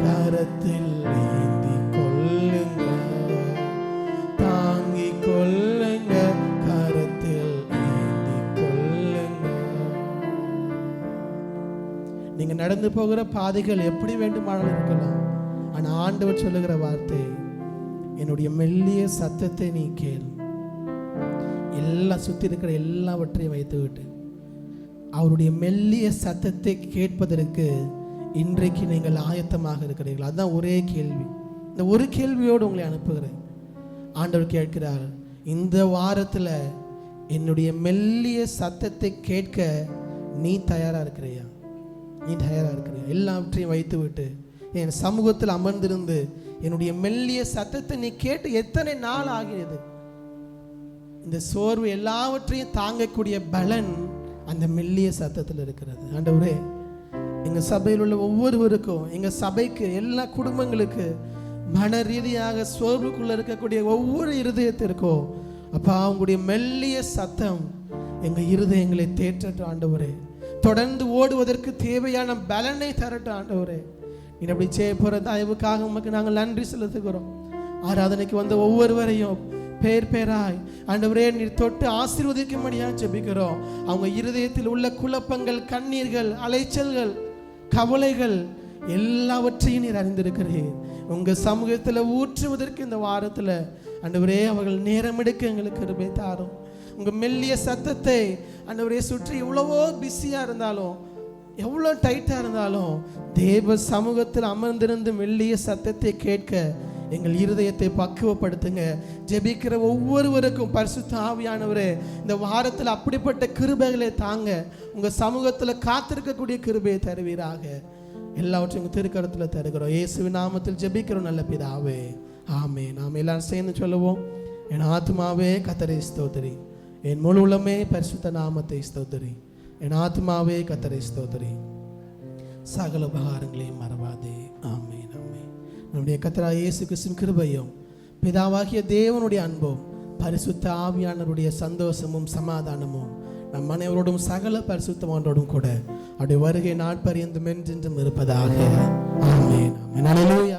கரத்தில் ஏந்தி கொள்ளுங்க, தாங்கி கொள்ளுங்க, கரத்தில் ஏந்தி கொள்ளுங்க. நீங்க நடந்து போகிற பாதைகள் எப்படி வேண்டுமானாலும் இருக்கலாம். ஆனா ஆண்டவர் சொல்லுகிற வார்த்தை, என்னுடைய மெல்லிய சத்தத்தை நீ கேள். எல்லாம் சுத்தி இருக்கிற எல்லாவற்றையும் வைத்து விட்டு அவருடைய மெல்லிய சத்தத்தை கேட்பதற்கு இன்றைக்கு நீங்கள் ஆயத்தமாக இருக்கிறீர்கள். அதுதான் ஒரே கேள்வி. இந்த ஒரு கேள்வியோடு உங்களை அனுப்புகிறேன். ஆண்டவர் கேட்கிறார், இந்த வாரத்தில் என்னுடைய மெல்லிய சத்தத்தை கேட்க நீ தயாரா இருக்கிறியா? நீ தயாரா இருக்கிறியா? எல்லாவற்றையும் வைத்து விட்டு என் சமூகத்தில் அமர்ந்திருந்து என்னுடைய மெல்லிய சத்தத்தை நீ கேட்டு எத்தனை நாள் ஆகிறது? இந்த சோர்வு எல்லாவற்றையும் தாங்கக்கூடிய பலன் அந்த மெல்லிய சத்தத்தில் இருக்கிறது. ஆண்டவரே, எங்க சபையில் உள்ள ஒவ்வொருவருக்கும், எங்க சபைக்கு, எல்லா குடும்பங்களுக்கு, மன ரீதியாக சோர்வுக்குள்ள இருக்கக்கூடிய ஒவ்வொரு இருதயத்திற்கும் அப்பா உங்களுடைய மெல்லிய சத்தம் எங்க இருதயங்களை தேற்றட்டும். ஆண்டவரே, தொடர்ந்து ஓடுவதற்கு தேவையான பலனை தரட்டும். ஆண்டவரே, நீ அப்படி செய்ய போற தயவுக்காக உமக்கு நாங்கள் நன்றி செலுத்துகிறோம். ஆராதனைக்கு வந்த ஒவ்வொருவரையும் பேர் பேராய் ஆண்டவரே நீர் தொட்டு ஆசீர்வதிக்கும்படியாக ஜெபிக்கிறோம். அவங்க இருதயத்தில் உள்ள குழப்பங்கள், கண்ணீர்கள், அலைச்சல்கள், கவலைகள் எல்லாவற்றையும் நீர் அறிந்திருக்கிறீர். உங்க சமூகத்தில் ஊற்றுவதற்கு இந்த வாரத்தில் ஆண்டவரே அவர்கள் நேரம் எடுக்க எங்களுக்கு கிருபை தாரும். உங்க மெல்லிய சத்தத்தை ஆண்டவரே சுற்றி எவ்வளவோ பிஸியா இருந்தாலும், எவ்வளோ டைட்டா இருந்தாலும், தேவ சமூகத்தில் அமர்ந்திருந்து மெல்லிய சத்தத்தை கேட்க எங்கள் இருதயத்தை பக்குவப்படுத்துங்க. ஜெபிக்கிற ஒவ்வொருவருக்கும் பரிசுத்த ஆவியானவரே இந்த வாரத்தில் அப்படிப்பட்ட கிருபைகளை தாங்க. உங்க சமூகத்தில் காத்திருக்கக்கூடிய கிருபையை தருவீராக. எல்லாவற்றையும் உங்க திருக்கரத்தில் தருகிறோம். இயேசுவின் நாமத்தில் ஜெபிக்கிறோம் நல்ல பிதாவே, ஆமென். நாம் எல்லாரும் சேர்ந்து சொல்லுவோம். என் ஆத்மாவே கர்த்தரை ஸ்தோத்திரி, என் முழு உள்ளமே பரிசுத்த நாமத்தை ஸ்தோத்திரி. என் ஆத்மாவே கர்த்தரை ஸ்தோத்திரி, சகல உபகாரங்களையும் மறவாதே. ஆமென். நம்முடைய கர்த்தராகிய இயேசு கிறிஸ்துவின் கிருபையும் பிதாவாகிய தேவனுடைய அன்பும் பரிசுத்த ஆவியானவருடைய சந்தோஷமும் சமாதானமும் நம் அனைவரோடும் சகல பரிசுத்தவானோடும் கூட அவருடைய வருகை நாட்பரியந்தம் என்றென்றும் இருப்பதாக. ஆமென். ஆமென். அல்லேலூயா.